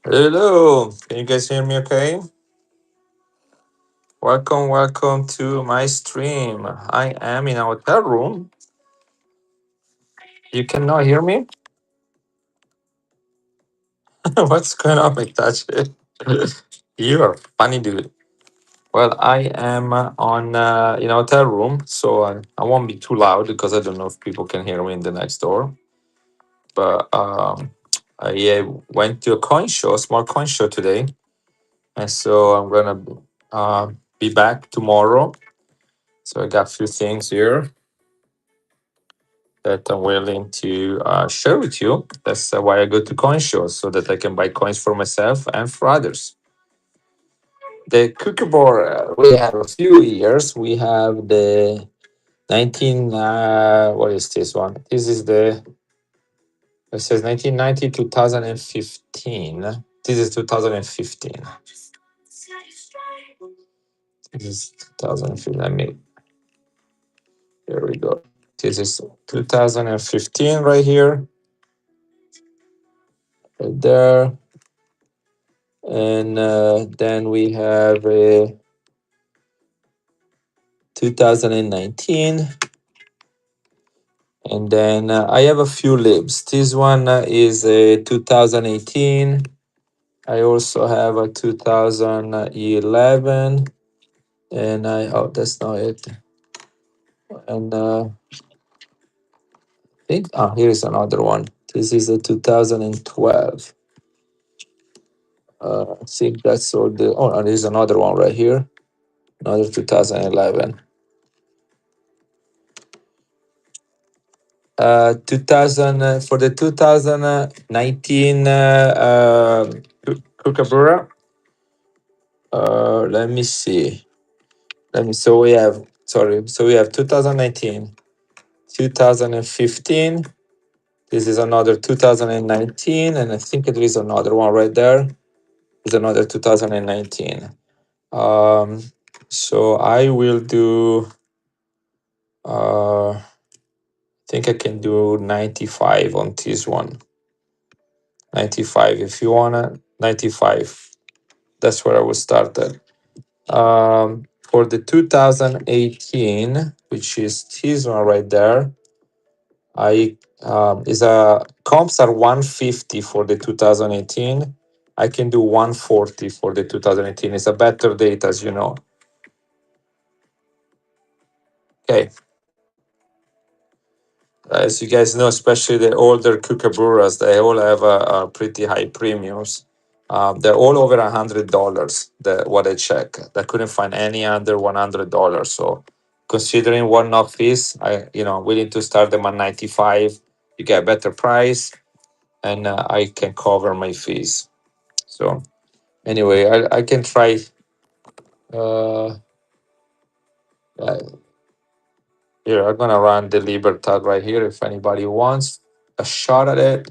Hello, can you guys hear me okay? Welcome to my stream. I am in a hotel room. You cannot hear me? What's going on, Mitachi? You are funny, dude. Well, I am on in a hotel room, so I won't be too loud because I don't know if people can hear me in the next door. But I went to a coin show, a small coin show today, and so I'm gonna be back tomorrow. So I got a few things here that I'm willing to share with you. That's why I go to coin shows so that I can buy coins for myself and for others. The kookaburra, we have a few years. We have the 19, what is this one? This is it says 1990, 2015. This is 2015. This is 2015. Here we go. This is 2015 right here, right there. And then we have 2019. And then I have a few libs. This one is a 2018. I also have a 2011. And oh, that's not it. And I think, here's another one. This is a 2012. I think that's all and there's another one right here. Another 2011. 2000 for the 2019 Kookaburra. Let me see. So we have 2019, 2015. This is another 2019, and I think there is another one right there. Is another 2019. So I will do. I think I can do 95 on this one. 95 if you wanna. 95. That's where I will start at. For the 2018, which is this one right there, I is a comps are 150 for the 2018. I can do 140 for the 2018. It's a better date, as you know. Okay. As you guys know, especially the older kookaburras, they all have a pretty high premiums. They're all over $100. What I check, I couldn't find any under $100. So, considering one-off fees, willing to start them at 95. You get a better price, and I can cover my fees. So, anyway, I can try. Uh, uh, Here, I'm gonna run the Libertad right here. If anybody wants a shot at it.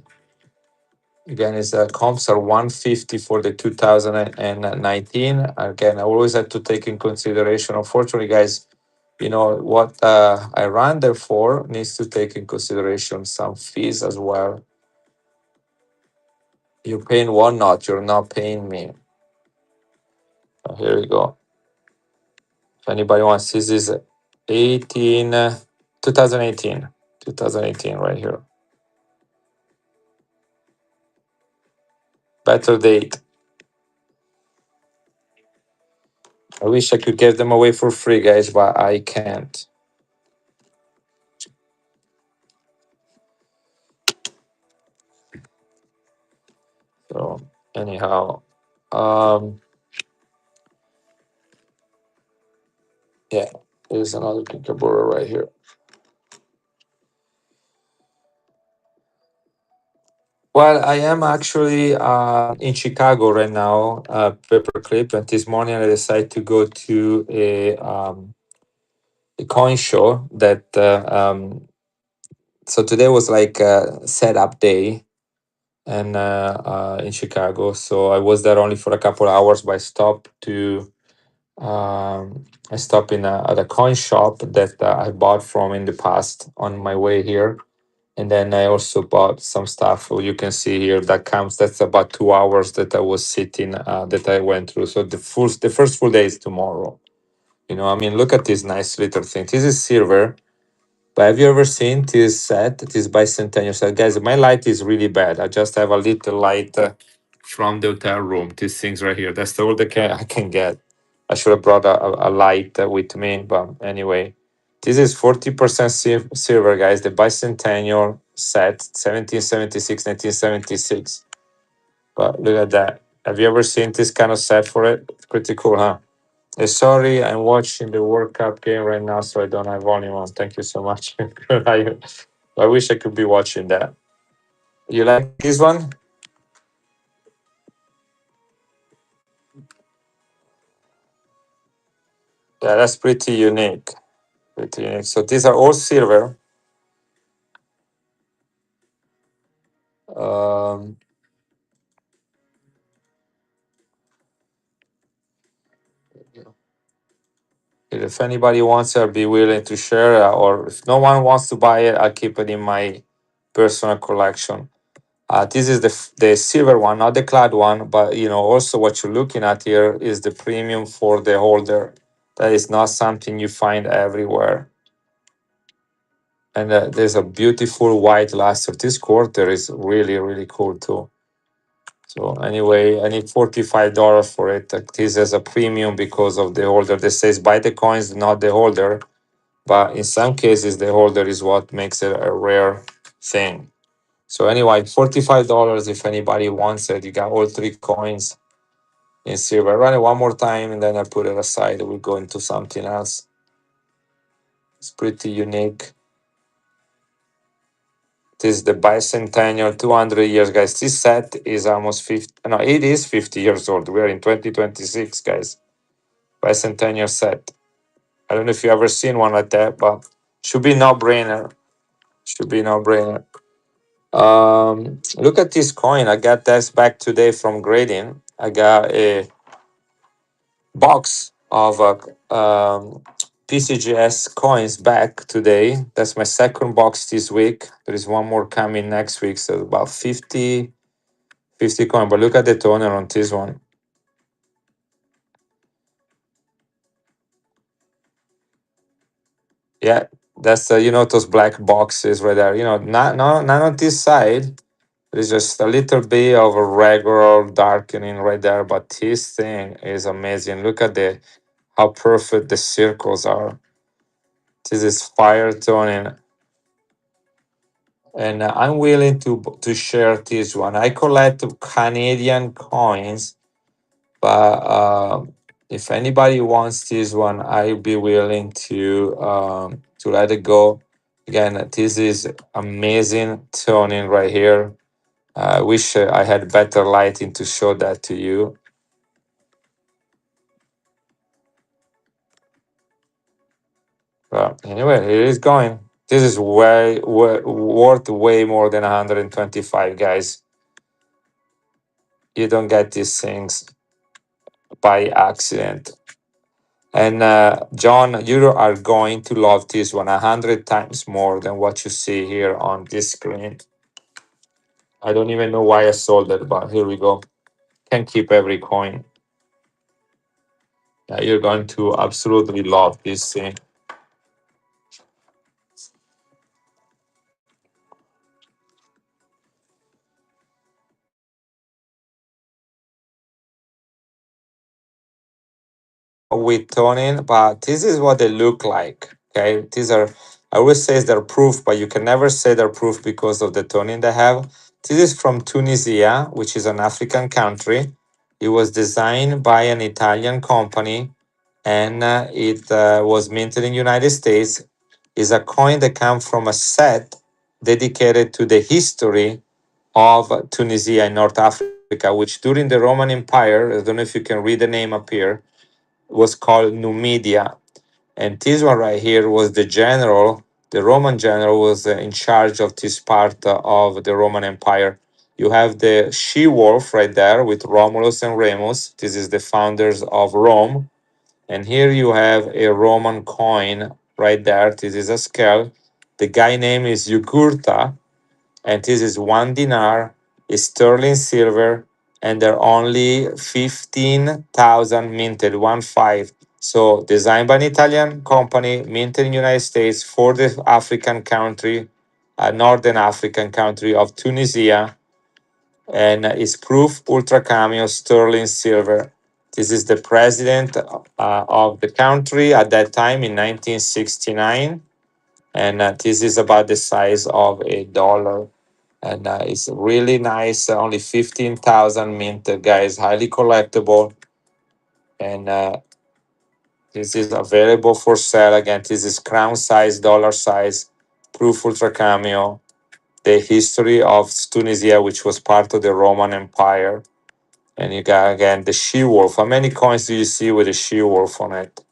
Again, it's comps are 150 for the 2019. Again, I always have to take in consideration. Unfortunately, guys, what I ran there for needs to take in consideration some fees as well. You're paying one not, you're not paying me. Here we go. If anybody wants, this is 18, 2018, 2018 right here. Better date. I wish I could give them away for free, guys, but I can't. So anyhow, yeah, there's another kookaburra right here. Well, I am actually in Chicago right now, Paperclip, and this morning I decided to go to a coin show that. So today was like a setup day, and in Chicago. So I was there only for a couple hours, but I stopped at a coin shop that I bought from in the past on my way here. And then I also bought some stuff. You can see here that comes. That's about 2 hours that I was sitting. That I went through. So the first full day is tomorrow. I mean, look at this nice little thing. This is silver. But have you ever seen this set, this bicentennial set? Guys, my light is really bad. I just have a little light from the hotel room. These things right here. That's the all I can get. I should have brought a light with me. But anyway, this is 40% silver, guys. The bicentennial set, 1776, 1976. But look at that. Have you ever seen this kind of set for it? It's pretty cool, huh? Sorry, I'm watching the World Cup game right now, so I don't have volume on. Thank you so much. I wish I could be watching that. You like this one? Yeah, that's pretty unique. Pretty unique. So these are all silver. Um, if anybody wants it, I'll be willing to share. Or if no one wants to buy it, I'll keep it in my personal collection. This is the silver one, not the clad one, but also what you're looking at here is the premium for the holder. That is not something you find everywhere. And there's a beautiful white luster. This quarter is really, really cool too. So anyway, I need $45 for it. This is a premium because of the holder. This says buy the coins, not the holder. But in some cases, the holder is what makes it a rare thing. So anyway, $45 if anybody wants it. You got all three coins in silver. I run it one more time and then I put it aside. We'll go into something else. It's pretty unique. This is the bicentennial, 200 years, guys. This set is almost 50. No, it is 50 years old. We're in 2026, guys. Bicentennial set. I don't know if you ever seen one like that, but should be no brainer. Should be no brainer. Look at this coin. I got this back today from grading. I got a box of PCGS coins back today. That's my second box this week. There is one more coming next week. So about 50 coin. But look at the toner on this one. Yeah, that's those black boxes right there. Not on this side. There's just a little bit of a regular darkening right there, but this thing is amazing. Look at the how perfect the circles are. This is fire toning, and I'm willing to share this one. I collect Canadian coins, but if anybody wants this one, I'll be willing to let it go. Again, this is amazing toning right here. I wish I had better lighting to show that to you. But anyway, it is going. This is worth way more than 125, guys. You don't get these things by accident. And John, you are going to love this one 100 times more than what you see here on this screen. I don't even know why I sold it, but here we go. Can keep every coin. Yeah, you're going to absolutely love this thing. With toning, but this is what they look like. Okay, these are, I always say they're proof, but you can never say they're proof because of the toning they have. This is from Tunisia, which is an African country. It was designed by an Italian company, and it was minted in United States. Is a coin that comes from a set dedicated to the history of Tunisia in North Africa, which during the Roman Empire, I don't know if you can read the name up here, was called Numidia. And this one right here was the general, the Roman general was in charge of this part of the Roman Empire. You have the she wolf right there with Romulus and Remus. This is the founders of Rome. And here you have a Roman coin right there. This is a skull. The guy name is Jugurtha. and this is 1 dinar, is sterling silver, and they're only 15,000 minted, 1 5. So designed by an Italian company, minted in United States for the African country, Northern African country of Tunisia, and is proof ultra cameo sterling silver. This is the president of the country at that time in 1969, and this is about the size of a dollar, and it's really nice. Only 15,000 minted, guys, highly collectible, and this is available for sale. Again, this is crown size, dollar size, proof ultra cameo. The history of Tunisia, which was part of the Roman Empire. And you got again the she wolf. How many coins do you see with a she wolf on it?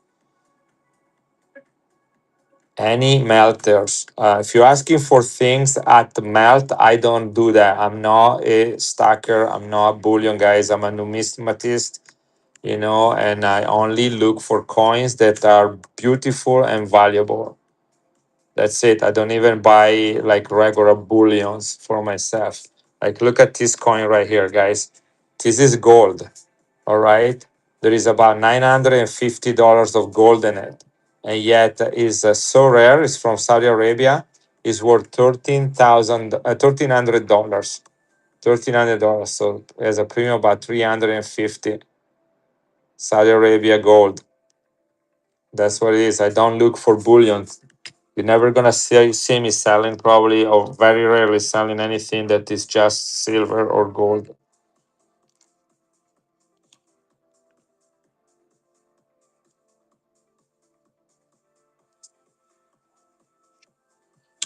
Any melters? If you're asking for things at melt, I don't do that. I'm not a stacker. I'm not a bullion, guys. I'm a numismatist, and I only look for coins that are beautiful and valuable. That's it. I don't even buy like regular bullions for myself. Like, look at this coin right here, guys. This is gold. All right. There is about $950 of gold in it. And yet is so rare. It's from Saudi Arabia. Is worth $1,300. $1,300. So it has a premium about 350. Saudi Arabia gold. That's what it is. I don't look for bullion. You're never gonna see me selling probably, or very rarely selling anything that is just silver or gold.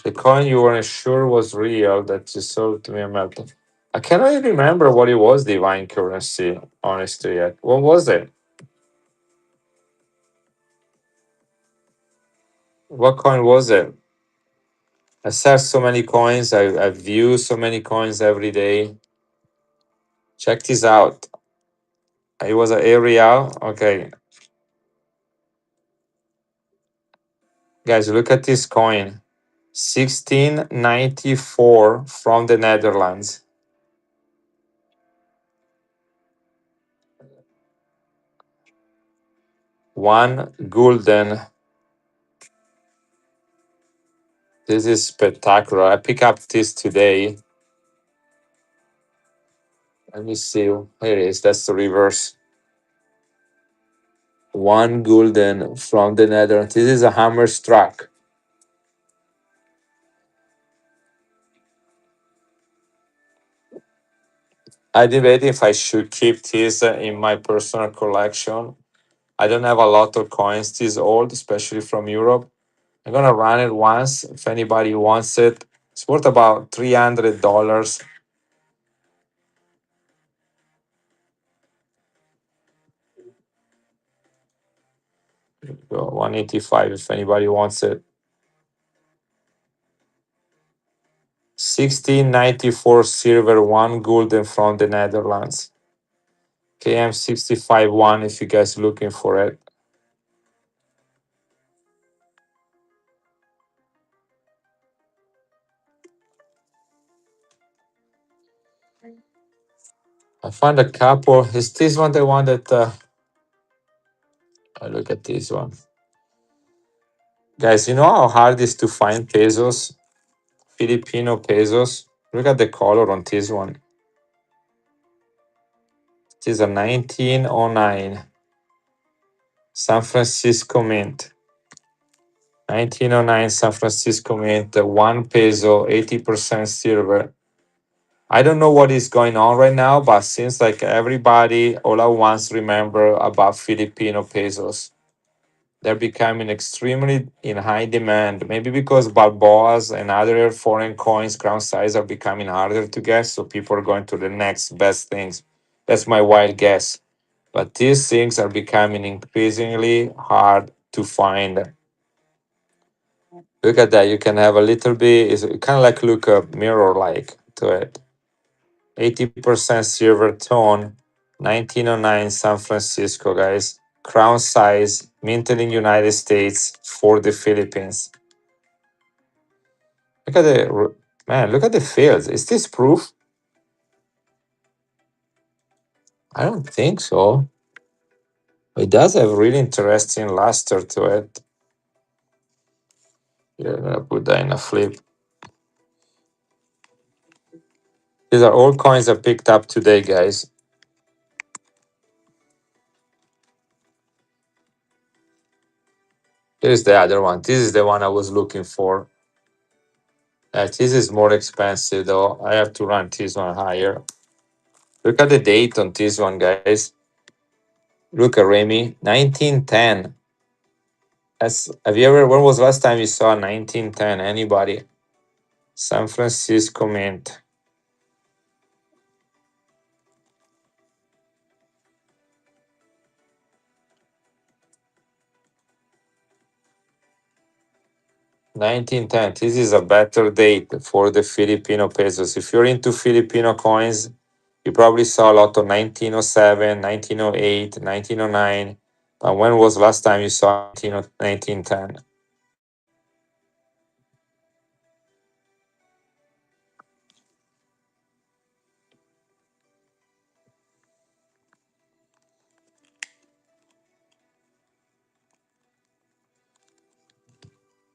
The coin you weren't sure was real that you sold to me, Melton. I cannot even remember what it was, divine currency, honestly, yet. What was it? What coin was it? I sell so many coins. I view so many coins every day. Check this out. It was an area. Okay. Guys, look at this coin. 1694 from the Netherlands. One gulden. This is spectacular. I pick up this today. Let me see. Here it is. That's the reverse. One gulden from the Netherlands. This is a hammer struck. I debate if I should keep this in my personal collection. I don't have a lot of coins this old, especially from Europe. I'm gonna run it once if anybody wants it. It's worth about $300. 185 if anybody wants it. 1694 silver, one gulden from the Netherlands. KM65 1 if you guys looking for it. I found a couple. Is this one the one that I look at this one? Guys, you know how hard it is to find pesos? Filipino pesos. Look at the color on this one. It is a 1909 San Francisco Mint. 1909 San Francisco Mint, 1 peso, 80% silver. I don't know what is going on right now, but since like everybody all at once remember about Filipino pesos, they're becoming extremely in high demand. Maybe because Balboas and other foreign coins, crown size, are becoming harder to get, so people are going to the next best things. That's my wild guess. But these things are becoming increasingly hard to find. Look at that. You can have a little bit, it's kind of like look a mirror like to it. 80% silver tone, 1909 San Francisco, guys. Crown size, minted in United States for the Philippines. Look at the Man, look at the fields. Is this proof? I don't think so. It does have really interesting luster to it. Yeah, I'm gonna put that in a flip. These are all coins I picked up today, guys. Here's the other one. This is the one I was looking for. This is more expensive though. I have to run this one higher. Look at the date on this one, guys. Look at Remy, 1910. Have you ever? When was the last time you saw 1910? Anybody? San Francisco Mint. Nineteen ten. This is a better date for the Filipino pesos. If you're into Filipino coins, you probably saw a lot of 1907, 1908, 1909. But when was the last time you saw 1910?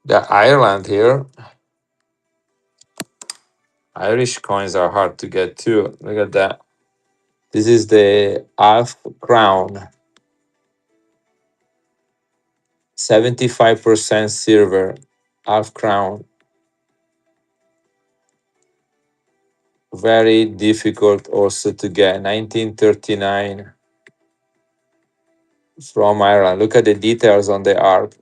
The Ireland here. Irish coins are hard to get too. Look at that. This is the half crown, 75% silver, half crown. Very difficult also to get. 1939 from Ireland. Look at the details on the art.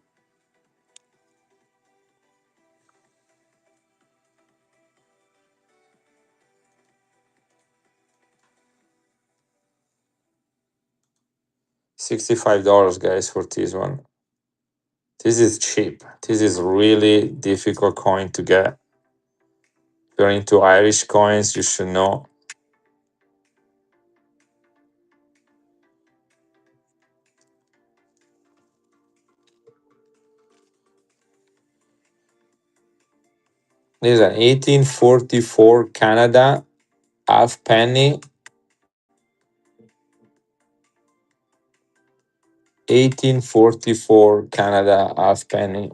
$65, guys, for this one. This is cheap. This is really difficult coin to get. If you're into Irish coins, you should know. This is an 1844 Canada half penny. 1844 Canada half penny.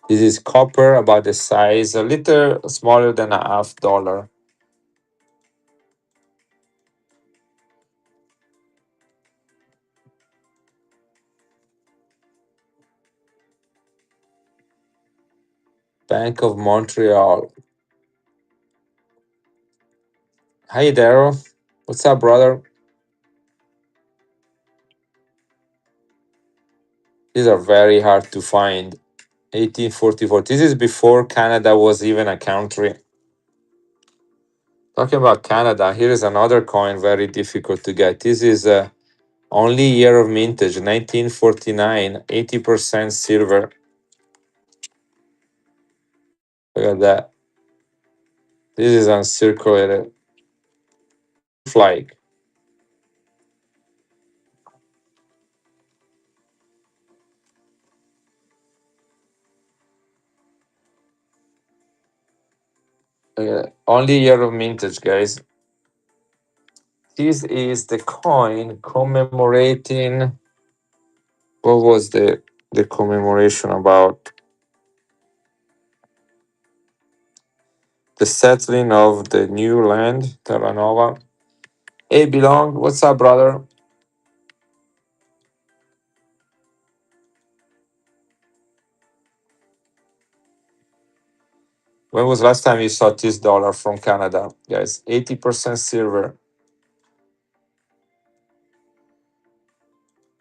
This is copper, about the size, a little smaller than a half dollar. Bank of Montreal. Hi, Daryl. What's up, brother? These are very hard to find. 1844. This is before Canada was even a country. Talking about Canada, here is another coin very difficult to get. This is only year of mintage, 1949, 80% silver. Look at that. This is uncirculated. Like only year of mintage, guys. This is the coin commemorating. What was the commemoration about? The settling of the new land, Terra Nova. Hey, Belong, what's up, brother? When was last time you saw this dollar from Canada, guys? 80% silver.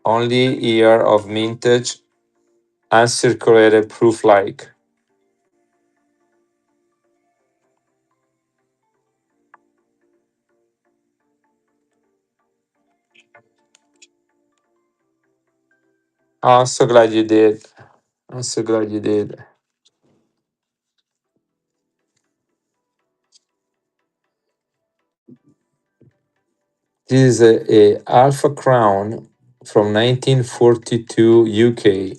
Only year of mintage, uncirculated proof like. Oh, I'm so glad you did. I'm so glad you did. This is a Alpha Crown from 1942 UK.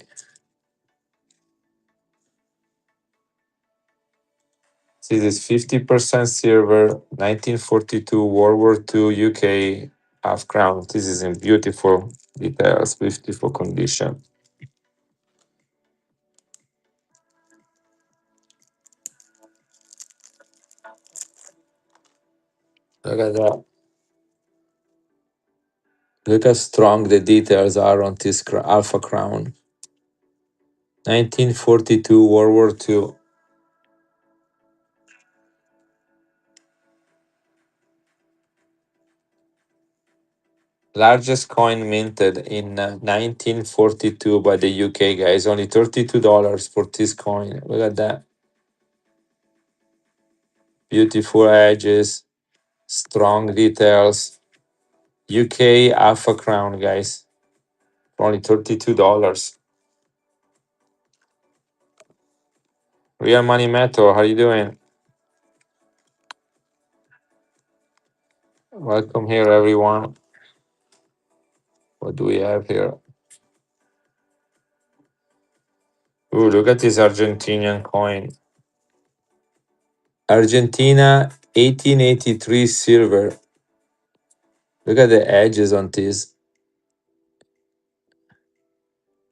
This is 50% silver, 1942 World War II UK half crown. This is in beautiful details, beautiful condition. Look at that. Look how strong the details are on this Alpha Crown. 1942 World War II. Largest coin minted in 1942 by the UK, guys. Only $32 for this coin. Look at that. Beautiful edges, strong details. UK Alpha Crown, guys. For only $32. Real Money Metal, how you doing? Welcome here, everyone. What do we have here? Ooh, look at this Argentinian coin. Argentina 1883 silver. Look at the edges on this.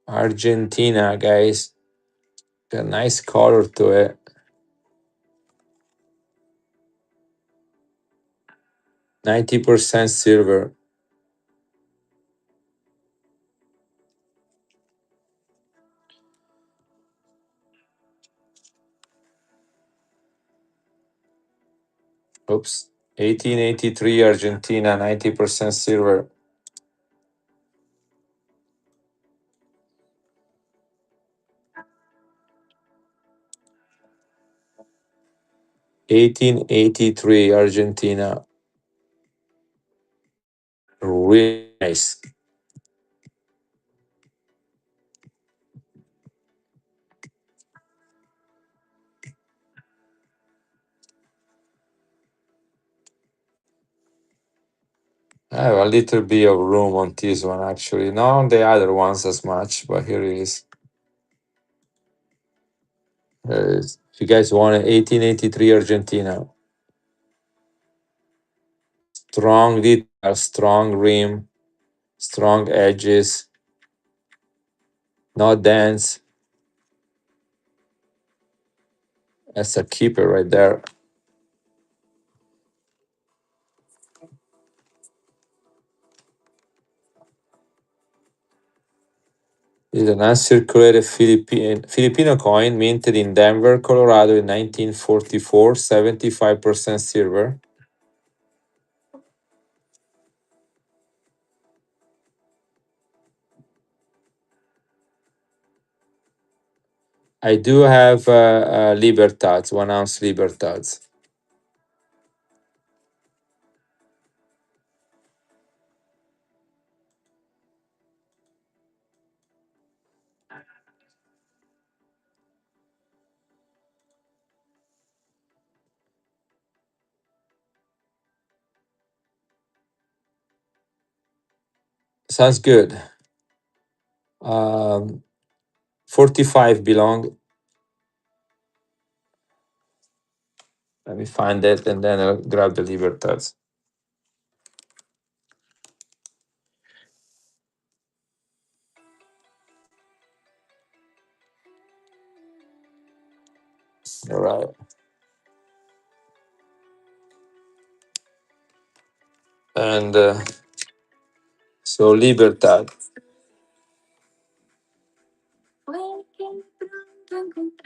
Argentina, guys. Got a nice color to it. 90% silver. Oops. 1883 Argentina, 90% silver. $18.83 Argentina. Really nice. I have a little bit of room on this one actually. Not on the other ones as much, but here it is. If you guys want it, 1883 Argentina. Strong detail, strong rim, strong edges, not dense. That's a keeper right there. This is an uncirculated Filipino coin minted in Denver, Colorado in 1944, 75% silver. I do have Libertads, 1 ounce Libertads. Sounds good. 45 belong. Let me find it and then I'll grab the Libertads. All right. And so Libertad.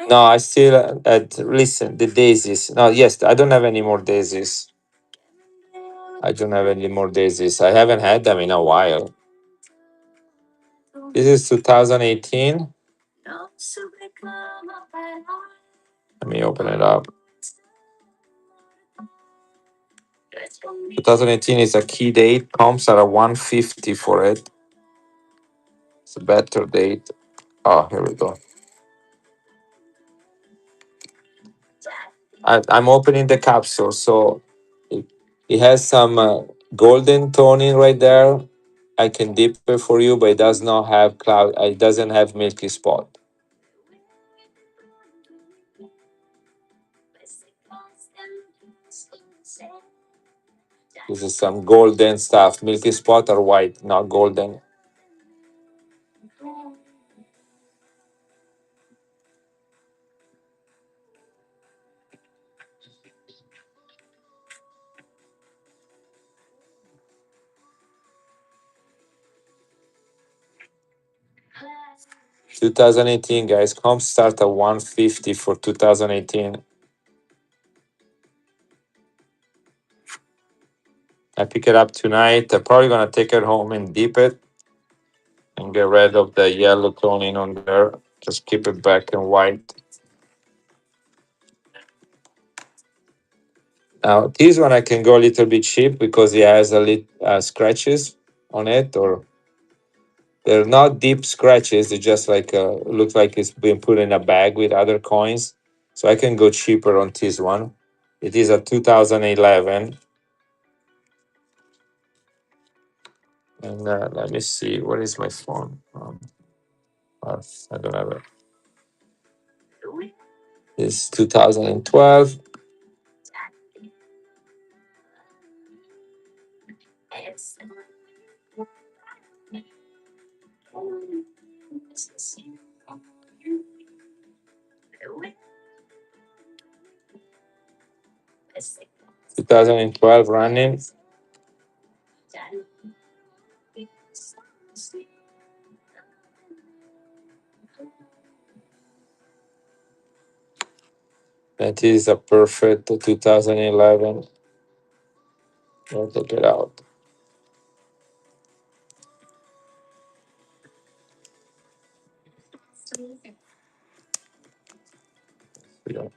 No, I still listen, the daisies. No, yes, I don't have any more daisies. I don't have any more daisies. I haven't had them in a while. This is 2018. Let me open it up. 2018 is a key date. Comps are a 150 for it. It's a better date. Oh, here we go. I'm opening the capsule, so it has some golden toning right there. I can dip it for you, but it does not have cloud. It doesn't have milky spot. This is some golden stuff. Milky spot are white, not golden. 2018, guys. Comps start at 150 for 2018. I pick it up tonight. I'm probably gonna take it home and dip it and get rid of the yellow toning on there. Just keep it black and white. Now this one I can go a little bit cheap because it has a little scratches on it, or they're not deep scratches. They just like look like it's been put in a bag with other coins. So I can go cheaper on this one. It is a 2011, and let me see. What is my phone? I don't have it. It's 2012. Running. That is a perfect 2011. I'll take it out. Yeah.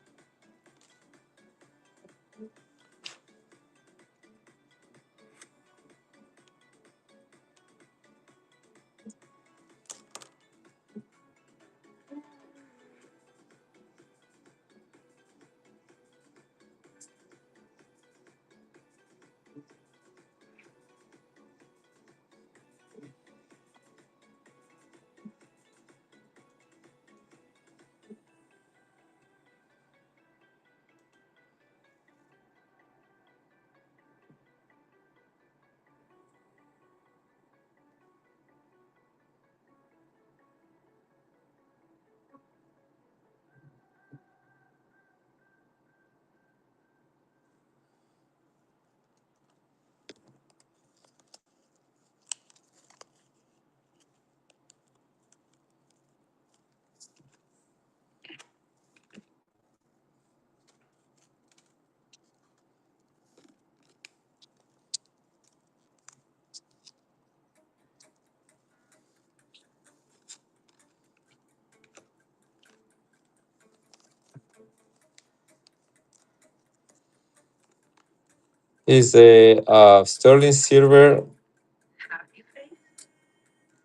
Is a sterling silver.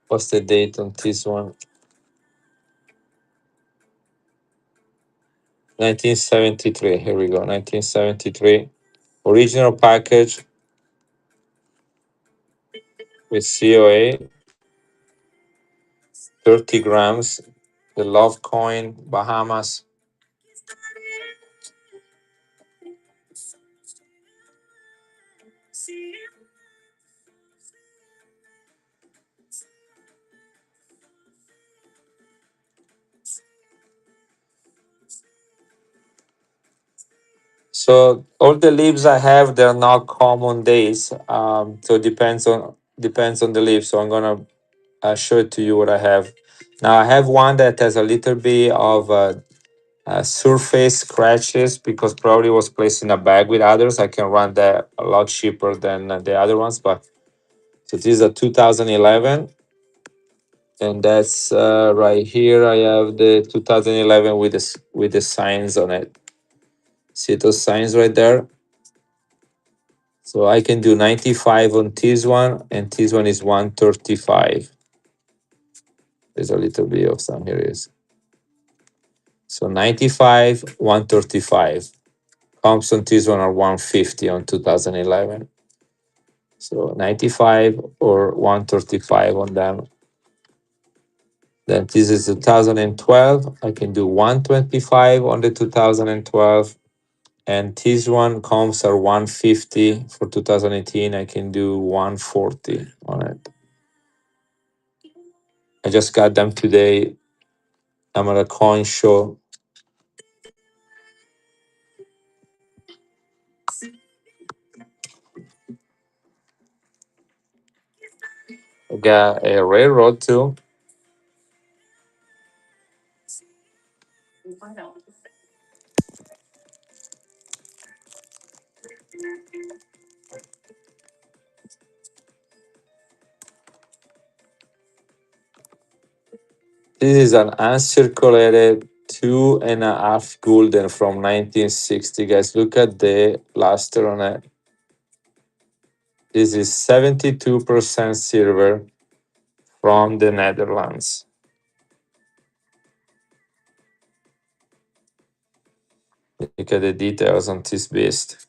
What's the date on this one? 1973. Here we go. 1973. Original package with COA. 30 grams. The Love Coin, Bahamas. So all the leaves I have, they're not common days. So depends on the leaf. So I'm gonna show it to you what I have. Now I have one that has a little bit of surface scratches because probably was placed in a bag with others. I can run that a lot cheaper than the other ones. But so this is a 2011, and that's right here. I have the 2011 with the signs on it. See those signs right there? So I can do 95 on this one, and this one is 135. There's a little bit of some here is. So 95, 135. Comps on this one are 150 on 2011. So 95 or 135 on them. Then this is 2012. I can do 125 on the 2012. And this one comps are 150 for 2018. I can do 140 on it. I just got them today. I'm at a coin show. I got a railroad too. This is an uncirculated 2.5 gulden from 1960. Guys, look at the luster on it. This is 72% silver from the Netherlands. Look at the details on this beast.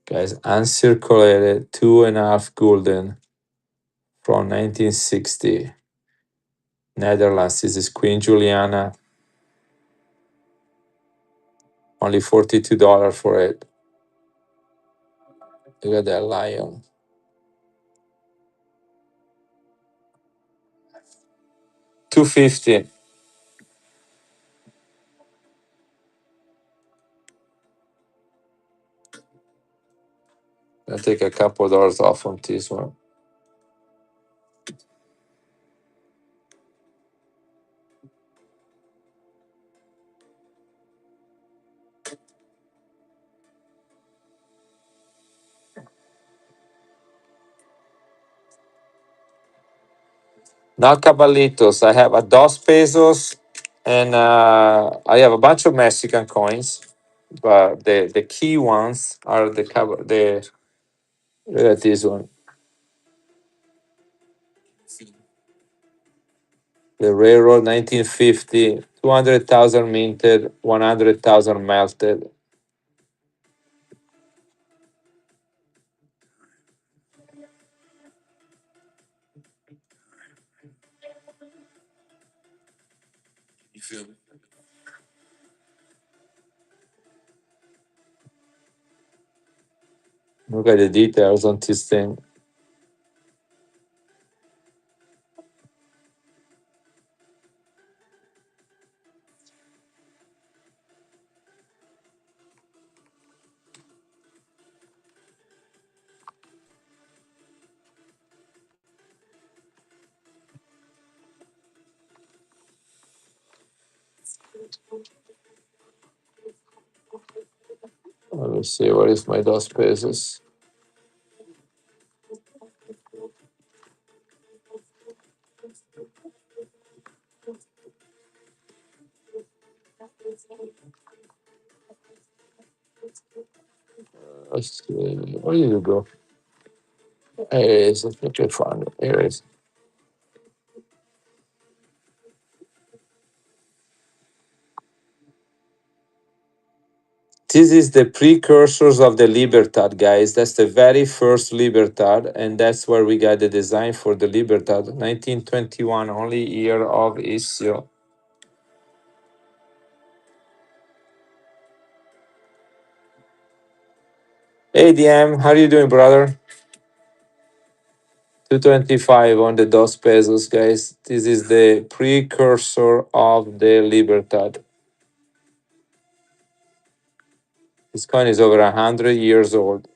Guys, uncirculated 2.5 gulden from 1960. Netherlands. This is Queen Juliana. Only $42 for it. Look at that lion. 250. I'll take a couple dollars off on this one. Now Cabalitos. I have a dos pesos and I have a bunch of Mexican coins, but the key ones are the look at this one. The railroad 1950, 200,000 minted, 100,000 melted. Look at the details on this thing. Let me see, what is my dos pesos? Let's see. Where did it go? Here it is. Let me try to find it. Here it is. This is the precursors of the Libertad, guys. That's the very first Libertad, and that's where we got the design for the Libertad. 1921, only year of issue. Hey, DM, how are you doing, brother? 225 on the dos pesos, guys. This is the precursor of the Libertad. This coin is over 100 years old.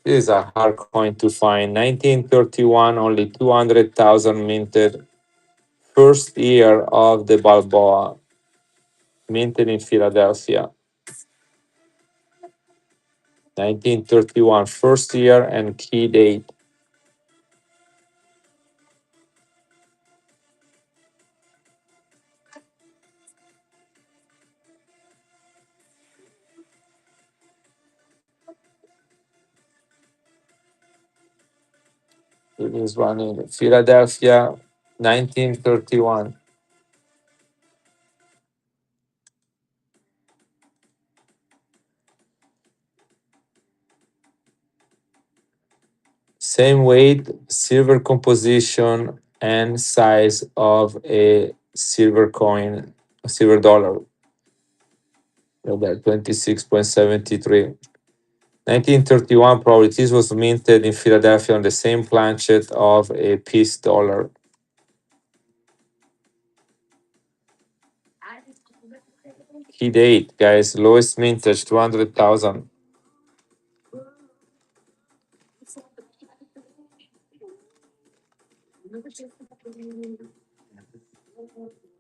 This is a hard coin to find. 1931, only 200,000 minted. First year of the Balboa, minted in Philadelphia. 1931, first year and key date. It is one in Philadelphia, 1931. Same weight, silver composition, and size of a silver coin, a silver dollar. About 26.73. 1931 probably this was minted in Philadelphia on the same planchet of a peace dollar. Key date, guys, lowest mintage 200,000.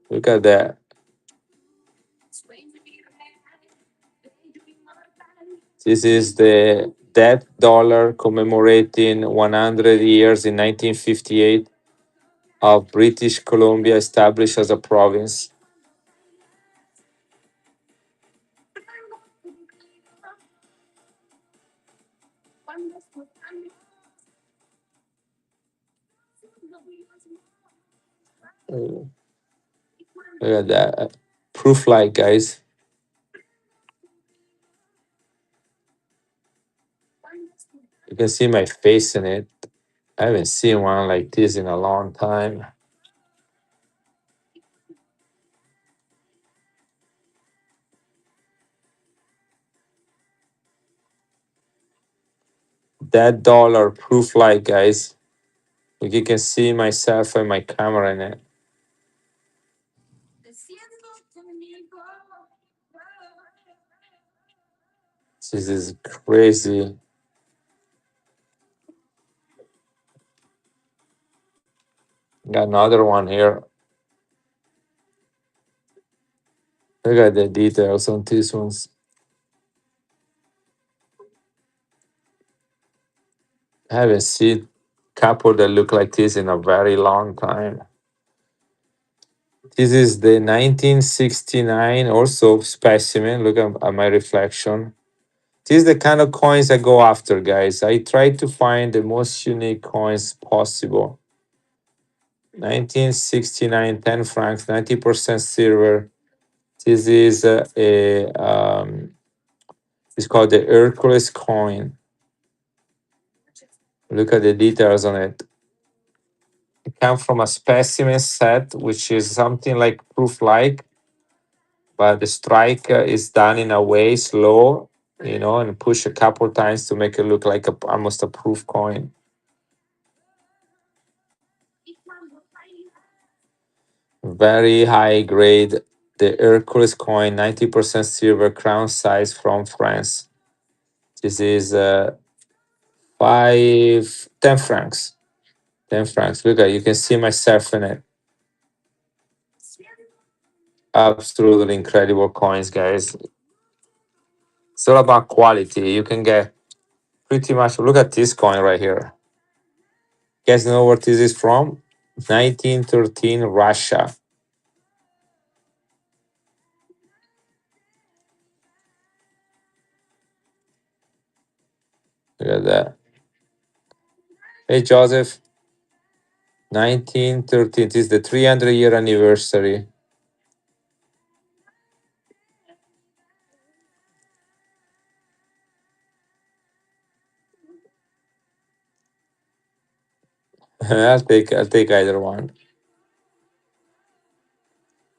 Look at that. This is the death dollar commemorating 100 years in 1958 of British Columbia established as a province. Uh, Look at that. Proof like, guys. You can see my face in it. I haven't seen one like this in a long time. That dollar proof like, guys. Like you can see myself and my camera in it. This is crazy. Got another one here. Look at the details on these ones. I haven't seen couple that look like this in a very long time. This is the 1969 also specimen. Look at my reflection. This is the kind of coins I go after, guys. I try to find the most unique coins possible. 1969, 10 francs, 90% silver. This is it's called the Hercules coin. Look at the details on it. It comes from a specimen set, which is something like proof like, but the strike is done in a way slow, and push a couple times to make it look like almost a proof coin. Very high grade. The Hercules coin, 90% silver, crown size from France. This is 10 francs. 10 francs. Look at you can see myself in it. Absolutely incredible coins, guys. It's all about quality. You can get pretty much. Look at this coin right here. You guys know where this is from? 1913 Russia. Look at that. Hey, Joseph. 1913. This is the 300-year anniversary. I'll take either one.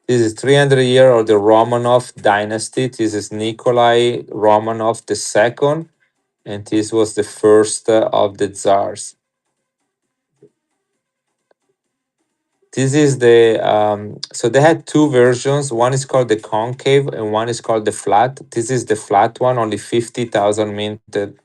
This is 300 year of the Romanov dynasty. This is Nikolai Romanov II, and this was the first of the czars. This is so they had two versions. One is called the concave and one is called the flat. This is the flat one, only 50,000 minted.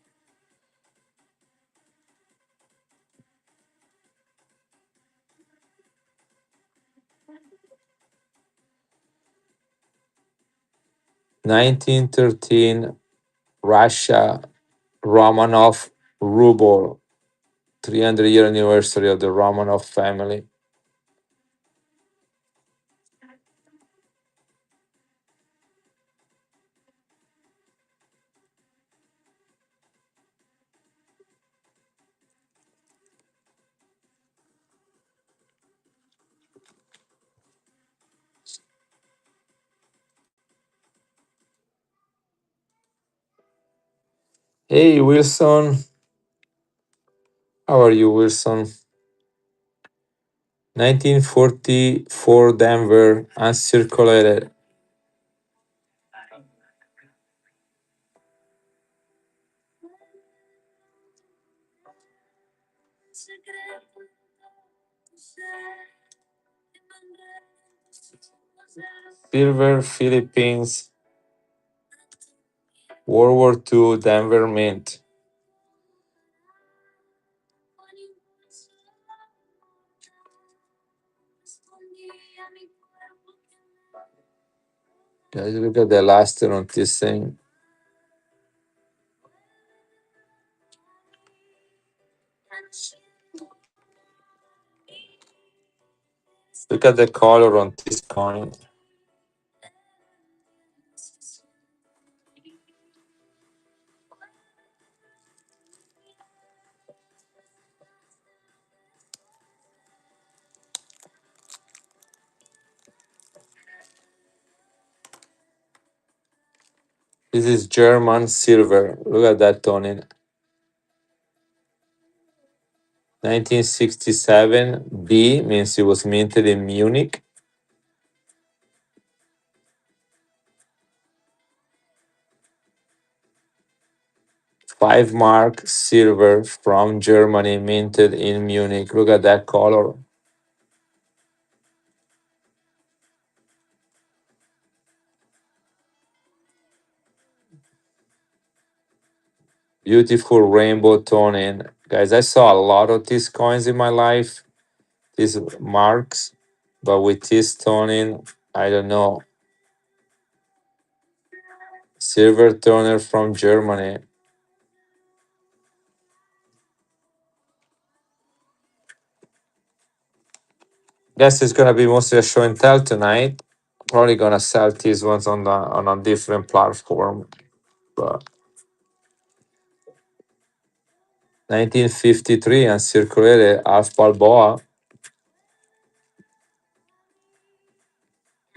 (1913) Russia Romanov ruble. 300-year anniversary of the Romanov family. Hey, Wilson. How are you, Wilson? 1944 Denver, uncirculated. Silver, Philippines, World War II, Denver Mint. Guys, look at the luster on this thing. Look at the color on this coin. This is German silver. Look at that, Tony. 1967 B means it was minted in Munich. 5 mark silver from Germany, minted in Munich. Look at that color. Beautiful rainbow toning. Guys, I saw a lot of these coins in my life, these marks, but with this toning, I don't know. Silver toner from Germany. Guess it's gonna be mostly a show and tell tonight. Probably gonna sell these ones on a different platform. But 1953 and Circolare Alf Balboa.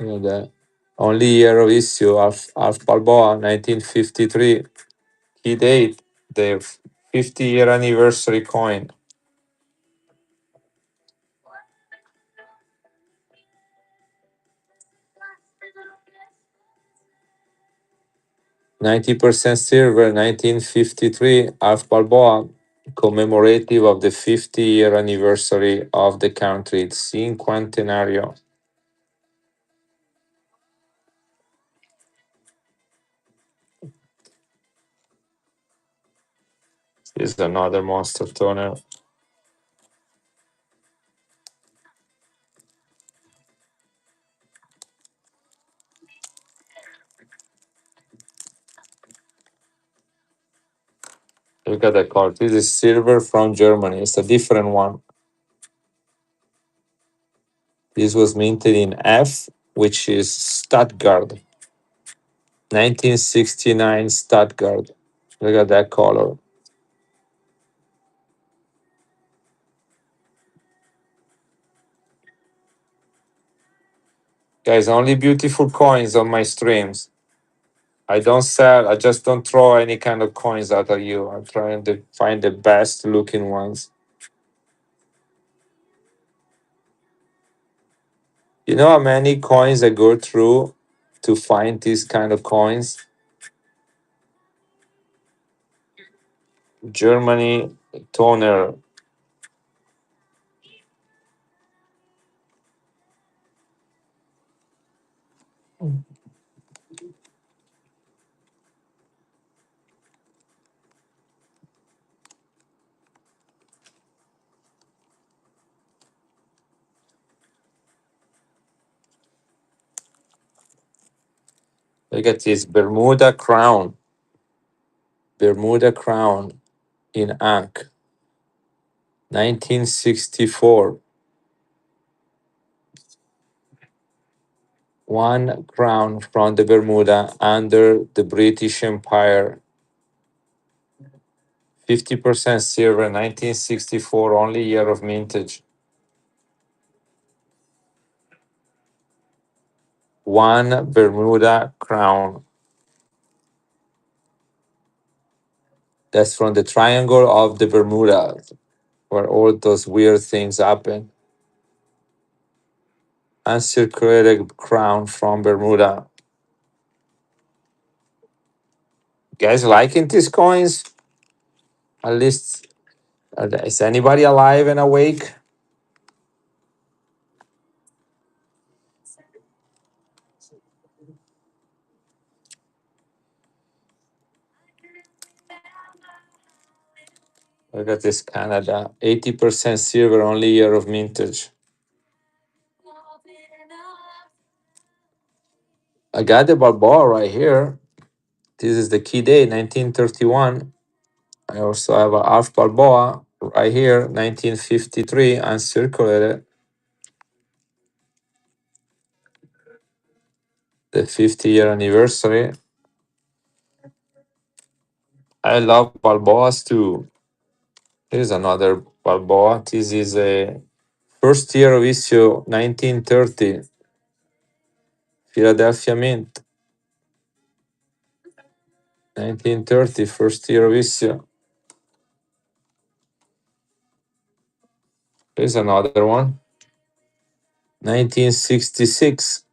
You know that. Only year of issue Alf Balboa, 1953. Key date, the 50-year anniversary coin. 90% silver, 1953, Alf Balboa, commemorative of the 50-year anniversary of the country, Cinquantenario. This is another monster toner. Look at the card. This is silver from Germany. It's a different one. This was minted in F, which is Stuttgart. 1969 Stuttgart. Look at that color. Guys, only beautiful coins on my streams. I don't sell, I just don't throw any kind of coins out at you. I'm trying to find the best looking ones. You know how many coins I go through to find these kind of coins? Germany toner. Look at this Bermuda crown. Bermuda crown in Ankh. 1964. One crown from the Bermuda under the British Empire. 50% silver, 1964, only year of mintage. One Bermuda crown. That's from the Triangle of the Bermuda, where all those weird things happen. Uncirculated crown from Bermuda. Guys liking these coins? At least, is anybody alive and awake? Look at this Canada. 80% silver, only year of mintage. I got the Balboa right here. This is the key date, 1931. I also have a half Balboa right here, 1953, uncirculated. The 50-year anniversary. I love Balboas too. Here's another Balboa. This is a first year of issue, 1930, Philadelphia Mint. 1930, first year of issue. Here's another one. 1966.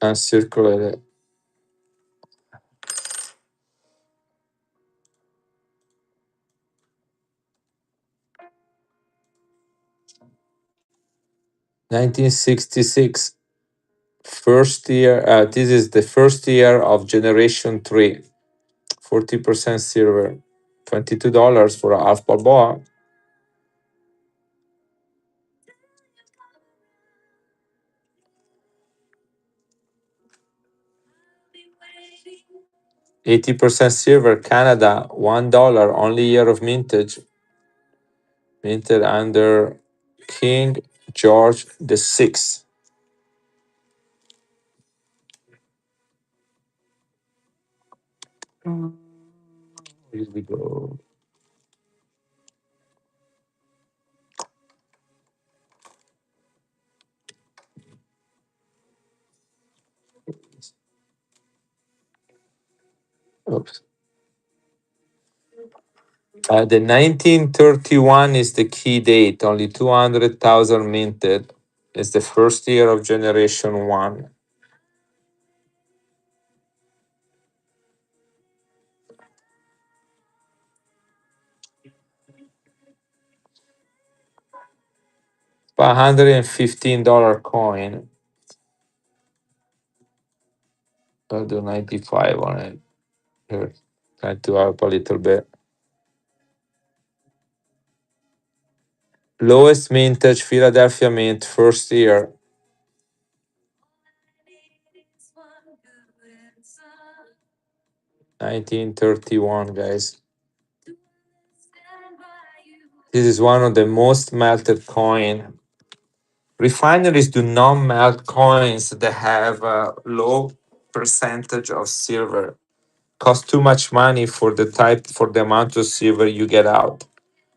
Uncirculated. 1966. First year. This is the first year of Generation 3. 40% silver. $22 for a half Balboa. 80% silver, Canada, $1, only year of mintage. Minted under King George VI. Here we go. Oops. The 1931 is the key date, only 200,000 minted. It's the first year of Generation 1. $115 coin. I'll do 95 on it. Here, try to up a little bit. Lowest mintage, Philadelphia Mint, first year. 1931, guys. This is one of the most melted coin. Refineries do not melt coins that have a low percentage of silver. Cost too much money for the amount of silver you get out.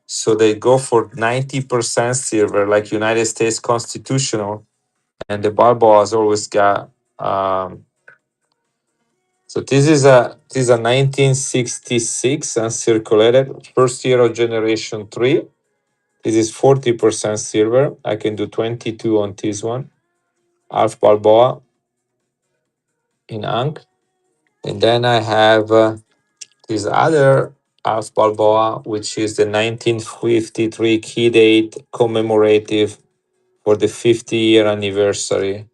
So they go for 90% silver, like United States Constitutional, and the Balboa has always got. So this is a 1966 uncirculated, first year of Generation 3. This is 40% silver. I can do 22 on this one. Half Balboa in Ankh. And then I have this other Half Balboa, which is the 1953 key date commemorative for the 50-year anniversary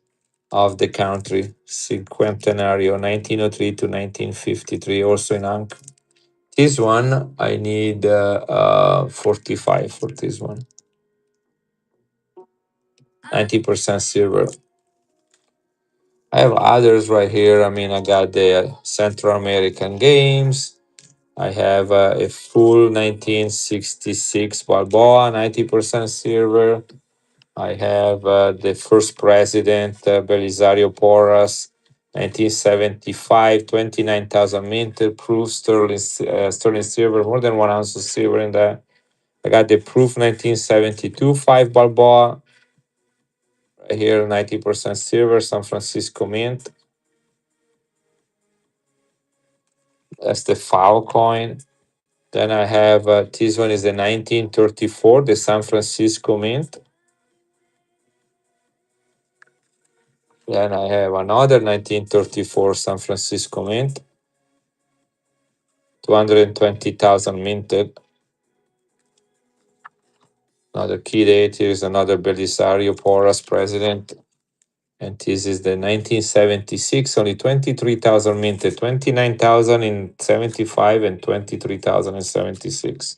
of the country, Cinquantenario, 1903 to 1953, also in Ankh. This one, I need 45 for this one. 90% silver. I have others right here. I mean, I got the Central American Games. I have a full 1966 Balboa, 90% silver. I have the first president, Belisario Porras, 1975, 29,000 minted, proof sterling silver, more than 1 ounce of silver in that. I got the proof 1972, 5 Balboa Here, 90% silver, San Francisco Mint. That's the FAO coin. Then I have this one is the 1934, the San Francisco Mint. Then I have another 1934 San Francisco Mint, 220,000 minted. Another key date. Here's another Belisario Porras president. And this is the 1976, only 23,000 minted, 29,000 in 75 and 23,000 in 76.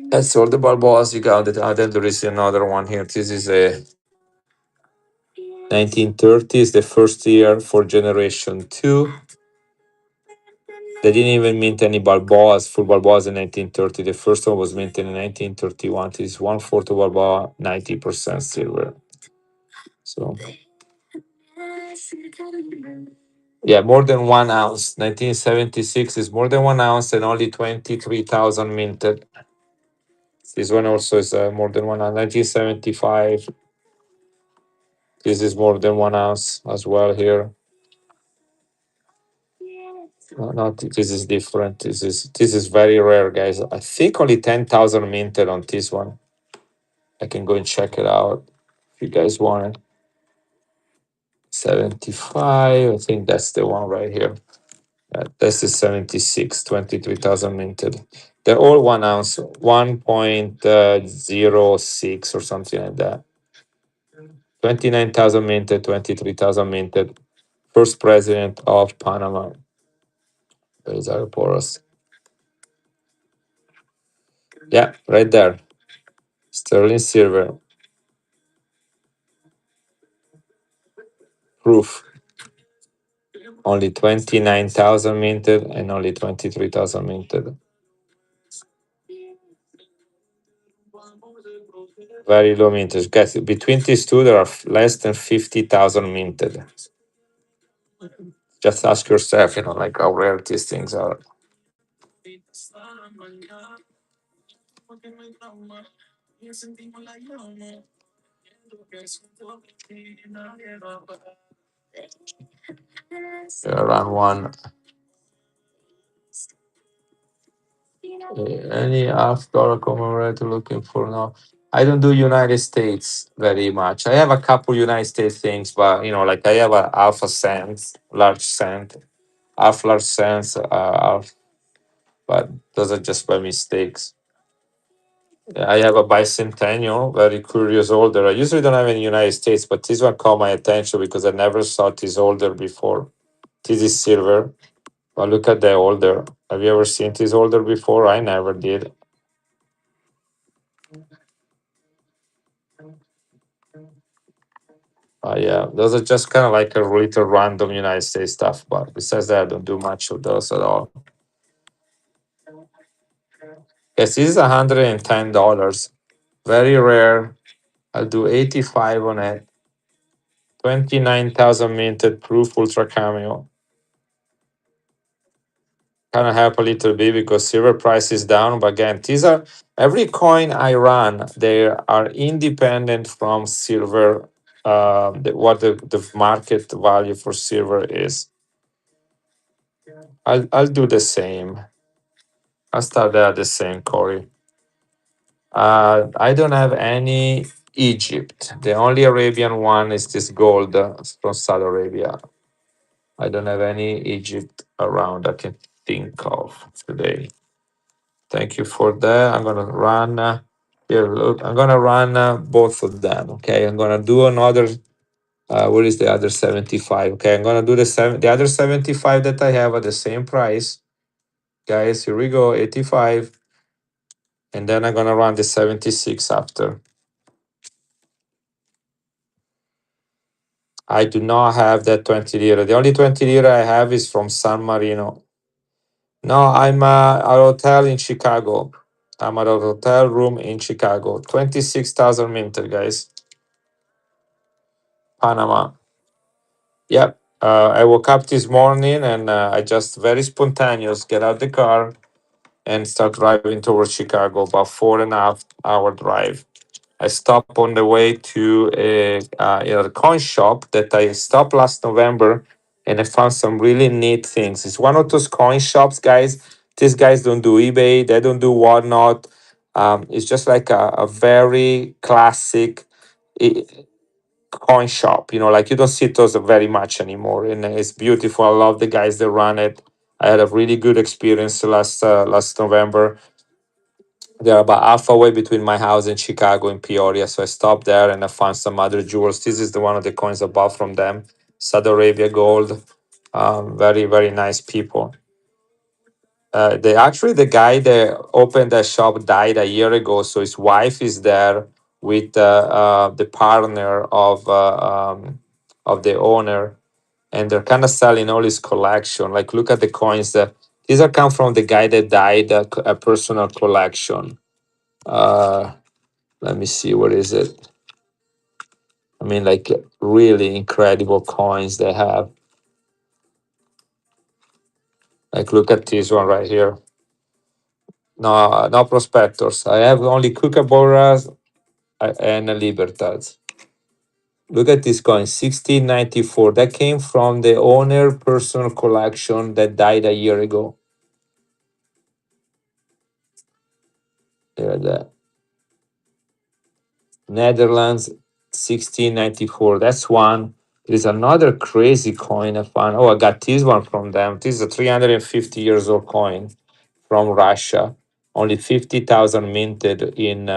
That's all the Balboas you got. Then there is another one here. This is a 1930s, the first year for generation 2. They didn't even mint any Balboas, full Balboas in 1930. The first one was minted in 1931. This is 1/4 of Balboa, 90% silver. So, yeah, more than 1 ounce. 1976 is more than 1 ounce and only 23,000 minted. This one also is more than 1 ounce. 1975. This is more than 1 ounce as well here. No, this is different. This is very rare, guys. I think only 10,000 minted on this one. I can go and check it out if you guys want it. 75. I think that's the one right here. This is 76, 23,000 minted. They're all 1 ounce, 1.06 or something like that. 29,000 minted, 23,000 minted. First president of Panama. There's our Porras. Yeah, right there. Sterling silver. Proof. Only 29,000 minted and only 23,000 minted. Very low mintage. Guys, between these two, there are less than 50,000 minted. Just ask yourself, like how rare these things are. Around one. Any half-dollar commemorator looking for now? I don't do United States very much. I have a couple United States things, but like I have a alpha cent, large cent, half large cents, but those are just by mistakes. I have a bicentennial, very curious holder. I usually don't have any United States, but this one caught my attention because I never saw this holder before. This is silver. But look at the holder. Have you ever seen this holder before? I never did. Yeah, those are just kind of like a little random United States stuff. But besides that, I don't do much of those at all. Yes, this is $110. Very rare. I'll do 85 on it. 29,000 minted proof ultra cameo. Kind of help a little bit because silver price is down. But again, these are every coin I run, they are independent from silver. What the market value for silver is. I'll do the same. I'll start there the same, Corey. I don't have any Egypt. The only Arabian one is this gold from Saudi Arabia. I don't have any Egypt around I can think of today. Thank you for that. I'm gonna run here. Look, I'm gonna run both of them. Okay, I'm gonna do another. What is the other 75? Okay, I'm gonna do the other 75 that I have at the same price. Guys, here we go, 85. And then I'm gonna run the 76 after. I do not have that 20 lira. The only 20 lira I have is from San Marino. No, I'm at a hotel in Chicago. I'm at a hotel room in Chicago. 26,000 minted, guys. Panama. Yep. I woke up this morning and I just very spontaneous get out the car and start driving towards Chicago, about 4.5 hour drive. I stopped on the way to a coin shop that I stopped last November, and I found some really neat things. It's one of those coin shops, guys. These guys don't do eBay, they don't do whatnot. It's just like a very classic i- coin shop. Like you don't see those very much anymore, and it's beautiful. I love the guys that run it. I had a really good experience last November. They're about halfway between my house and Chicago in Peoria. So I stopped there and I found some other jewels. This is the one of the coins I bought from them. Saudi Arabia gold. Very, very nice people. They actually the guy that opened that shop died a year ago. So his wife is there with the partner of the owner, and they're kind of selling all his collection. Like look at the coins that these are come from the guy that died, a personal collection. Uh, Let me see, what is it? I mean, like really incredible coins they have. Like, look at this one right here. No, no prospectors. I have only Kookaburras and Libertads. Look at this coin, 1694. That came from the owner personal collection that died a year ago. There, that Netherlands, 1694. That's one. There's another crazy coin I found. Oh, I got this one from them. This is a 350 years old coin from Russia. Only 50,000 minted in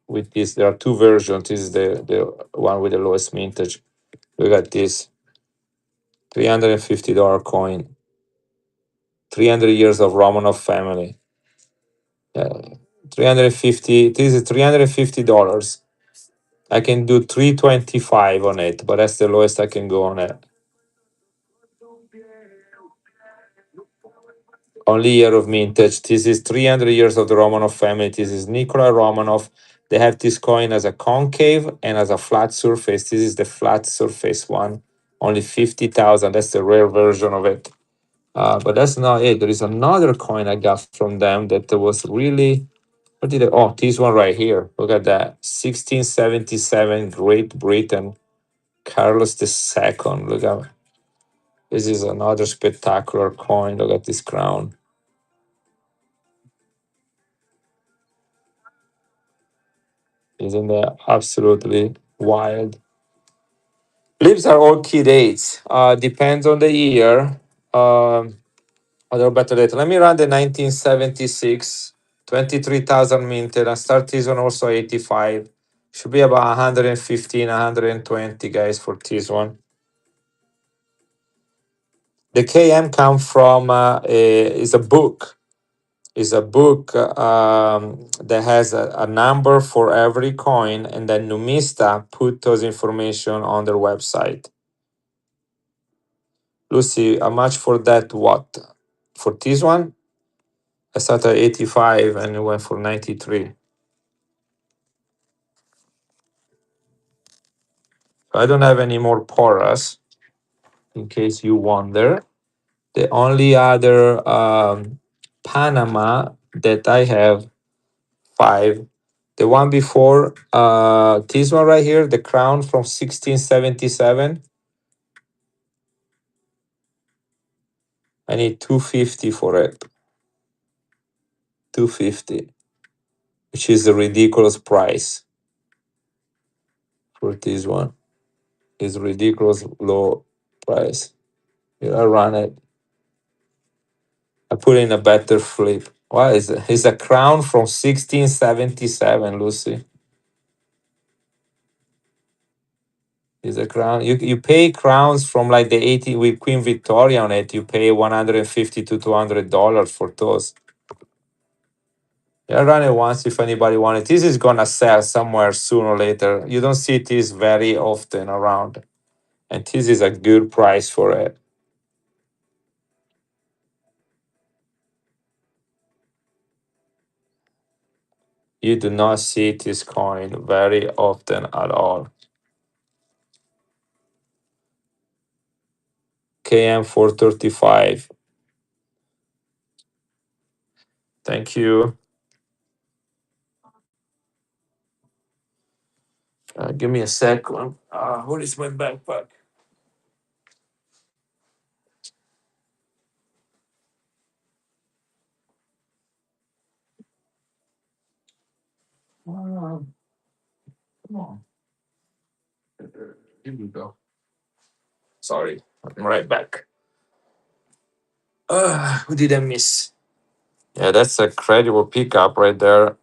with this. There are two versions. This is the one with the lowest mintage. Look at this $350 coin. 300 years of Romanov family. Yeah, 350. This is $350. I can do 325 on it, but that's the lowest I can go on it. Only year of mintage. This is 300 years of the Romanov family. This is Nikolai Romanov. They have this coin as a concave and as a flat surface. This is the flat surface one. Only 50,000. That's the rare version of it. But that's not it. There is another coin I got from them that was really. What did I? Oh, this one right here. Look at that. 1677, Great Britain. Carlos II. Look at this is another spectacular coin. Look at this crown. Isn't that absolutely wild? Lives are all key dates. Depends on the year. Other better date. Let me run the 1976, 23,000 minted. And start this one also 85. Should be about 115, 120 guys for this one. The KM come from is a book. Is a book that has a number for every coin, and then Numista put those information on their website. Lucy, how much for that? What for this one? I started at 85 and it went for 93. I don't have any more Poras, in case you wonder. The only other Panama that I have five. The one before this one right here, the crown from 1677. I need 250 for it. 250, which is a ridiculous price for this one. It's ridiculous low price. Yeah, I run it. I put in a better flip. What is it? It's a crown from 1677, Lucy. It's a crown. You pay crowns from like the 80 with Queen Victoria on it. You pay 150 to $200 for those. Yeah, run it once if anybody want it. This is gonna sell somewhere sooner or later. You don't see this very often around, and this is a good price for it. You do not see this coin very often at all. KM 435. Thank you. Give me a second. Where is my backpack? Come on. Here we go. Sorry, I'm right back. Who did I miss? Yeah, that's a credible pickup right there.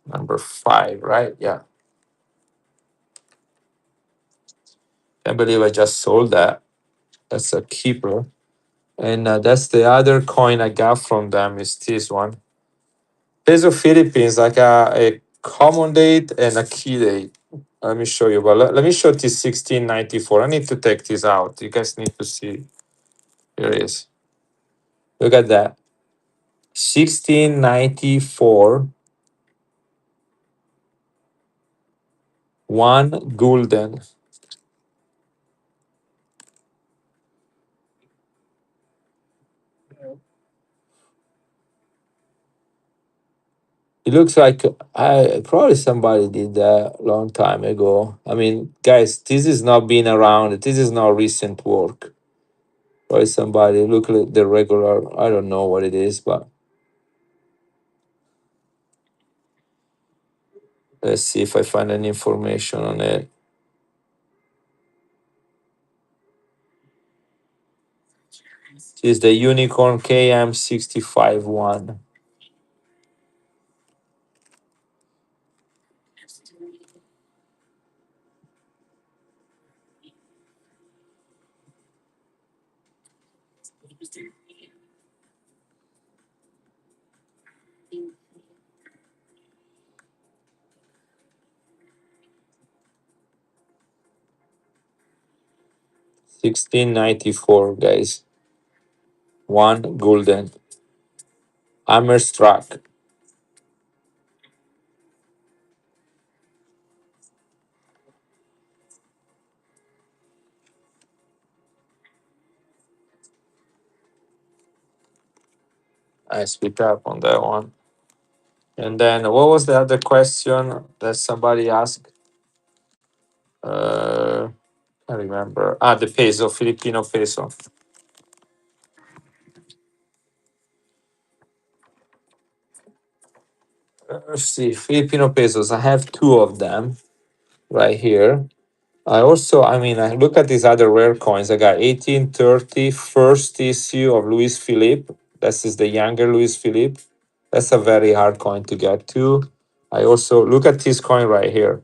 Number 5, right? Yeah. Can't believe I just sold that. That's a keeper. And that's the other coin I got from them is this one. Peso Philippines, like a common date and a key date. Let me show you. But let me show this 1694. I need to take this out. You guys need to see. Here it is. Look at that. 1694, one gulden. It looks like I probably somebody did that a long time ago. I mean, guys, this is not been around. This is not recent work. Probably somebody look at the regular. I don't know what it is, but let's see if I find any information on it. This is the Unicorn KM65 one. 1694, guys. One gulden. Hammerstruck. I speak up on that one. And then what was the other question that somebody asked? I remember. The peso, Filipino peso. Let's see, Filipino pesos. I have two of them right here. I also, I mean, I look at these other rare coins. I got 1830 first issue of Louis Philippe. This is the younger Louis Philippe. That's a very hard coin to get to. I also look at this coin right here.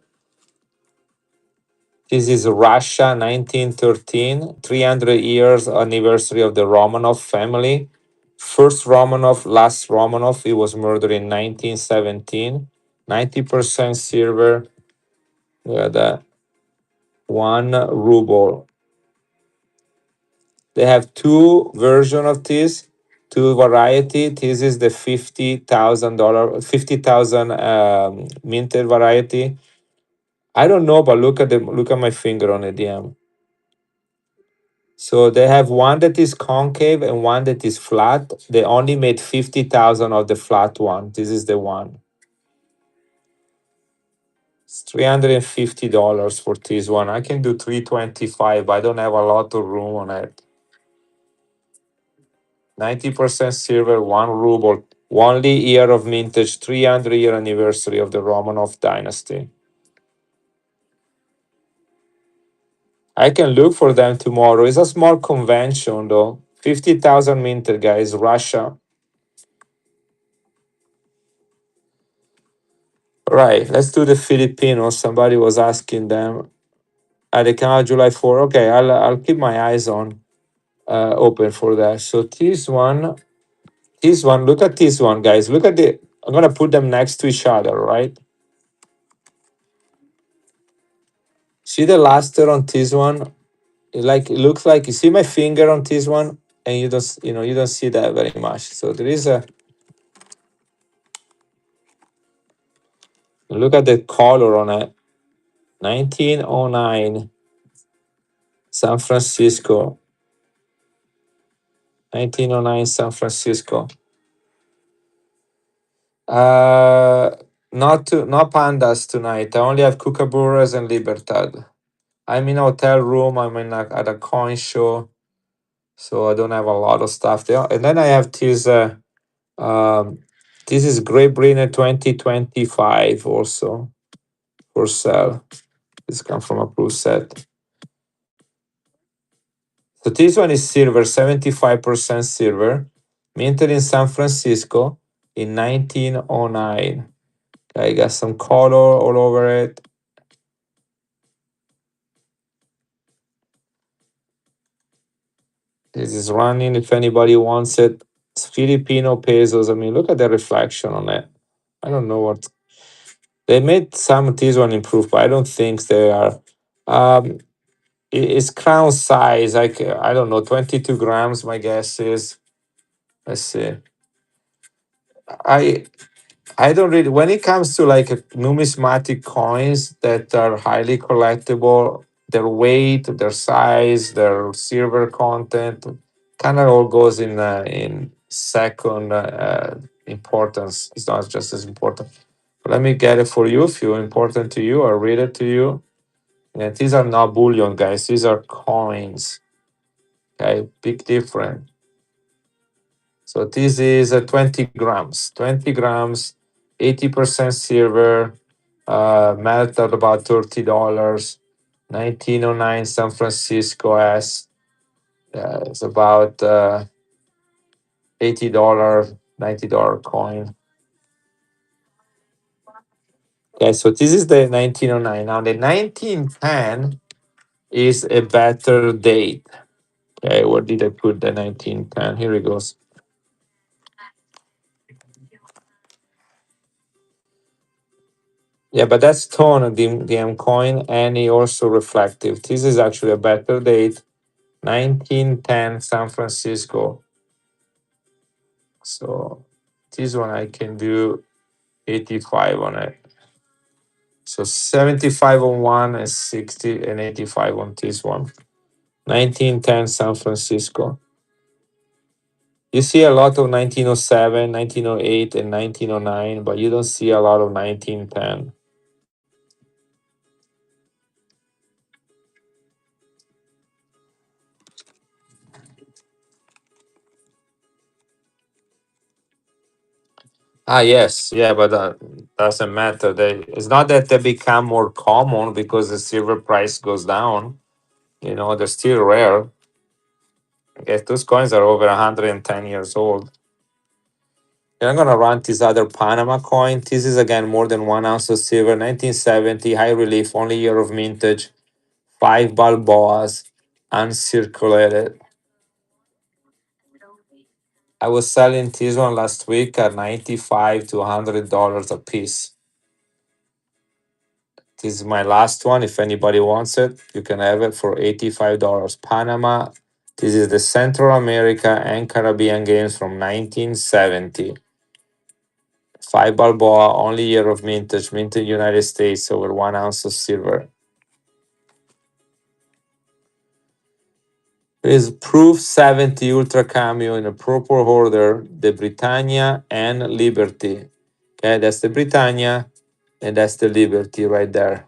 This is Russia 1913, 300 years anniversary of the Romanov family. First Romanov, last Romanov, he was murdered in 1917. 90% silver. Look at that. 1 ruble. They have two version of this, two variety. This is the $50,000, 50,000 minted variety. I don't know, but look at my finger on the DM. So they have one that is concave and one that is flat. They only made 50,000 of the flat one. This is the one. It's $350 for this one. I can do 325, but I don't have a lot of room on it. 90% silver, 1 ruble. Only year of mintage, 300-year anniversary of the Romanov dynasty. I can look for them tomorrow. It's a small convention though. 50,000 minted, guys, Russia. All right, let's do the Filipinos. Somebody was asking them. They come out July 4. Okay, I'll keep my eyes on open for that. So this one, look at this one, guys. Look at the I'm gonna put them next to each other, right? See the luster on this one? It looks like you see my finger on this one, and you don't see that very much. So there is a look at the color on it. 1909 San Francisco. 1909 San Francisco. Uh not pandas tonight. I only have kookaburras and Libertad. I'm in a hotel room. I'm at a coin show, so I don't have a lot of stuff there. And then I have this. Um, this is Great Britain 2025 also for sale. This comes from a proof set. So this one is silver, 75% silver, minted in San Francisco in 1909. I got some color all over it. This is running if anybody wants it. It's Filipino pesos. I mean, look at the reflection on it. I don't know what they made some of these one improve, but I don't think they are. It's crown size, like I don't know, 22 grams. My guess is. Let's see. I I don't really. When it comes to like numismatic coins that are highly collectible, their weight, their size, their silver content, kind of all goes in second importance. It's not just as important. But let me get it for you. If you're important to you, I'll read it to you. And these are not bullion, guys. These are coins. Okay, big difference. So this is 20 grams. 20 grams, 80% silver, melt at about $30. 1909 San Francisco S. It's about $80, $90 coin. Okay, so this is the 1909. Now the 1910 is a better date. Okay, where did I put the 1910? Here it goes. Yeah, but that's tone, the M coin, and he also reflective. This is actually a better date, 1910 San Francisco. So this one I can do 85 on it. So 75 on one and 60 and 85 on this one. 1910 San Francisco. You see a lot of 1907, 1908, and 1909, but you don't see a lot of 1910. Ah, yes, yeah, but doesn't matter. It's not that they become more common because the silver price goes down. They're still rare. I guess those coins are over 110 years old. And I'm gonna run this other Panama coin. This is again more than 1 ounce of silver, 1970, high relief, only year of mintage, 5 Balboas, uncirculated. I was selling this one last week at 95 to $100 a piece. This is my last one. If anybody wants it, you can have it for $85. Panama. This is the Central America and Caribbean Games from 1970. 5 Balboa, only year of mintage, minted United States, over 1 ounce of silver. There is Proof 70 Ultra Cameo in a proper order, the Britannia and Liberty. Okay, that's the Britannia and that's the Liberty right there.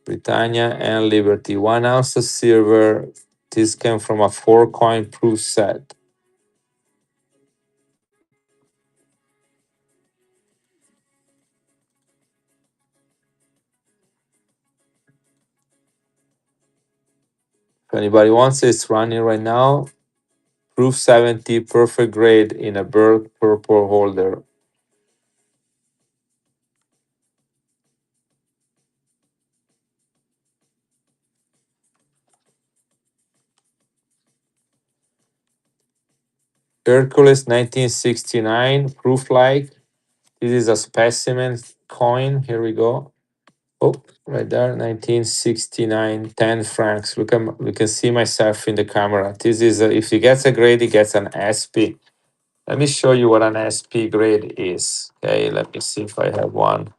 Britannia and Liberty. 1 ounce of silver. This came from a 4 coin proof set. If anybody wants it, it's running right now. Proof 70, perfect grade in a bird purple holder. Hercules 1969, proof like. This is a specimen coin. Here we go. Oh, right there, 1969, 10 francs. We can see myself in the camera. This is, if he gets a grade, he gets an SP. Let me show you what an SP grade is. Okay, let me see if I have one.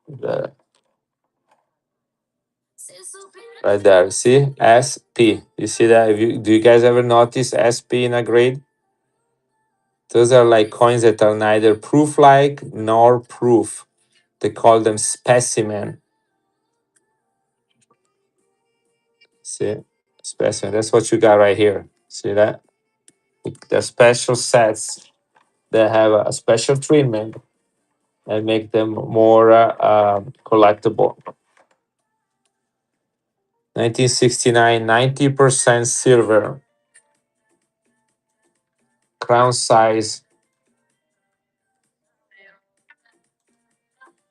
The right there. See SP. You see that? Do you guys ever notice SP in a grade? Those are like coins that are neither proof-like nor proof. They call them specimen. See, specimen. That's what you got right here. See that? The special sets that have a special treatment and make them more collectible. 1969, 90% silver, crown size.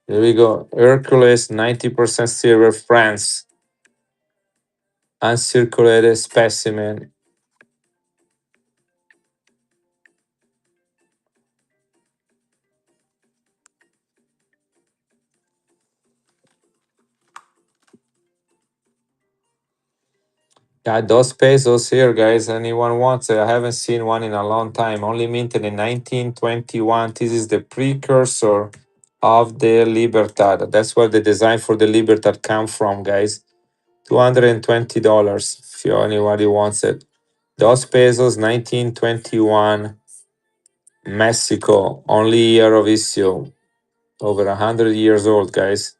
There we go. Hercules, 90% silver, France. Uncirculated specimen. Yeah, those pesos here, guys. Anyone wants it? I haven't seen one in a long time. Only minted in 1921. This is the precursor of the Libertad. That's where the design for the Libertad come from, guys. $220 if anybody wants it. Dos pesos, 1921, Mexico. Only year of issue. Over 100 years old, guys.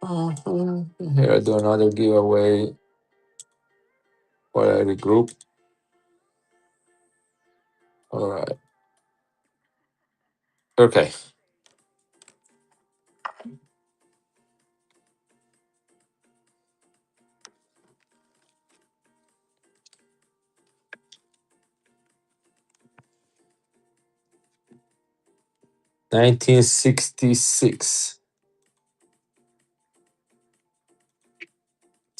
Here I do another giveaway for every group. All right. Okay. 1966.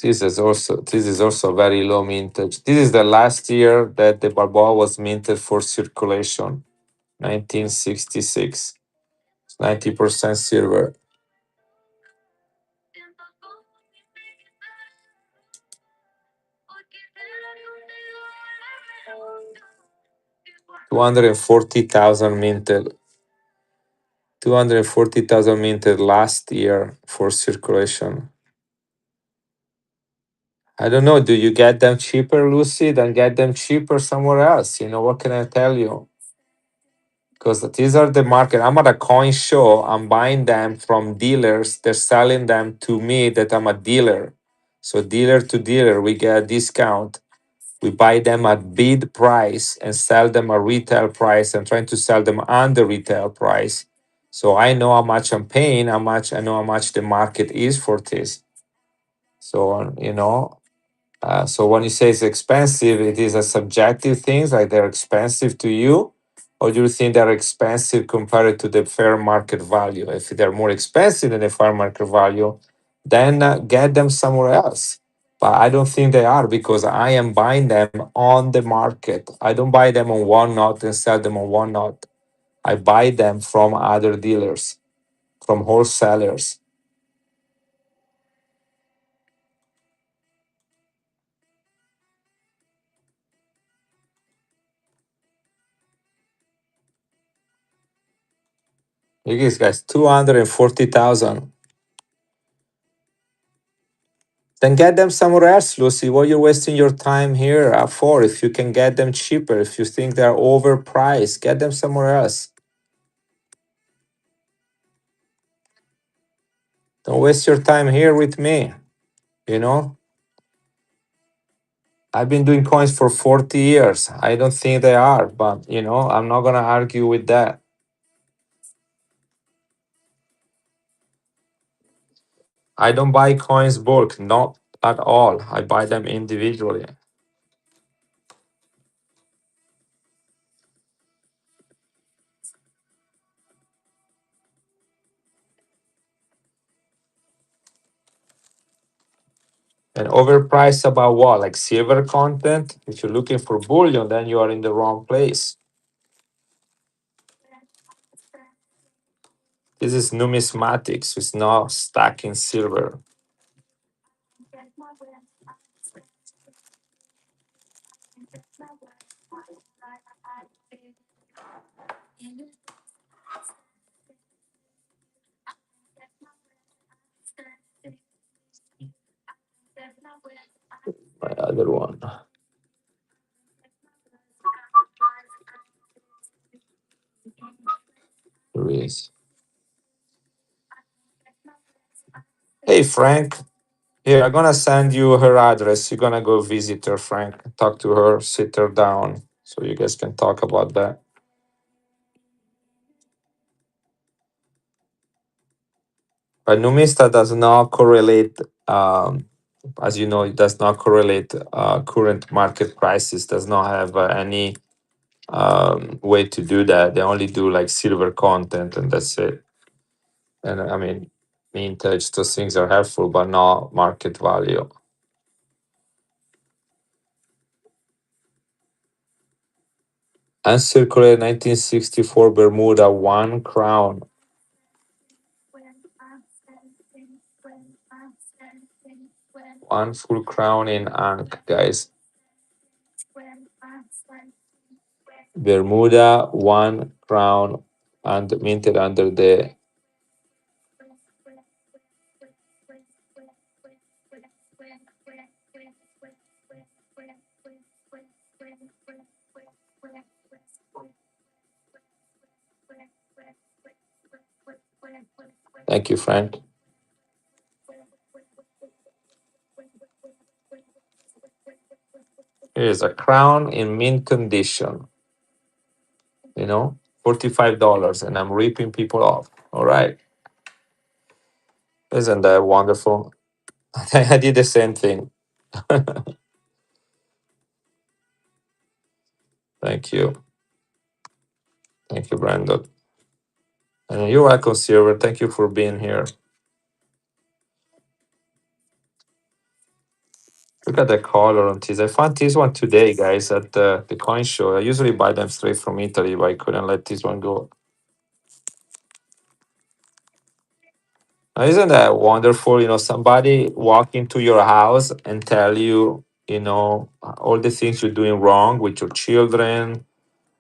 This is also very low mintage. This is the last year that the Balboa was minted for circulation. 1966. 90% silver. $240,000 minted. 240,000 minted last year for circulation. I don't know. Do you get them cheaper, Lucy? Then get them cheaper somewhere else. What can I tell you? Because these are the market. I'm at a coin show. I'm buying them from dealers. They're selling them to me that I'm a dealer. So dealer to dealer, we get a discount. We buy them at bid price and sell them at retail price and trying to sell them under retail price. So I know how much I'm paying, how much I know how much the market is for this. So so when you say it's expensive, it is a subjective thing, like they're expensive to you, or do you think they're expensive compared to the fair market value? If they're more expensive than the fair market value, then get them somewhere else. But I don't think they are because I am buying them on the market. I don't buy them on one knot and sell them on one knot. I buy them from other dealers, from wholesalers. Look at this, guys, 240,000. Then get them somewhere else, Lucy. What you're wasting your time here for? If you can get them cheaper, if you think they're overpriced, get them somewhere else. Don't waste your time here with me. You know, I've been doing coins for 40 years. I don't think they are, but I'm not gonna argue with that. I don't buy coins bulk, not at all. I buy them individually. And overpriced about what? Like silver content? If you're looking for bullion, then you are in the wrong place. This is numismatics. It's not stacking silver. My other one. Here it is. Hey Frank, here I'm gonna send you her address. You're gonna go visit her, Frank. Talk to her, sit her down, so you guys can talk about that. But Numista does not correlate. As you know, it does not correlate current market prices. Does not have any way to do that. They only do like silver content, and that's it. And I mean, vintage, those things are helpful, but not market value. Uncirculated 1964 Bermuda, 1 crown. One full crown in Ankh, guys. Bermuda, 1 crown, and minted under the. Thank you, Frank. Here's a crown in mint condition. $45, and I'm ripping people off. All right. Isn't that wonderful? I did the same thing. Thank you. Thank you, Brandon. And you're welcome, Silver. Thank you for being here. Look at the color on these. I found this one today, guys, at the coin show. I usually buy them straight from Italy, but I couldn't let this one go. Now, isn't that wonderful? Somebody walk into your house and tell you, all the things you're doing wrong with your children,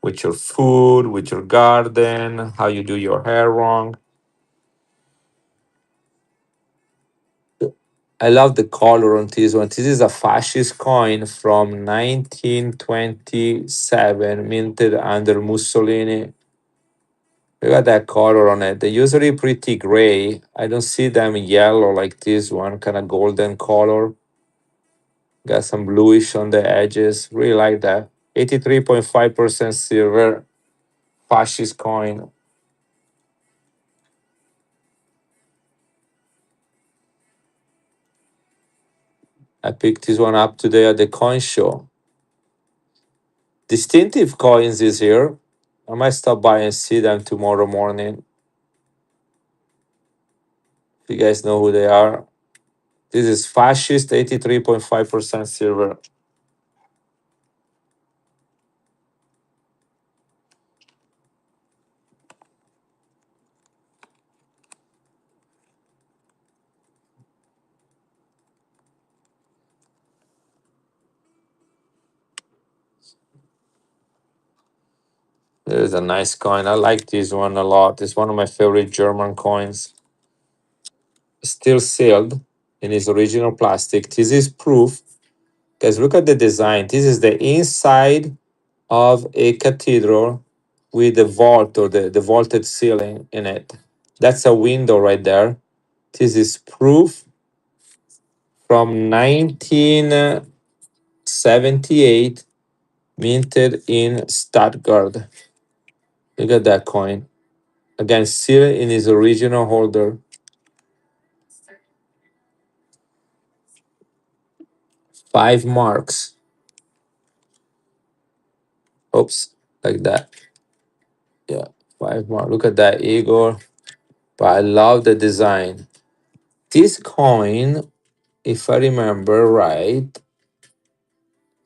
with your food, with your garden, how you do your hair wrong. I love the color on this one. This is a fascist coin from 1927, minted under Mussolini. Look at that color on it. They're usually pretty gray. I don't see them yellow like this one, kind of golden color. Got some bluish on the edges. Really like that. 83.5% silver, fascist coin. I picked this one up today at the coin show. Distinctive coins is here. I might stop by and see them tomorrow morning. If you guys know who they are. This is fascist, 83.5% silver. This is a nice coin. I like this one a lot. It's one of my favorite German coins. Still sealed in its original plastic. This is proof. Guys, look at the design. This is the inside of a cathedral with the vault or the vaulted ceiling in it. That's a window right there. This is proof from 1978, minted in Stuttgart. Look at that coin. Again, sealed in its original holder. 5 marks. Oops, like that. Yeah, 5 marks. Look at that, Igor. But I love the design. This coin, if I remember right,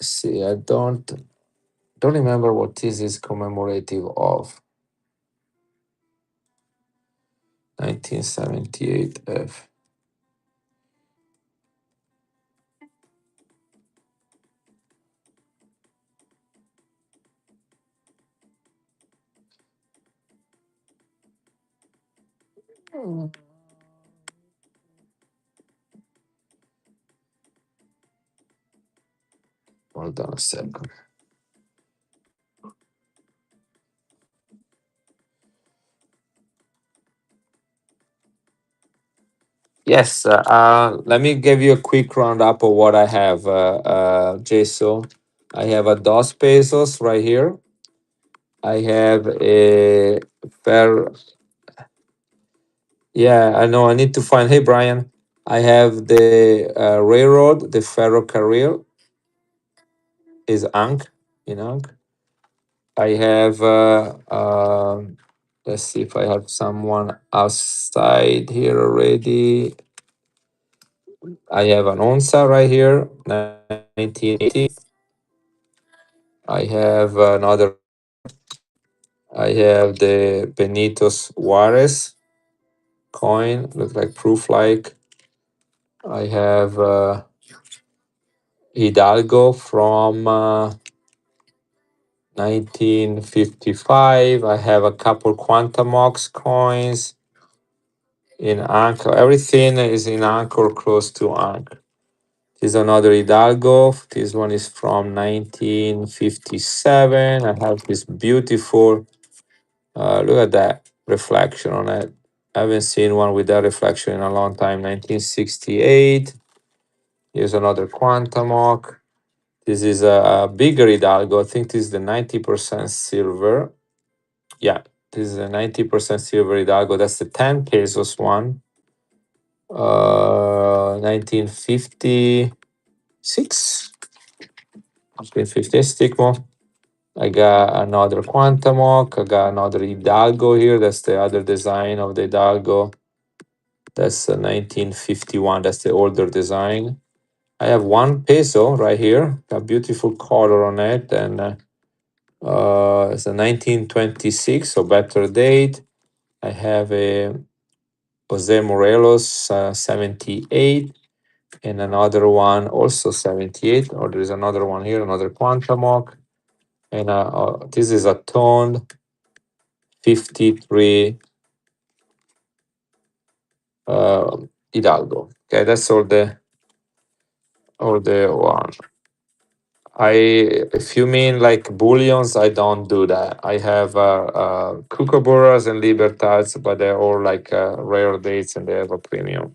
see, I don't remember what this is commemorative of. 1978 F. Hold on a second. Yes, let me give you a quick roundup of what I have, Jason. I have a Dos Pesos right here. I have a fair. Yeah, I know. I need to find. Hey, Brian. I have the railroad, the ferrocarril is Ankh in Ankh. I have. Let's see if I have someone outside here already. I have an Onsa right here, 1980. I have another. I have the Benitos Juarez coin, look like proof like. I have Hidalgo from 1955. I have a couple Quantamox coins in Ankh. Everything is in Ankh or close to Ankh. This is another Hidalgo. This one is from 1957. I have this beautiful, look at that reflection on it. I haven't seen one with that reflection in a long time. 1968. Here's another Quantamoc. This is a bigger Hidalgo. I think this is the 90% silver. Yeah, this is a 90% silver Hidalgo. That's the 10 pesos one. 1956. 1950 Stigmo. I got another Quantamoc. I got another Hidalgo here. That's the other design of the Hidalgo. That's 1951. That's the older design. I have 1 peso right here. A beautiful color on it, and it's a 1926, so better date. I have a Jose Morelos 78, and another one also 78. Or there's another one here, another Quantamoc, and this is a toned 53 Hidalgo. Okay, that's all the one. If you mean like bullions, I don't do that. I have Kookaburras and Libertads, but they're all like rare dates and they have a premium.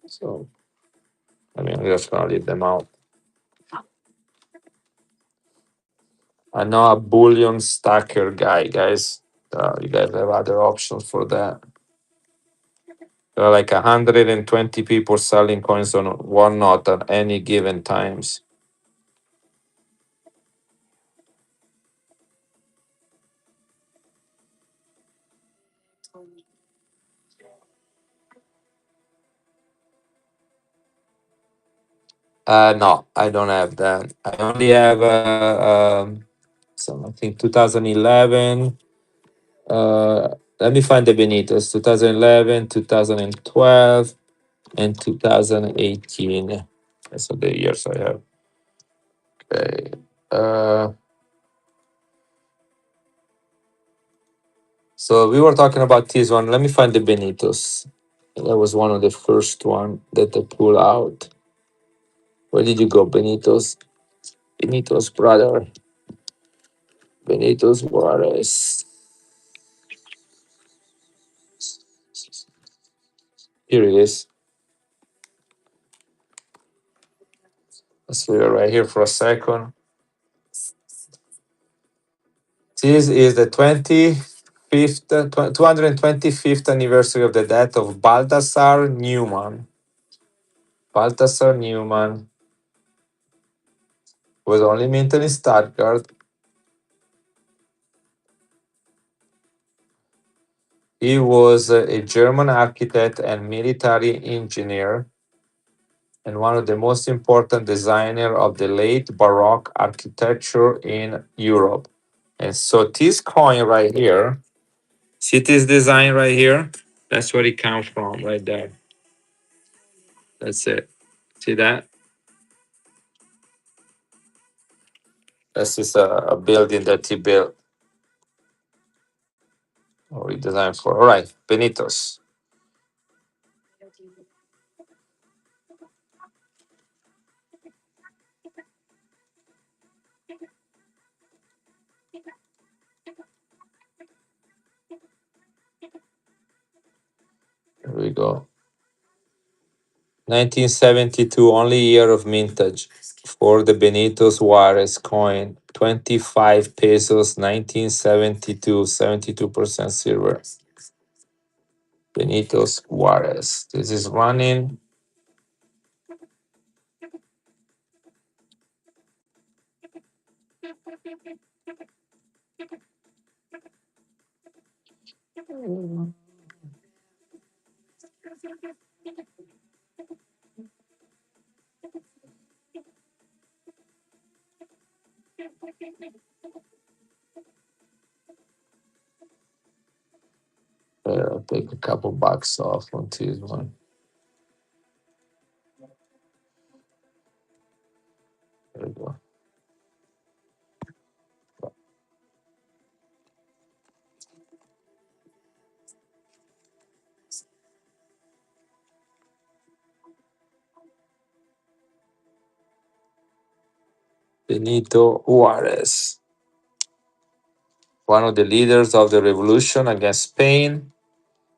So, I mean, I'm just gonna leave them out. I'm not a bullion stacker guy, guys. You guys have other options for that. There are like 120 people selling coins on one knot at any given times. No, I don't have that. I only have I think 2011. Let me find the Benitos. 2011, 2012, and 2018. That's all the years I have. Okay. Uh, so we were talking about this one. Let me find the Benitos. That was one of the first one that I pull out. Where did you go, Benitos? Benitos, brother. Benitos Juarez. Here it is. Let's leave it right here for a second. This is the 225th anniversary of the death of Balthasar Neumann. Balthasar Neumann was only minted in Stuttgart. He was a German architect and military engineer and one of the most important designers of the late Baroque architecture in Europe. And so this coin right here, see this design right here? That's where it comes from, right there. That's it. See that? This is a building that he built. or redesign for. All right, Benitos. Here we go. 1972, only year of mintage for the Benitos Juarez coin. 25 pesos, 1972, 72% silver. Benitos Juarez. This is running. I'll take a couple bucks off on this one. There we go. Benito Juarez, one of the leaders of the revolution against Spain,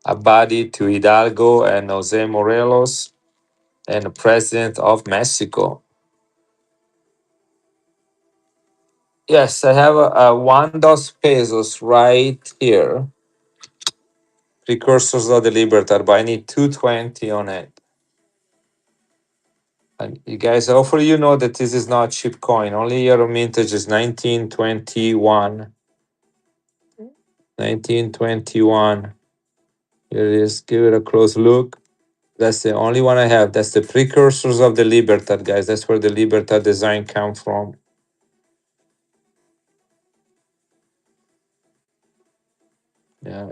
a buddy to Hidalgo and Jose Morelos, and president of Mexico. Yes, I have a 1 dos pesos right here. Precursors of the Libertad, but I need 220 on it. And you guys, hopefully you know that this is not a cheap coin. Only year of mintage is 1921. 1921. Here it is. Give it a close look. That's the only one I have. That's the precursors of the Libertad, guys. That's where the Libertad design come from. Yeah.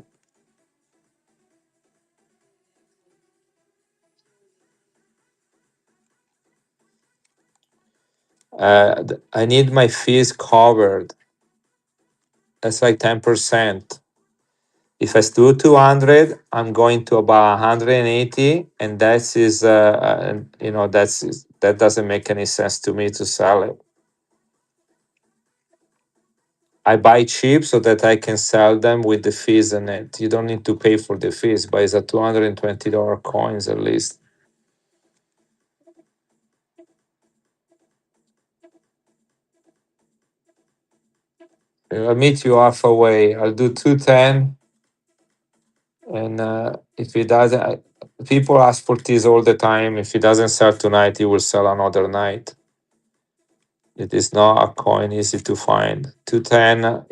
I need my fees covered. That's like 10%. If I do 200, I'm going to about 180, and that doesn't make any sense to me to sell it. I buy cheap so that I can sell them with the fees in it. You don't need to pay for the fees, but it's a $220 coins at least. I'll meet you halfway. I'll do 210, and if it doesn't, people ask for this all the time. If it doesn't sell tonight, it will sell another night. It is not a coin easy to find. 210,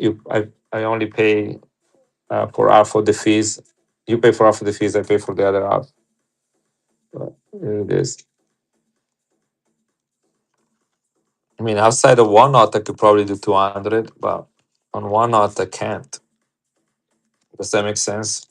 I only pay for half of the fees. You pay for half of the fees, I pay for the other half. But here it is. I mean, outside of one knot, I could probably do 200, but on one knot, I can't. Does that make sense?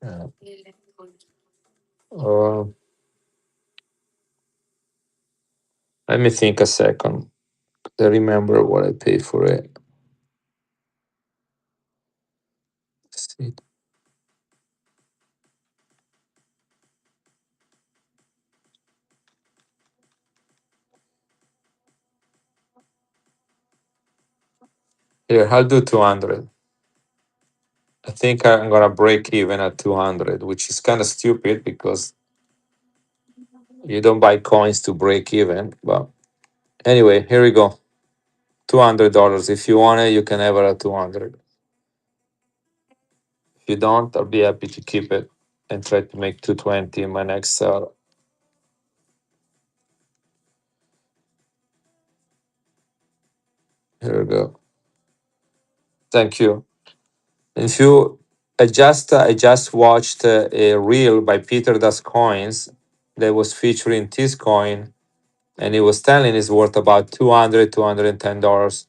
Yeah. Uh, Let me think a second. I remember what I paid for it. See. Here, I'll do 200. I think I'm gonna break even at 200, which is kind of stupid because you don't buy coins to break even. But anyway, here we go. $200. If you want it, you can have it at 200. If you don't, I'll be happy to keep it and try to make 220 in my next sell. Here we go. Thank you. If you I just watched a reel by Peter Das Coins that was featuring this coin, and he was telling it's worth about $200, $210.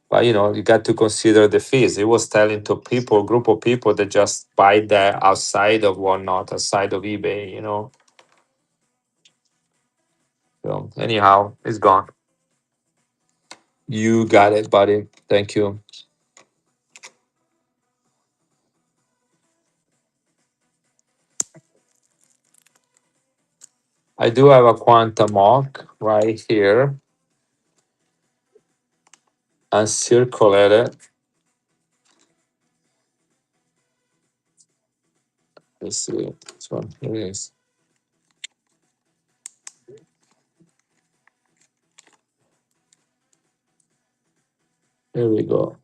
But you got to consider the fees. It was telling to people, group of people that just buy that outside of whatnot, outside of eBay. So anyhow, it's gone. You got it, buddy. Thank you. I do have a quantum mock right here and circulate it. Let's see. This one. Here it is. Here we go.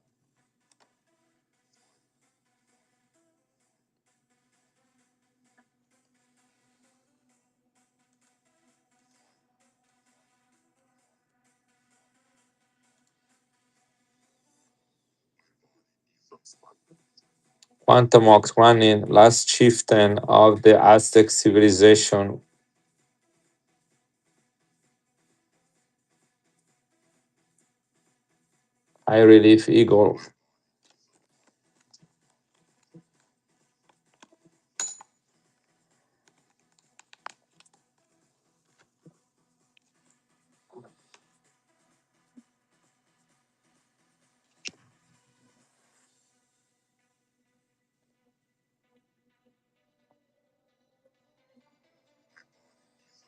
Quantum Mox running last chieftain of the Aztec civilization. High relief eagle.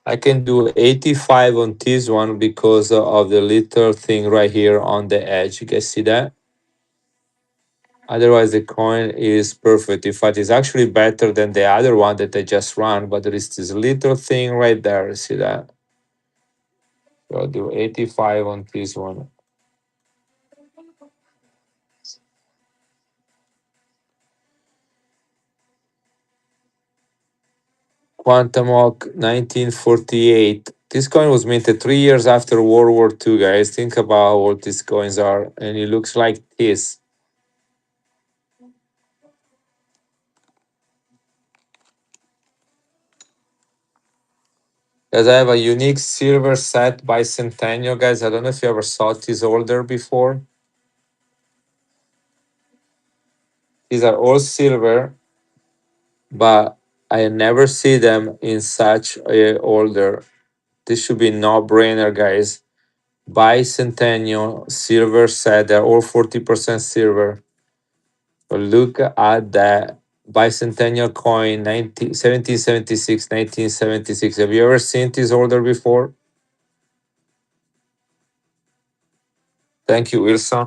I can do 85 on this one because of the little thing right here on the edge. You guys see that? Otherwise, the coin is perfect. In fact, it's actually better than the other one that I just ran, but there is this little thing right there. See that? So I'll do 85 on this one. Quantum Walk 1948. This coin was minted 3 years after World War II, guys. Think about what these coins are. And it looks like this. Guys, I have a unique silver set by Centennial, guys. I don't know if you ever saw this order before. These are all silver, but I never see them in such a order. This should be no-brainer, guys. Bicentennial silver set. They're all 40% silver. But look at that bicentennial coin, 1776, 1976. Have you ever seen this order before? Thank you, Wilson.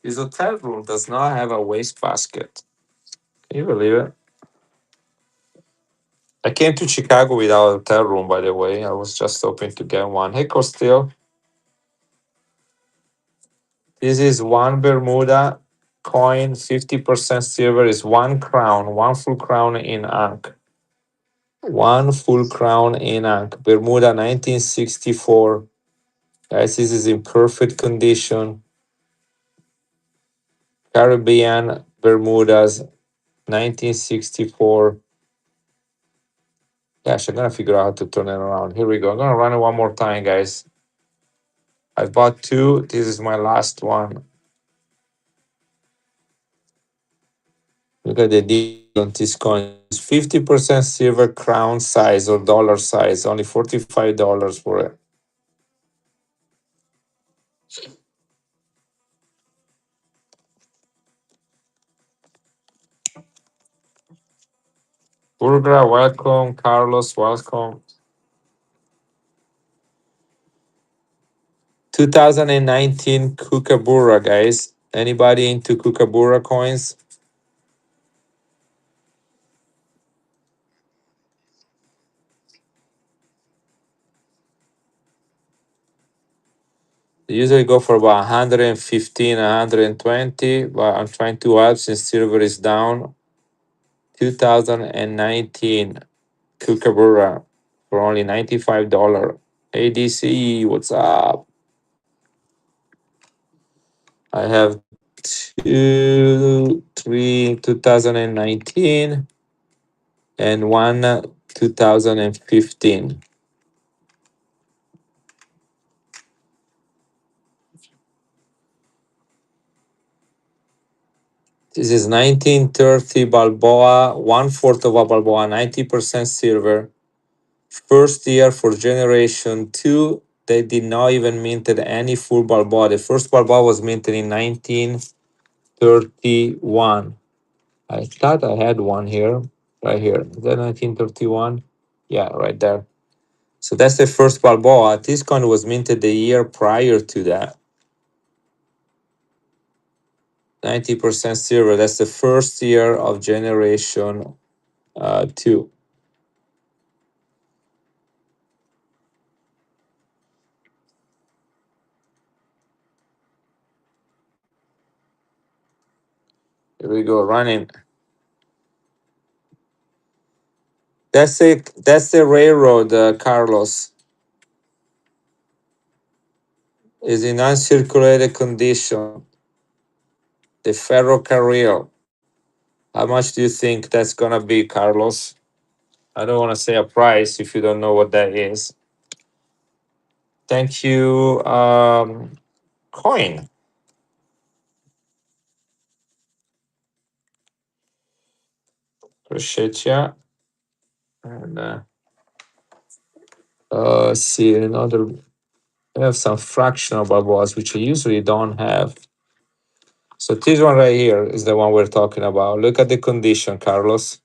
This hotel room does not have a wastebasket. Can you believe it? I came to Chicago without a hotel room, by the way. I was just hoping to get one. Hey, Costil. This is one Bermuda coin, 50% silver is 1 crown, one full crown in ink. One full crown in ink. Bermuda 1964. Guys, this is in perfect condition. Caribbean, Bermudas, 1964. Gosh, I'm gonna figure out how to turn it around. Here we go. I'm gonna run it one more time, guys. I bought two. This is my last one. Look at the deal on this coin. It's 50% silver crown size or dollar size, only $45 for it. Burgra, welcome. Carlos, welcome. 2019 Kookaburra, guys. Anybody into Kookaburra coins? They usually go for about 115, 120, but I'm trying to up since silver is down. 2019 Kookaburra. for only $95. ADC, what's up? I have two, three 2019 and one 2015. This is 1930 Balboa, one fourth of a Balboa, 90% silver. First year for generation two. They did not even minted any full Balboa. The first Balboa was minted in 1931. I thought I had one here, right here. Is that 1931? Yeah, right there. So that's the first Balboa. This coin was minted the year prior to that. 90% silver. That's the first year of generation two. Here we go, running. That's it. That's the railroad, Carlos. Is in uncirculated condition. The ferrocarril. How much do you think that's gonna be, Carlos? I don't want to say a price if you don't know what that is. Thank you, Coin. Appreciate you. And see another. I have some fractional bubbles which I usually don't have. So this one right here is the one we're talking about. Look at the condition, Carlos.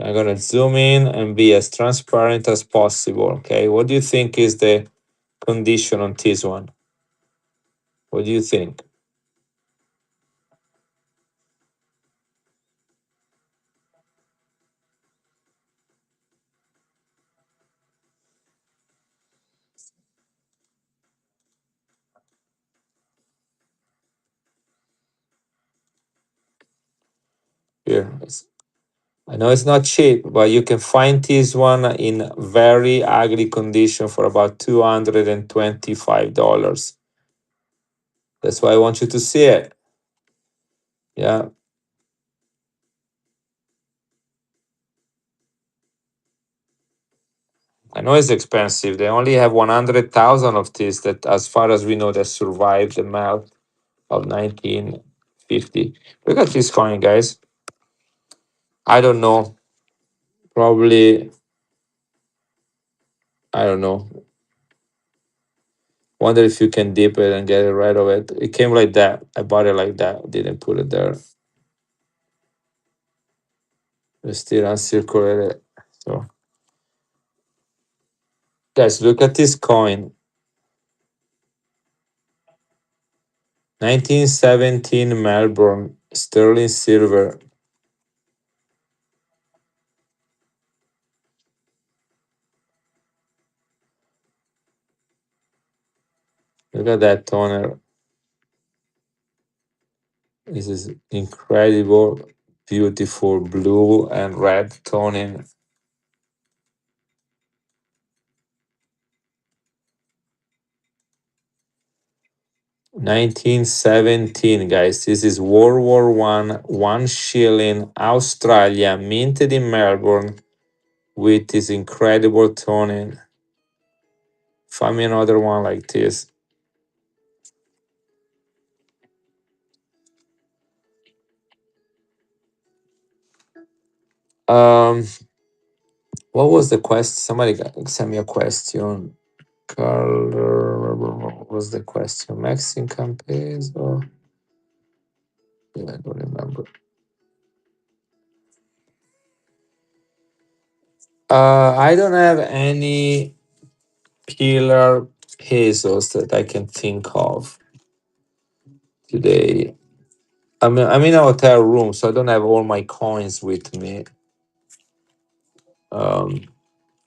I'm gonna zoom in and be as transparent as possible. Okay, what do you think is the condition on this one? What do you think? Here, I know it's not cheap, but you can find this one in very ugly condition for about $225. That's why I want you to see it. Yeah, I know it's expensive. They only have 100,000 of this that, as far as we know, that survived the melt of 1950. Look at this coin, guys. I don't know. Probably, I don't know. Wonder if you can dip it and get it right of it. It came like that. I bought it like that. Didn't put it there. It's still uncirculated. So, guys, look at this coin. 1917 Melbourne sterling silver. Look at that toner. This is incredible, beautiful blue and red toning. 1917, guys. This is World War One shilling, Australia, minted in Melbourne with this incredible toning. Find me another one like this. Um, what was the question? Somebody sent me a question. Color, what was the question? Mexican peso? Yeah, I don't remember. I don't have any killer pesos that I can think of today. I'm in a hotel room, so I don't have all my coins with me. Um,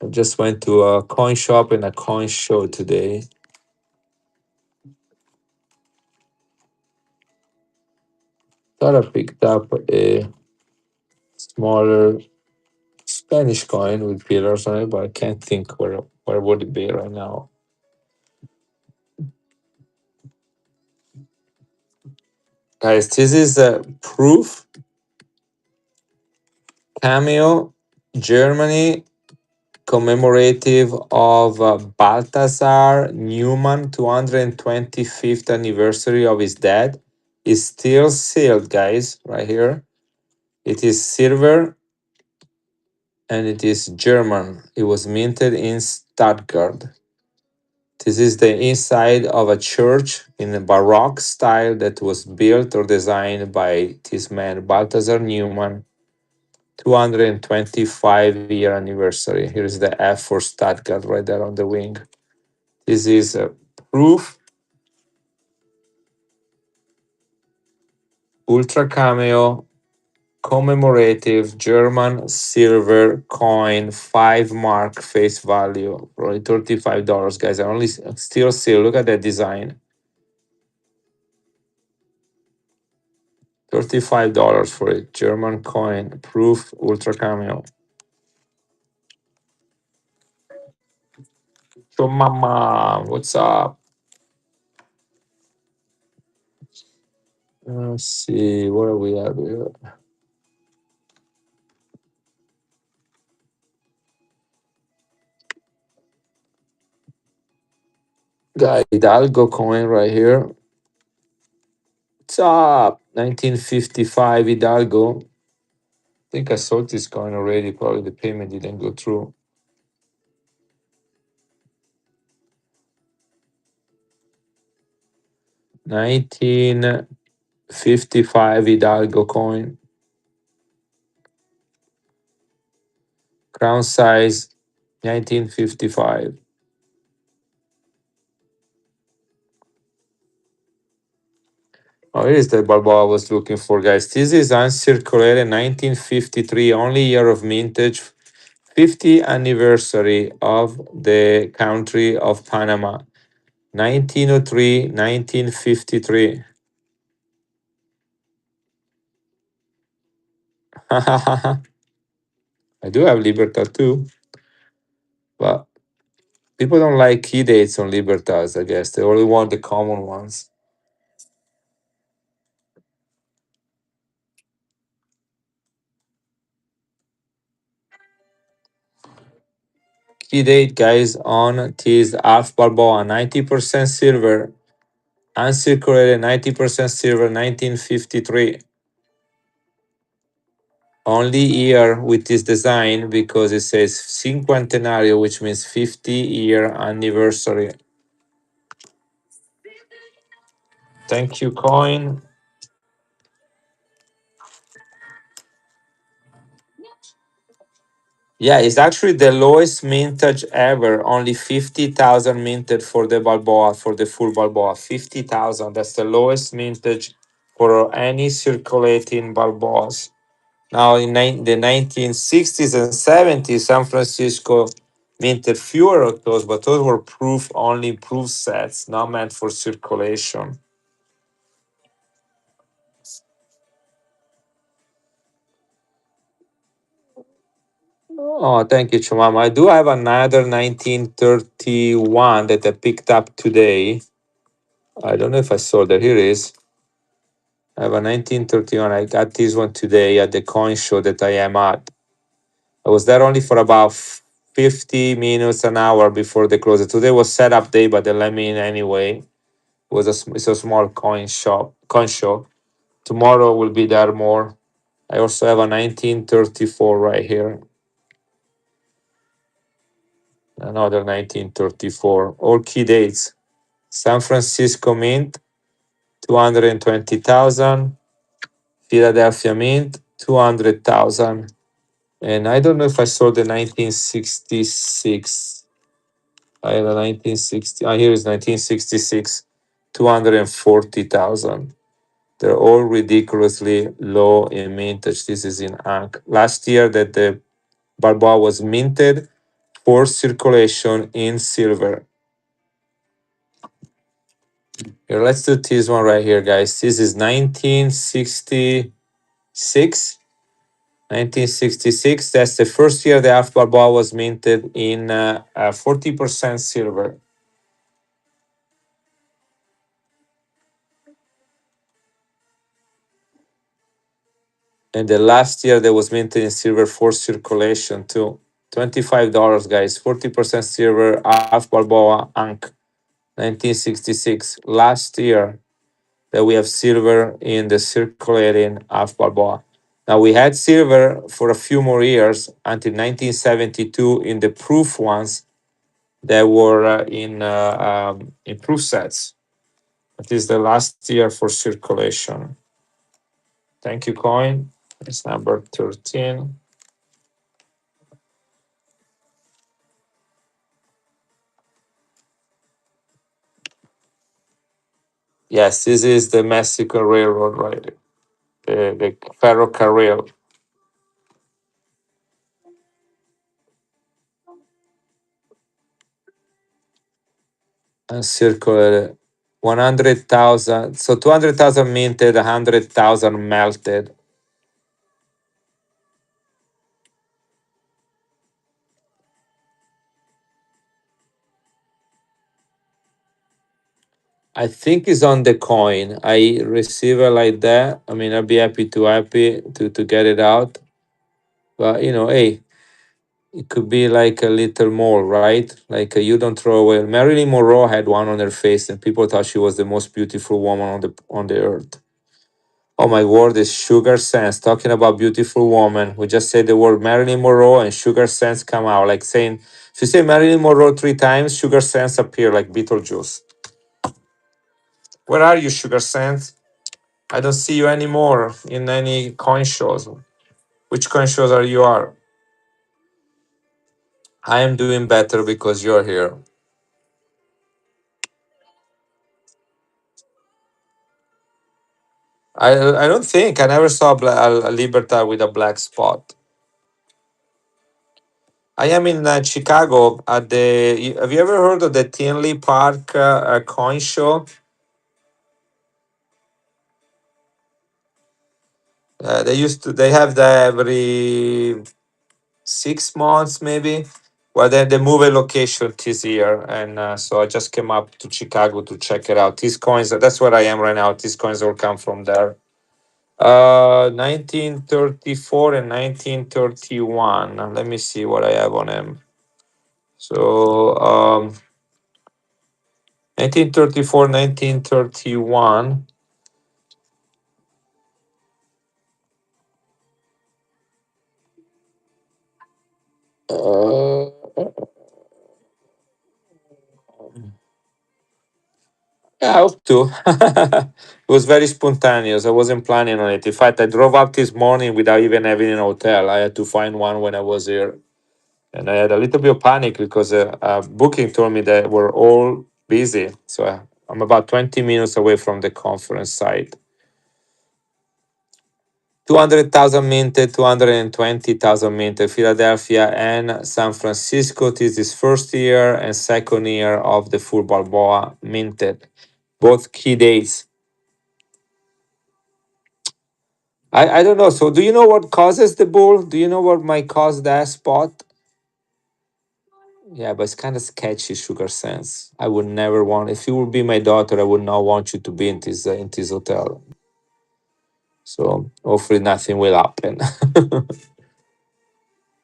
I just went to a coin shop and a coin show today. Thought I picked up a smaller Spanish coin with pillars on it, but I can't think where would it be right now. Guys, this is a proof cameo Germany commemorative of Balthasar Neumann 225th anniversary of his death is still sealed, guys, right here. It is silver and it is German. It was minted in Stuttgart. This is the inside of a church in a Baroque style that was built or designed by this man, Balthasar Neumann. 225-year anniversary. Here is the F for Stuttgart right there on the wing. This is a proof ultra cameo commemorative German silver coin 5 mark face value, probably $35, guys. I only still see. Look at that design. $35 for it. German coin proof ultra cameo. So mama, what's up? Let's see, where are we at here? Got Hidalgo coin right here. What's up? 1955 Hidalgo. I think I sold this coin already. Probably the payment didn't go through. 1955 Hidalgo coin. Crown size 1955. Oh, it is the Balboa I was looking for, guys. This is uncirculated 1953, only year of mintage, 50th anniversary of the country of Panama. 1903, 1953. I do have Libertad too, but people don't like key dates on Libertas, I guess. They only want the common ones. Key date, guys, on this Alf Balboa, 90% silver, uncirculated 90% silver, 1953. Only year with this design because it says cinquantenario, which means 50-year anniversary. Thank you, coin. Yeah, it's actually the lowest mintage ever. Only 50,000 minted for the Balboa, for the full Balboa. 50,000. That's the lowest mintage for any circulating Balboas. Now, in the 1960s and 70s, San Francisco minted fewer of those, but those were proof only proof sets, not meant for circulation. Oh, thank you, Chumama. I do have another 1931 that I picked up today. I don't know if I saw that. Here it is. I have a 1931. I got this one today at the coin show that I am at. I was there only for about 50 minutes, an hour before they closed. Today was setup day, but they let me in anyway. It's a small coin show. Tomorrow will be there more. I also have a 1934 right here. Another 1934. All key dates. San Francisco Mint, 220,000. Philadelphia Mint, 200,000. And I don't know if I saw the 1966. I have a 1960. Here is 1966, 240,000. They're all ridiculously low in mintage. This is in Ankh. Last year that the Balboa was minted for circulation in silver. Here, let's do this one right here, guys. This is 1966. 1966. That's the first year the Alf Balboa was minted in 40% silver. And the last year that was minted in silver for circulation too. $25, guys. 40% silver. Alf Balboa Ankh. 1966. Last year that we have silver in the circulating Alf Balboa. Now we had silver for a few more years until 1972 in the proof ones that were in proof sets. It is the last year for circulation. Thank you, coin. It's number 13. Yes, this is the Mexican Railroad, right? The ferrocarril and circulated. 100,000. So 200,000 minted, 100,000 melted. I think it's on the coin. I receive it like that. I mean, I'd be happy to get it out. But hey, it could be like a little more, right? Like you don't throw away. Marilyn Monroe had one on her face, and people thought she was the most beautiful woman on the earth. Oh my word, is Sugar Sense talking about beautiful woman. We just said the word Marilyn Monroe and Sugar Sense come out. Like saying, if you say Marilyn Monroe 3 times, Sugar Sense appear like Beetlejuice. Where are you, Sugar Sense? I don't see you anymore in any coin shows. Which coin shows are you are? I am doing better because you're here. I don't think I never saw a Libertad with a black spot. I am in Chicago at the. Have you ever heard of the Tinley Park coin show? They used to. They have that every 6 months, maybe. Well, then they move a location this year, and so I just came up to Chicago to check it out. These coins. That's where I am right now. These coins all come from there. 1934 and 1931. Let me see what I have on them. So, 1934, 1931. Uh, yeah, I hope to. It was very spontaneous. I wasn't planning on it. In fact, I drove up this morning without even having an hotel. I had to find one when I was here. And I had a little bit of panic because booking told me that we're all busy. So I'm about 20 minutes away from the conference site. 200,000 minted, 220,000 minted, Philadelphia and San Francisco. This is first year and second year of the full Balboa minted. Both key dates. I don't know. So do you know what causes the bull? Do you know what might cause that spot? Yeah, but it's kind of sketchy, Sugar Sense. I would never want. If you would be my daughter, I would not want you to be in this hotel. So hopefully nothing will happen.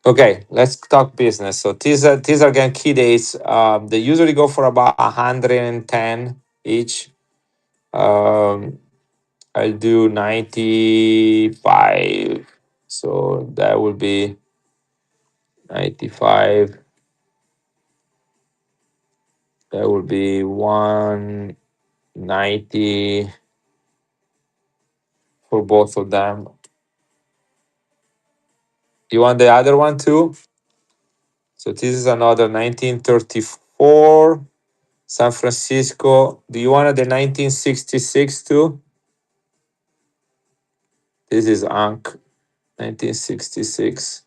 Okay, let's talk business. So these are again key dates. They usually go for about 110 each. Um, I'll do 95. So that will be 95. That will be 190 for both of them. You want the other one too? So this is another 1934 San Francisco. Do you want the 1966 too? This is Ankh 1966.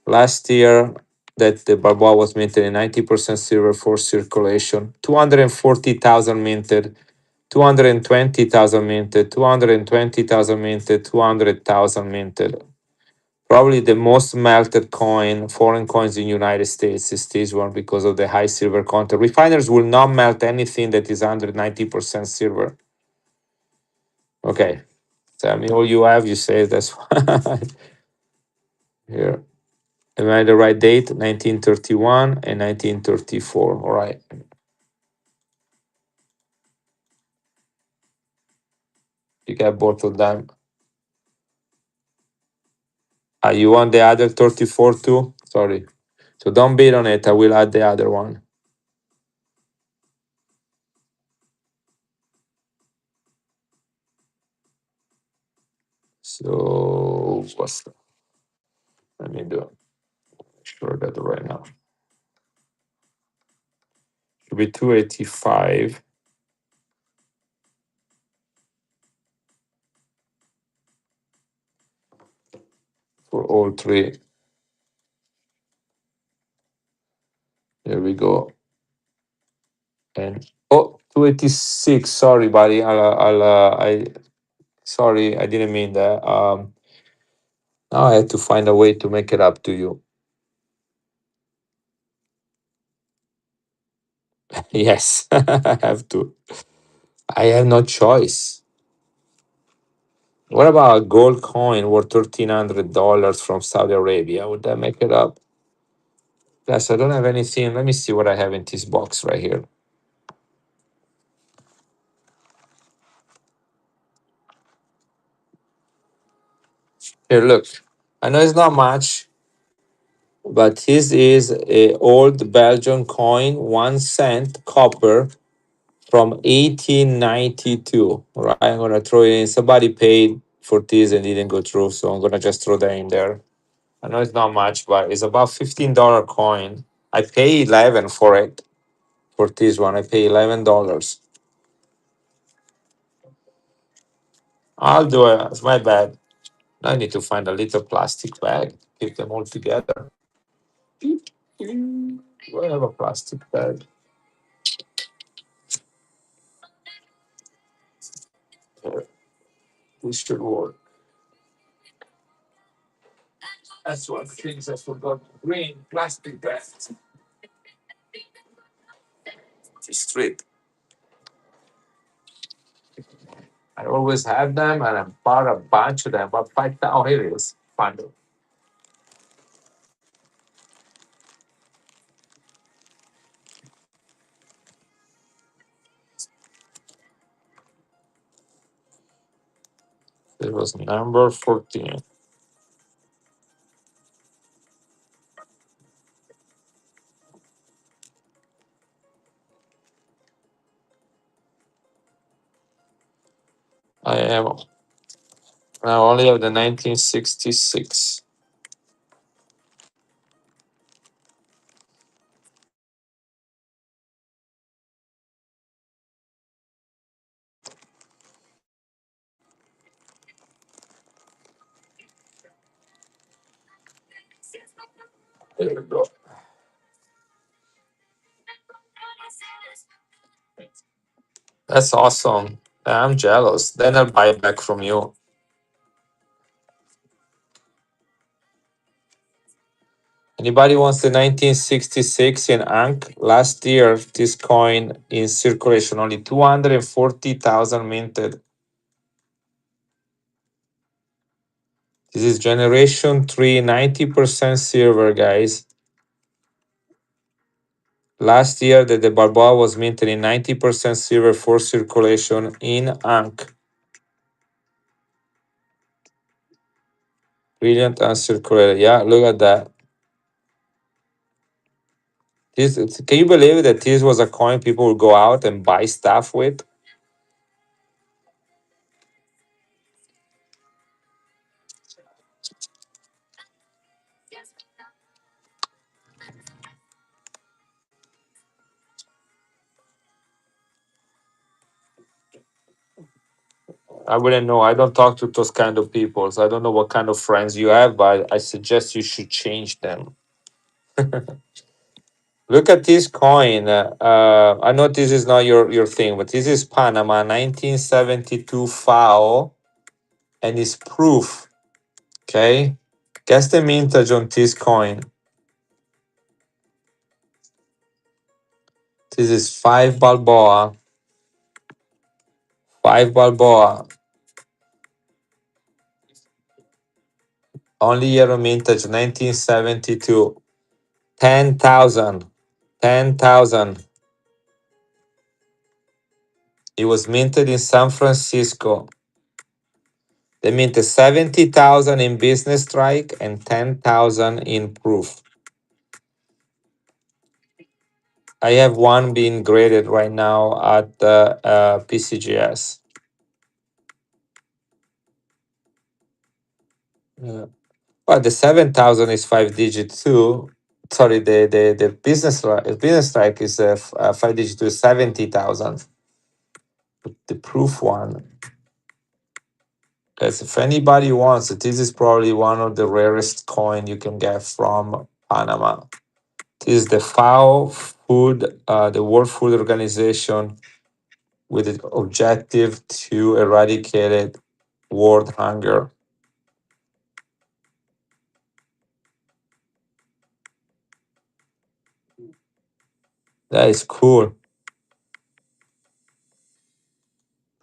Last year that the Balboa was minted in 90% silver for circulation. 240,000 minted, 220,000 minted, 220,000 minted, 200,000 minted. Probably the most melted coin, foreign coins in United States is this one because of the high silver content. Refiners will not melt anything that is under 90% silver. Okay. Tell me all you have, you say that's why. Here. Am I the right date? 1931 and 1934. All right. You got both of them. You want the other 34 too? Sorry. So don't bid on it. I will add the other one. So what's the, let me do it. Make sure I got it right now. Should be 285 for all three. There we go. And 286. Sorry, buddy. I sorry, I didn't mean that. Now I have to find a way to make it up to you. Yes, I have to. I have no choice. What about a gold coin worth $1,300 from Saudi Arabia? Would that make it up? Yes, I don't have anything. Let me see what I have in this box right here. Here, look. I know it's not much, but this is a old Belgian coin, 1 cent copper from 1892. Right, I'm gonna throw it in. Somebody paid for this and didn't go through, so I'm gonna just throw that in there. I know it's not much, but it's about $15 coin. I pay 11 for it. For this one, I pay $11. I'll do it. It's my bad. I need to find a little plastic bag. Keep them all together. Do I have a plastic bag? Here, this should work. That's one things I forgot. Green plastic bags. It's straight. I always have them, and I bought a bunch of them. But oh, here it is. Find it. It was number 14. I am now only have the 1966. There we go. That's awesome. I'm jealous. Then I'll buy it back from you. Anybody wants the 1966 in Ankh? Last year, this coin in circulation, only 240,000 minted. This is generation 3, 90% silver, guys. Last year, the Balboa was minted in 90% silver for circulation in Ankh. Brilliant uncirculated. Yeah, look at that. Can you believe that this was a coin people would go out and buy stuff with? I wouldn't know. I don't talk to those kind of people. So I don't know what kind of friends you have, but I suggest you should change them. Look at this coin. I know this is not your thing, but this is Panama 1972 FAO, and it's proof. Okay, guess the mintage on this coin. This is 5 Balboa. 5 Balboa. Only year of mintage 1972. 10,000. 10,000. It was minted in San Francisco. They minted 70,000 in business strike and 10,000 in proof. I have one being graded right now at the PCGS. Well, the 7,000 is 5 digit too. Sorry, the business strike is 5 digit to 70,000. The proof one, because if anybody wants it, this is probably one of the rarest coin you can get from Panama. This is the FAO food, the World Food Organization, with the objective to eradicate world hunger. That is cool.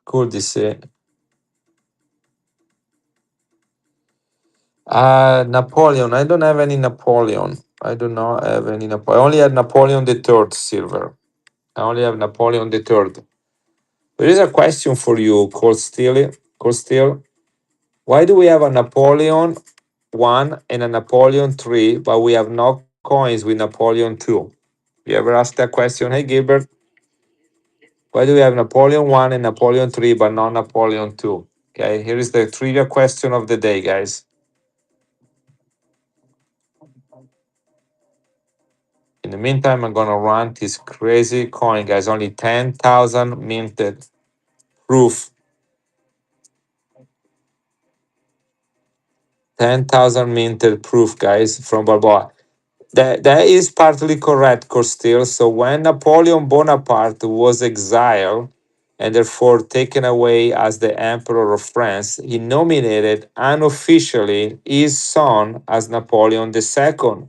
Cool to see. Napoleon. I don't have any Napoleon. I do not have any Napoleon. I only have Napoleon the Third silver. I only have Napoleon the Third. There is a question for you, Cold Steel. Cold Steel. Why do we have a Napoleon one and a Napoleon three, but we have no coins with Napoleon two? You ever asked that question? Hey, Gilbert. Why do we have Napoleon one and Napoleon three, but not Napoleon two? Okay, here is the trivia question of the day, guys. In the meantime, I'm gonna run this crazy coin, guys. Only 10,000 minted proof. 10,000 minted proof, guys, from Balboa. That is partly correct, Costil. So when Napoleon Bonaparte was exiled and therefore taken away as the Emperor of France, he nominated unofficially his son as Napoleon II.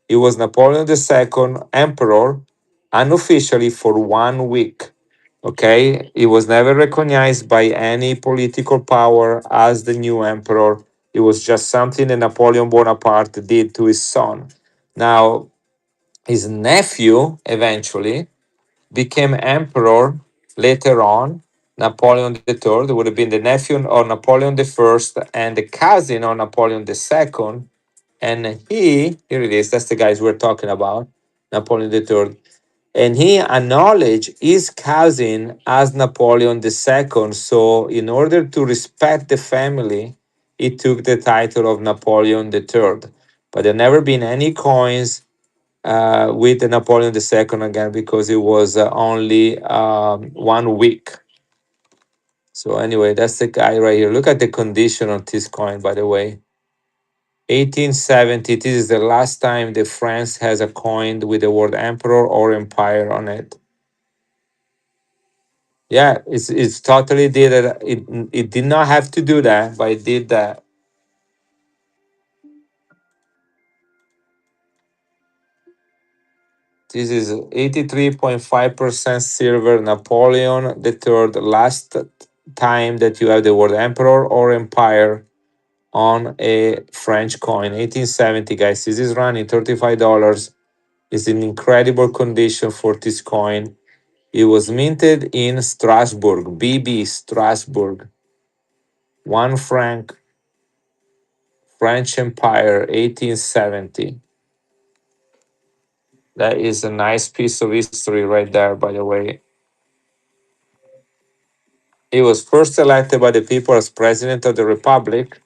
He was Napoleon II Emperor unofficially for 1 week. Okay, he was never recognized by any political power as the new emperor. It was just something that Napoleon Bonaparte did to his son. Now, his nephew eventually became emperor later on. Napoleon III would have been the nephew of Napoleon I and the cousin of Napoleon II. And here it is, that's the guys we're talking about, Napoleon III, and he acknowledged his cousin as Napoleon II. So, in order to respect the family, he took the title of Napoleon III. But there never been any coins with the Napoleon II again because it was only 1 week. So, anyway, that's the guy right here. Look at the condition of this coin, by the way. 1870, this is the last time that France has a coin with the word emperor or empire on it. Yeah, it's totally did it. It did not have to do that, but it did that. This is 83.5% silver. Napoleon the Third. Last time that you have the word emperor or empire on a French coin. 1870, guys. This is running $35. It's in incredible condition for this coin. It was minted in Strasbourg, BB Strasbourg. 1 franc, French Empire, 1870. That is a nice piece of history right there, by the way. He was first elected by the people as president of the republic,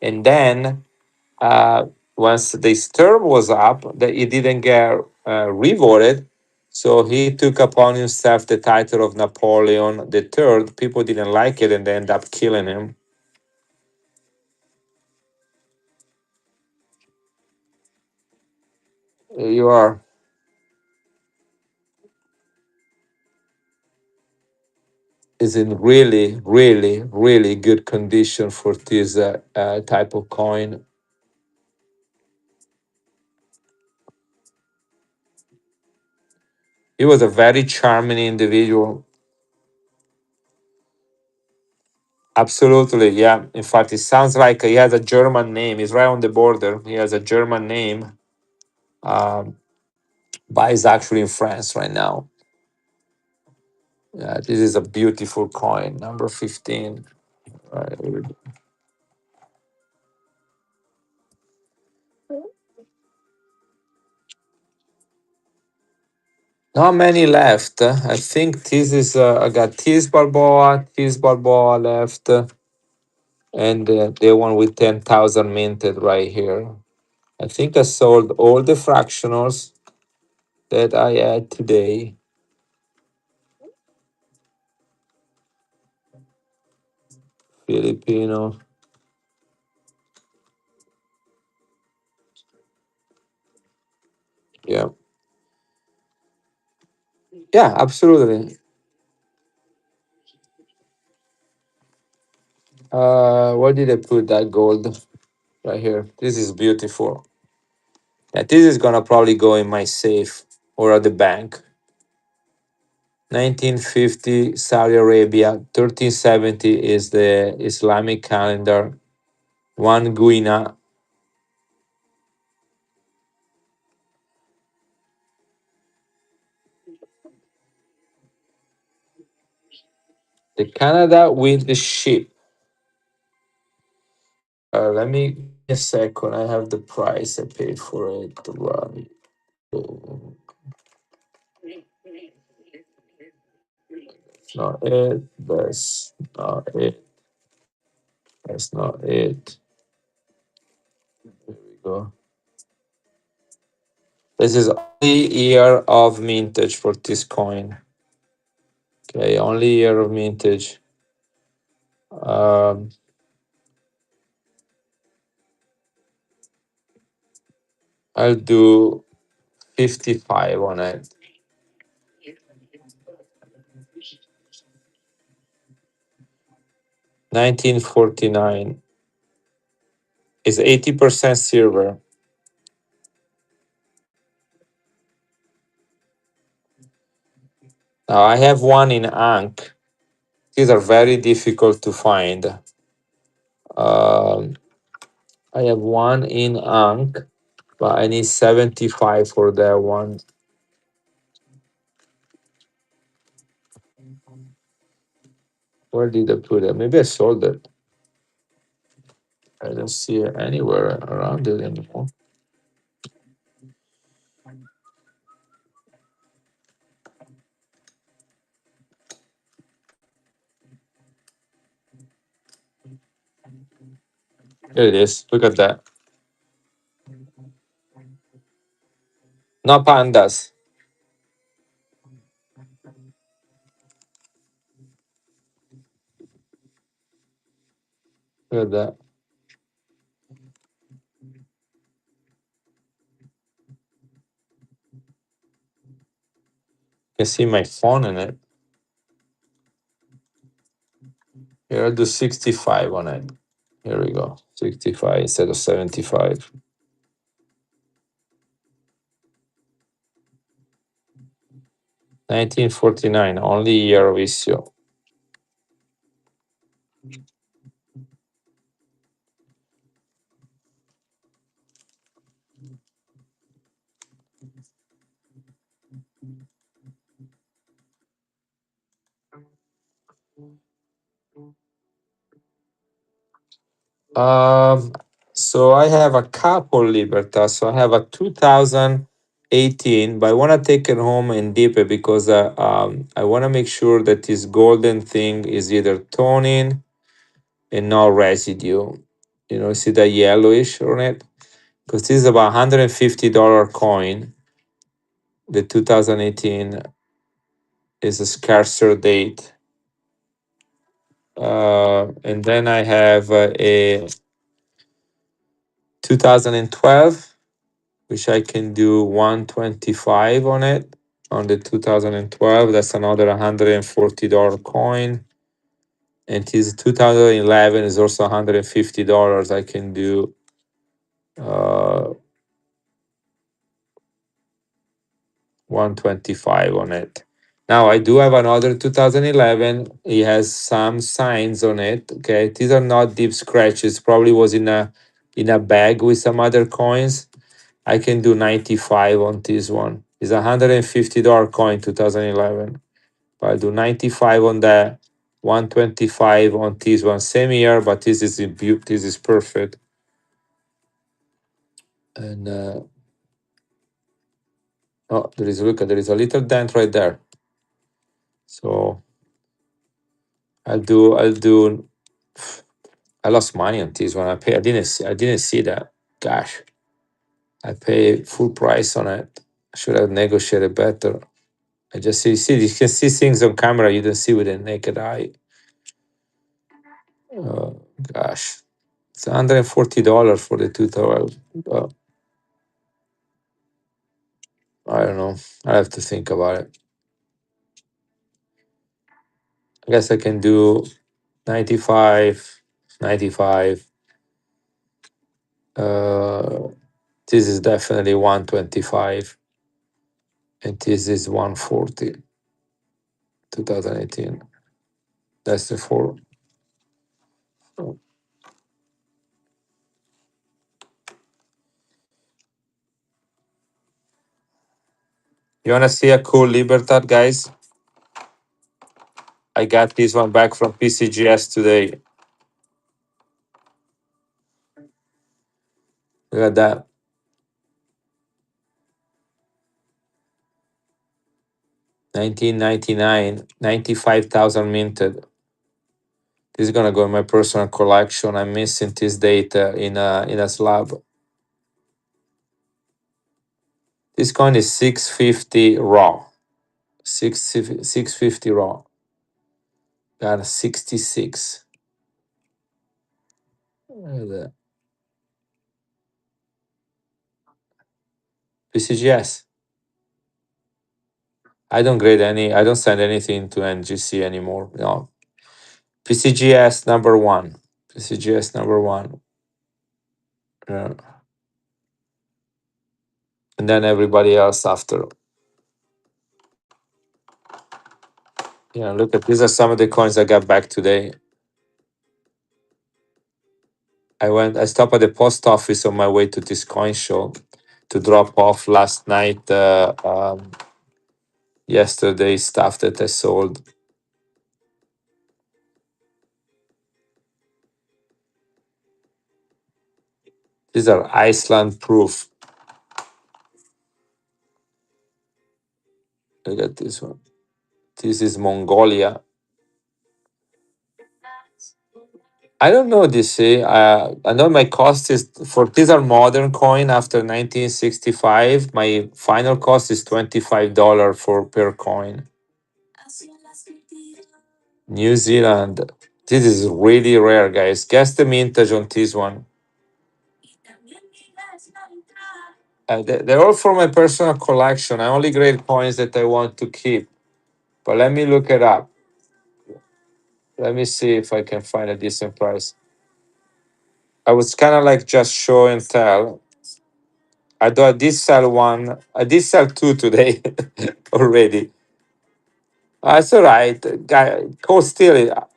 and then uh, once this term was up, that he didn't get revoted, so he took upon himself the title of Napoleon the Third. People didn't like it, and they ended up killing him. You are is in really, really, really good condition for this type of coin. He was a very charming individual. Absolutely, yeah. In fact, it sounds like he has a German name. He's right on the border. He has a German name, um, but he's actually in France right now. Yeah, this is a beautiful coin, number 15. Right. Not many left. I think this is, I got Tis Balboa left, and the one with 10,000 minted right here. I think I sold all the fractionals that I had today. Filipino. Yeah. Yeah, absolutely. Where did I put that gold? Right here. This is beautiful. Yeah, this is gonna probably go in my safe or at the bank. 1950 Saudi Arabia, 1370 is the Islamic calendar. One Guina. The Canada with the ship. Let me give me a second. I have the price I paid for it. Right. Not it. That's not it. That's not it. There we go. This is only year of mintage for this coin. Okay, only year of mintage. Um, I'll do 55 on it. 1949 is 80% silver. Now I have one in Ankh. These are very difficult to find. Um, I have one in Ankh, but I need 75 for that one. Where did I put it? Maybe I sold it. I don't see it anywhere around it anymore. Here it is. Look at that. No pandas. Look at that. You can see my phone in it. Here, I'll do 65 on it. Here we go. 65 instead of 75. 1949, only year of issue. Um, so I have a couple Libertas. So I have a 2018, but I want to take it home and dip it because I want to make sure that this golden thing is either toning and no residue. You know, see the yellowish on it? Because this is about $150 coin. The 2018 is a scarcer date. And then I have a 2012 which I can do 125 on it on the 2012. That's another $140 coin. And his 2011 is also $150. I can do 125 on it. Now I do have another 2011. He has some signs on it. Okay, these are not deep scratches. Probably was in a bag with some other coins. I can do 95 on this one. It's a $150 coin, 2011. But I'll do 95 on that, 125 on this one. Same year, but this is perfect. And oh, there is a little dent right there. So I'll do I lost money on this one. I didn't see that. Gosh. I pay full price on it. I should have negotiated better. I just see you can see things on camera you don't see with the naked eye. Gosh. It's $140 for the 2012. I don't know. I have to think about it. I guess I can do 95, 95. Uh, this is definitely 125. And this is 140, 2018. That's the four. You want to see a cool Libertad, guys? I got this one back from PCGS today. Look at that. 1999, 95,000 minted. This is gonna go in my personal collection. I'm missing this data in a slab. This coin is 650 raw. 650 raw. Got a 66. Look at that. PCGS. I don't send anything to NGC anymore. No. PCGS number one. PCGS number one. Yeah. And then everybody else after. Yeah, look at these are some of the coins I got back today. I stopped at the post office on my way to this coin show to drop off last night yesterday stuff that I sold. These are Iceland proof. Look at this one. This is Mongolia. I don't know this. I know my cost is for these are modern coin after 1965. My final cost is $25 for per coin. New Zealand. This is really rare, guys. Guess the mintage on this one. They're all for my personal collection. I only grade coins that I want to keep. But let me look it up. Let me see if I can find a decent price. I was kind of like just show and tell. I did sell one. I did sell two today already. That's all right. Guy, hold still.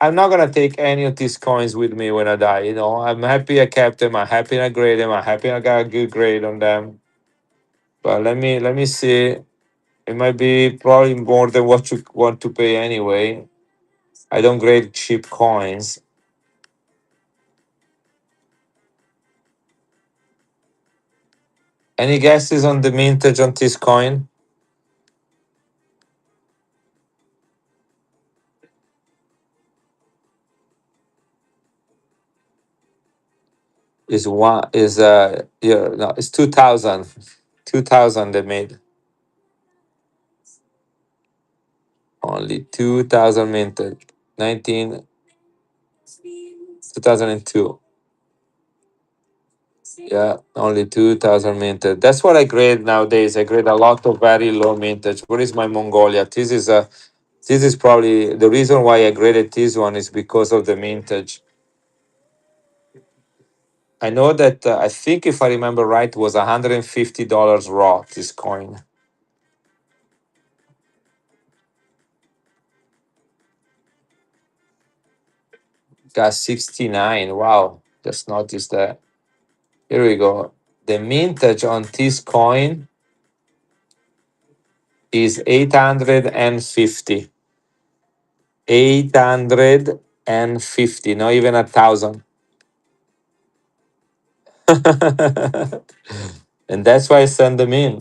I'm not gonna take any of these coins with me when I die. You know, I'm happy I kept them. I'm happy I graded them. I'm happy I got a good grade on them. But let me see. It might be probably more than what you want to pay anyway. I don't grade cheap coins. Any guesses on the mintage on this coin? Is one is yeah, no, it's 2000. 2000 they made. Only 2000 minted. 19 2002. Yeah, only 2000 minted. That's what I grade nowadays. I grade a lot of very low mintage. What is my Mongolia? This is probably the reason why I graded this one is because of the mintage. I know that I think if I remember right, it was $150 raw. This coin got 69. Wow, just noticed that. Here we go. The mintage on this coin is 850. 850, not even 1,000. And that's why I send them in.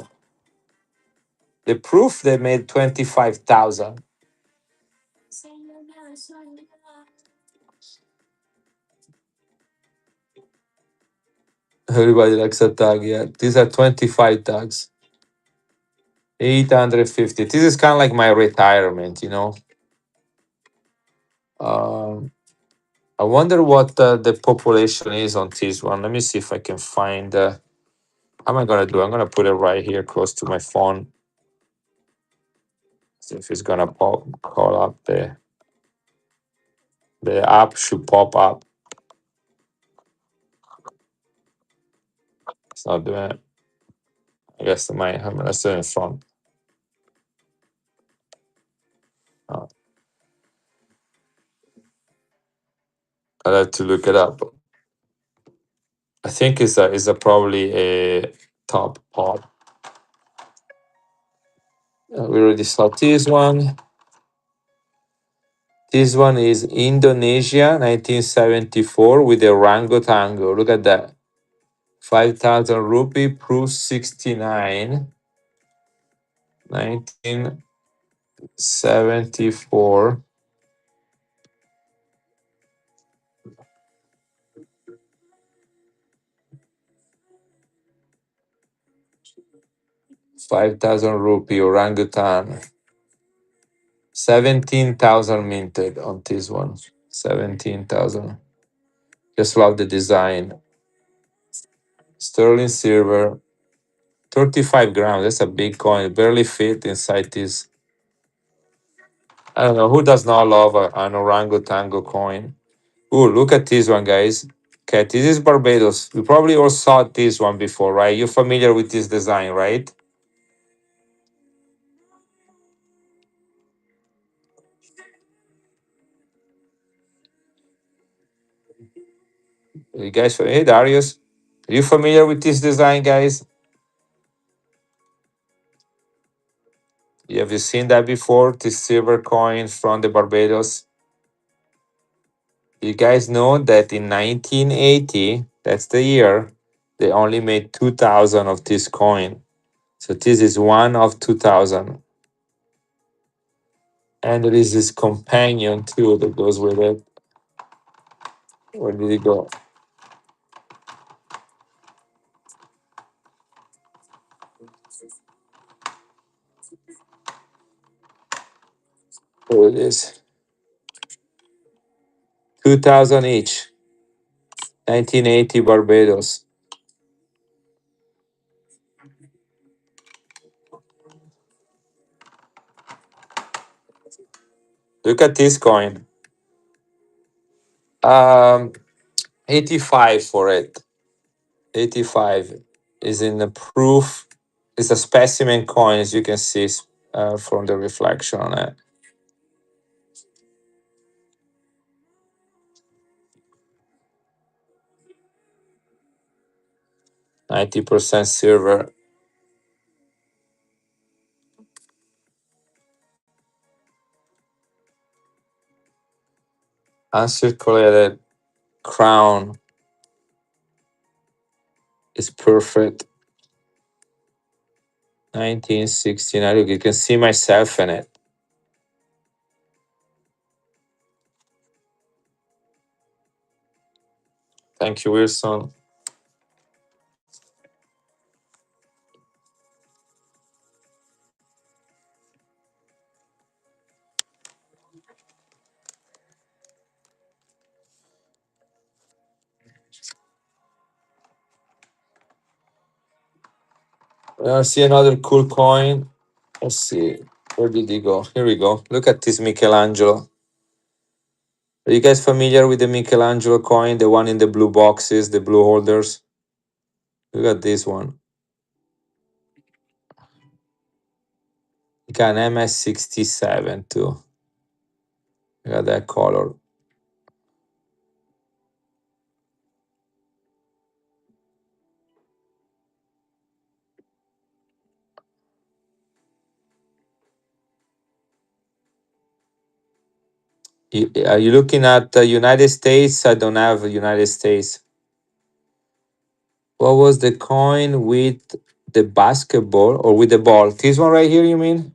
The proof they made 25,000. Everybody likes a tag. Yeah, these are 25 tags. 850. This is kind of like my retirement, you know. Um, I wonder what the population is on this one. Let me see if I can find. How am I gonna do? I'm gonna put it right here, close to my phone. See if it's gonna call up the app should pop up. It's not doing it. I guess I might have let's do it in front. Uh, I'll have to look it up. I think it's a probably a top pop. We already saw this one. This one is Indonesia, 1974, with the Rango Tango. Look at that. 5,000 rupee, proof 69. 1974. 5,000 rupee orangutan. 17,000 minted on this one. 17,000. Just love the design. Sterling silver. 35 grams. That's a big coin. Barely fit inside this. I don't know. Who does not love an orangutango coin? Ooh, look at this one, guys. Okay, this is Barbados. We probably all saw this one before, right? You're familiar with this design, right? You guys, hey, Darius. Are you familiar with this design, guys? Have you seen that before? This silver coin from the Barbados. You guys know that in 1980, that's the year, they only made 2,000 of this coin. So this is one of 2,000. And there is this companion too that goes with it. Where did it go? There it is. 2,000 each. 1980 Barbados. Look at this coin. Um, 85 for it. 85 is in the proof. It's a specimen coin, as you can see from the reflection on it. 90% silver. Uncirculated crown is perfect. 1969. Look, you can see myself in it. Thank you, Wilson. See another cool coin. Let's see. Where did he go? Here we go. Look at this Michelangelo. Are you guys familiar with the Michelangelo coin? The one in the blue boxes, the blue holders? Look at this one. You got an MS67 too. Look at that color. Are you looking at the United States? I don't have the United States. What was the coin with the basketball or with the ball? This one right here, you mean?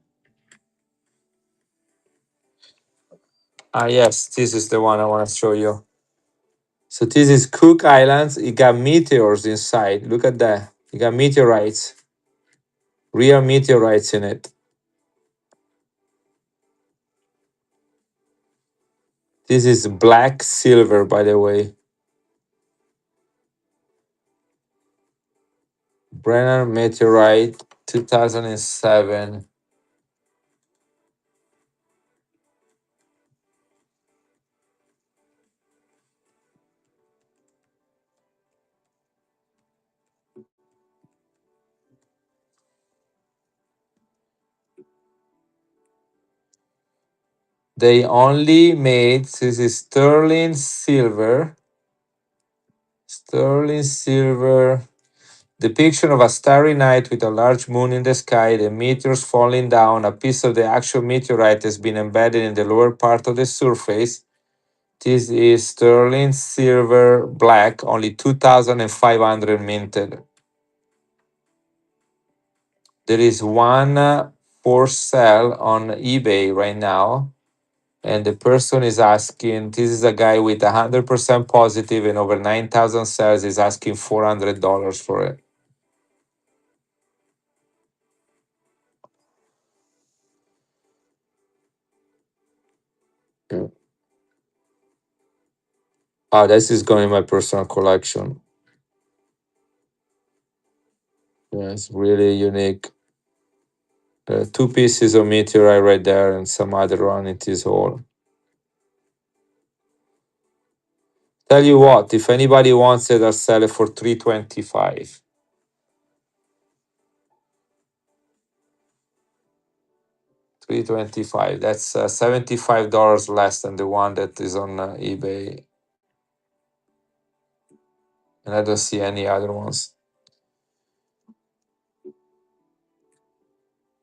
Ah, yes, this is the one I want to show you. So this is Cook Islands. It got meteors inside. Look at that. It got meteorites, real meteorites in it. This is black silver, by the way. Brenner meteorite, 2007. They only made, this is sterling silver. Sterling silver. Depiction of a starry night with a large moon in the sky, the meteors falling down. A piece of the actual meteorite has been embedded in the lower part of the surface. This is sterling silver black, only 2,500 minted. There is one for sale on eBay right now. And the person is asking, this is a guy with 100% positive and over 9,000 sales, is asking $400 for it. Yeah. Oh, this is going in my personal collection. Yeah, it's really unique. Two pieces of meteorite right there and some other one in this hole. Tell you what, if anybody wants it, I'll sell it for 325. 325. That's $75 less than the one that is on eBay. And I don't see any other ones.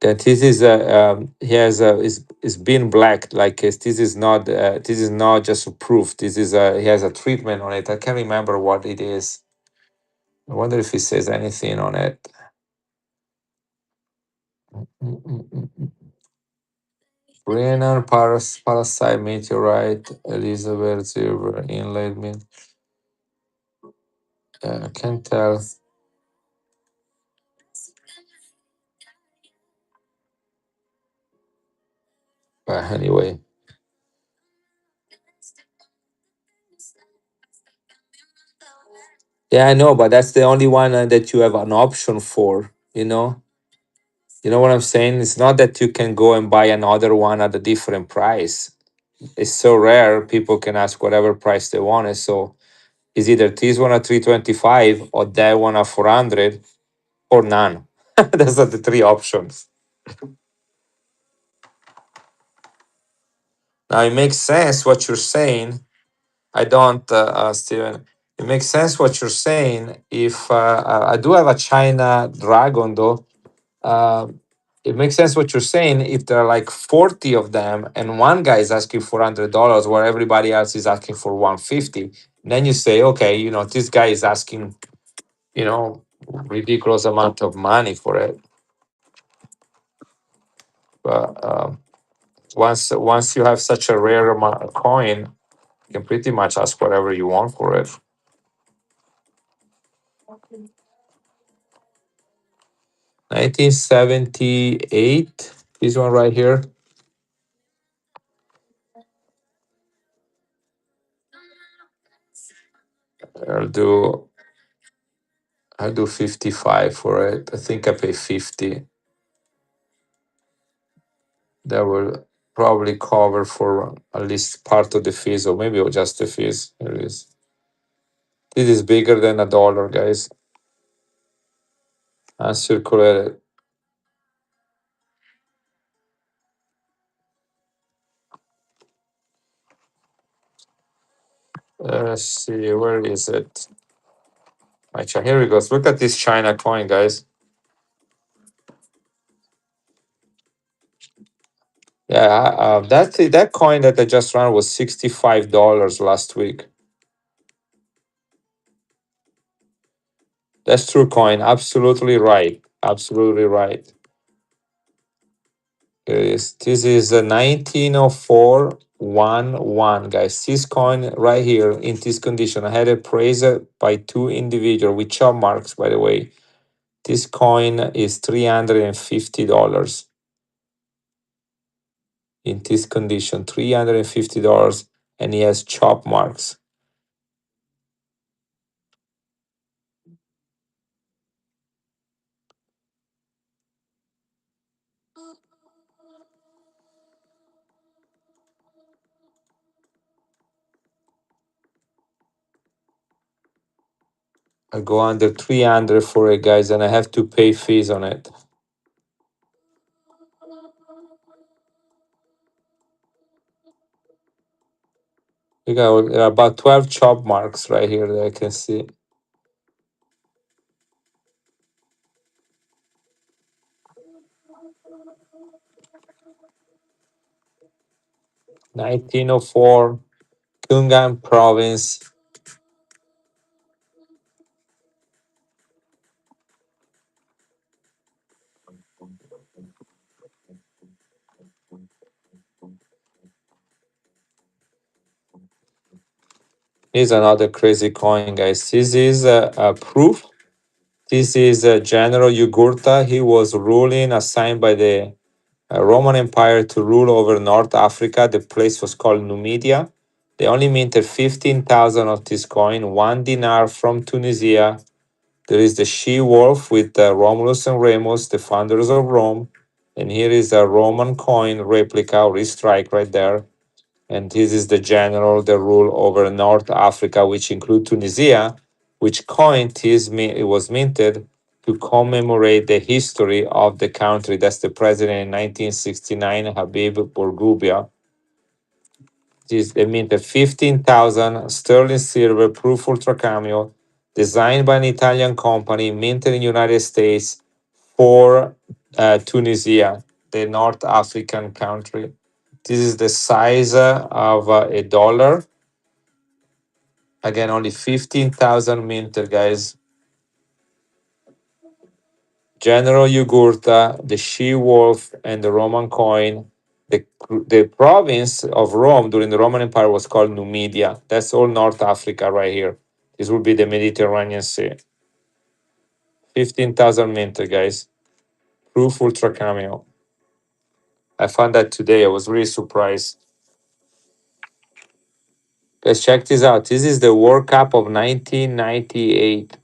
That this is a he has a is been black, like this is not just a proof. This is a he has a treatment on it. I can't remember what it is. I wonder if it says anything on it. Mm, mm, mm, mm. Brenner parasite meteorite Elizabeth silver inlaid mint. I can't tell. But anyway, yeah, I know, but that's the only one that you have an option for. You know what I'm saying? It's not that you can go and buy another one at a different price. It's so rare, people can ask whatever price they want it. So it's either this one at 325 or that one at 400 or none. Those are the three options. Now it makes sense what you're saying. I don't, Steven. It makes sense what you're saying. If I do have a China dragon though, uh, it makes sense what you're saying. If there are like 40 of them and one guy is asking $400 where everybody else is asking for 150, then you say, okay, this guy is asking, ridiculous amount of money for it. But once you have such a rare amount of coin, you can pretty much ask whatever you want for it. 1978, this one right here. I'll do I do 55 for it. I think I pay 50. That will probably cover for at least part of the fees, or maybe just the fees. Here it is. This is bigger than $1, guys. Uncirculated. Let's see, where is it? Here we go. Look at this China coin, guys. Yeah, that coin that I just ran was $65 last week. That's true coin. Absolutely right. Absolutely right. Here it is. This is a 190411, guys. This coin right here in this condition. I had it appraised by two individuals with chop marks, by the way. This coin is $350 in this condition. $350, and he has chop marks. I go under 300 for it, guys, and I have to pay fees on it. You got about 12 chop marks right here that I can see. (1904) Kungan province. Here's another crazy coin, guys. This is a proof. This is General Jugurtha. He was ruling, assigned by the Roman Empire to rule over North Africa. The place was called Numidia. They only minted 15,000 of this coin, 1 dinar from Tunisia. There is the she wolf with Romulus and Remus, the founders of Rome. And here is a Roman coin replica or strike right there. And this is the general, the rule over North Africa, which include Tunisia, which coin it was minted to commemorate the history of the country. That's the president in 1969, Habib Bourguiba. This they minted 15,000 sterling silver proof ultra cameo, designed by an Italian company, minted in United States for Tunisia, the North African country. This is the size of a dollar. Again, only 15,000 minted, guys. General Jugurtha, the she wolf, and the Roman coin. The province of Rome during the Roman Empire was called Numidia. That's all North Africa right here. This will be the Mediterranean Sea. 15,000 minted, guys. Proof ultra cameo. I found that today. I was really surprised. Guys, check this out. This is the World Cup of 1998.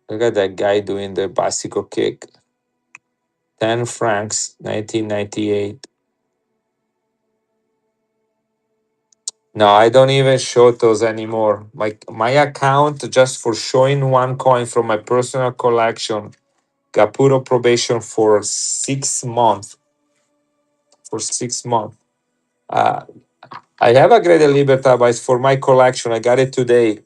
Look at that guy doing the bicycle kick. 10 francs, 1998. No, I don't even show those anymore. My account, just for showing one coin from my personal collection, got put on probation for 6 months. For 6 months. Uh, I have a Grade Libertad, but it's for my collection. I got it today.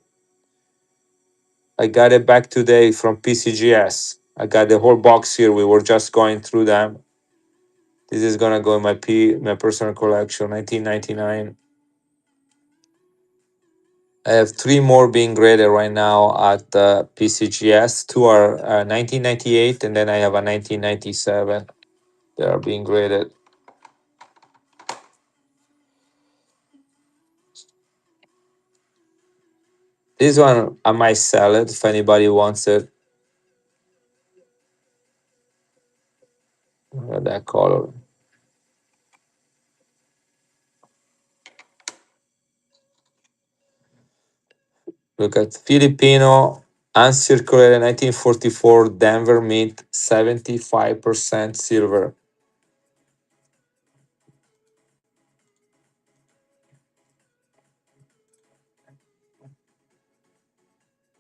I got it back today from PCGS. I got the whole box here. We were just going through them. This is gonna go in my personal collection, 1999. I have three more being graded right now at PCGS. Two are 1998, and then I have a 1997. They are being graded. This one I might sell it if anybody wants it. That color. Look at Filipino uncirculated 1944 Denver mint, 75% silver.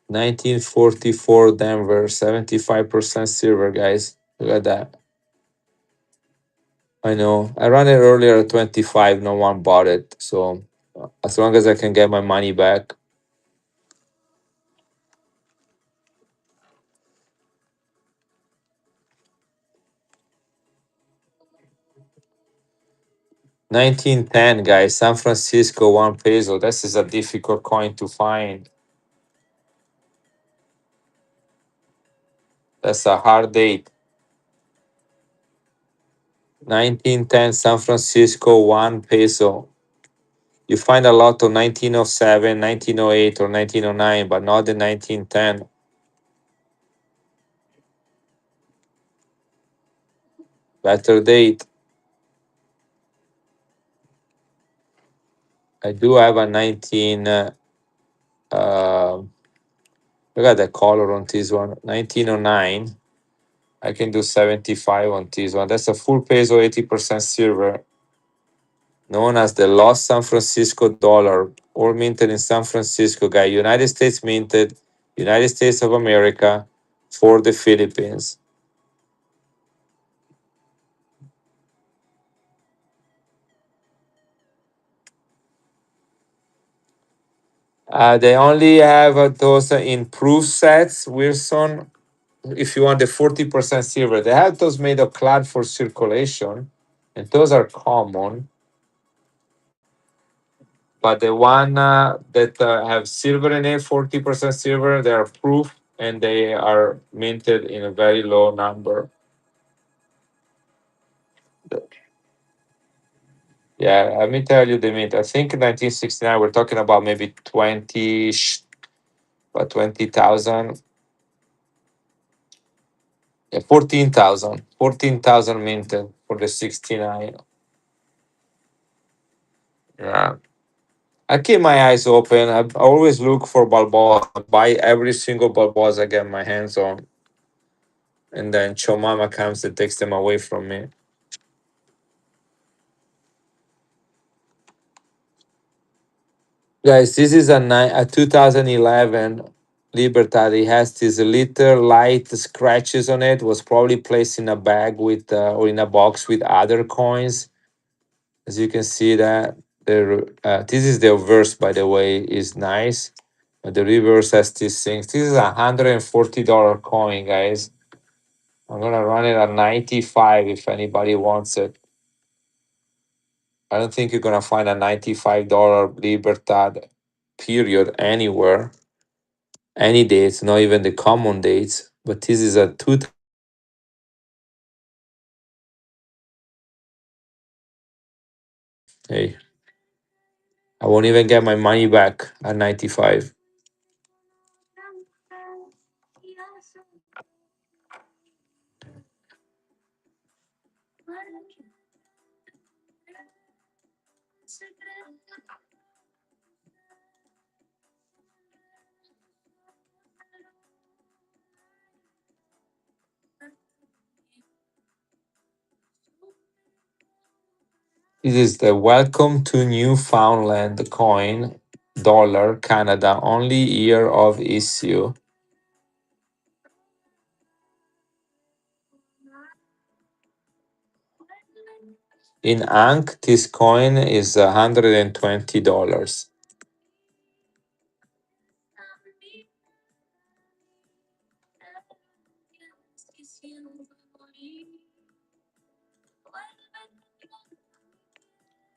1944 Denver, 75% silver, guys. Look at that. I know. I ran it earlier at 25. No one bought it. So as long as I can get my money back. 1910, guys. San Francisco, 1 peso. This is a difficult coin to find. That's a hard date. 1910 San Francisco, 1 peso. You find a lot of 1907, 1908, or 1909, but not the 1910. Better date. I do have a 19. Look at the color on this one. 1909. I can do 75 on this one. That's a full peso, 80% silver, known as the Lost San Francisco dollar, all minted in San Francisco, guy. United States minted, United States of America, for the Philippines. They only have those in proof sets, Wilson. If you want the 40% silver, they have those made of clad for circulation, and those are common. But the one that have silver in it, 40% silver, they are proof and they are minted in a very low number. Yeah, let me tell you the mint. I think in 1969 we're talking about maybe 20,000. Yeah, 14,000. 14,000 minted for the 69. Yeah. I keep my eyes open. I always look for Balboa. I buy every single Balboa I get my hands on. And then Chomama comes and takes them away from me. Guys, this is a 2011 Libertad. It has these little light scratches on it. Was probably placed in a bag with or in a box with other coins. As you can see that this is the reverse, by the way, is nice. But the reverse has these things. This is $140 coin, guys. I'm gonna run it at 95 if anybody wants it. I don't think you're gonna find a $95 Libertad period anywhere. Any dates, not even the common dates. But this is a two. Hey, I won't even get my money back at 95. This is the Welcome to Newfoundland coin, dollar, Canada, only year of issue. In Ankh, this coin is $120.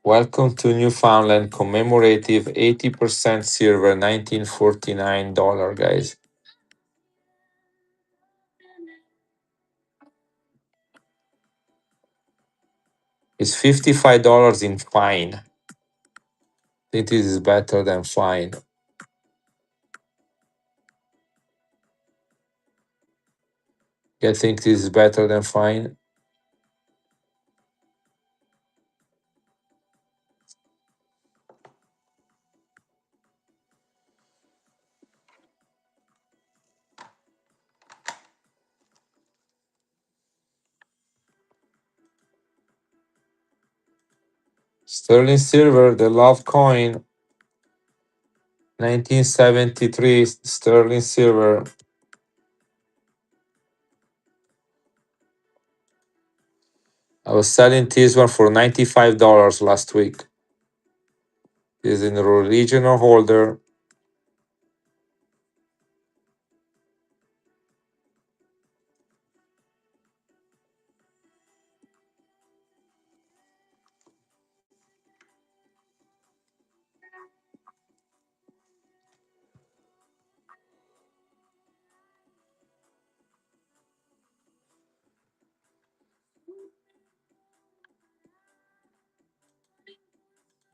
Welcome to Newfoundland commemorative 80% silver 1949 dollar, guys. It's $55 in fine. I think this is better than fine. I think this is better than fine. Sterling silver, the love coin, 1973 sterling silver. I was selling this one for $95 last week. This is in the original holder.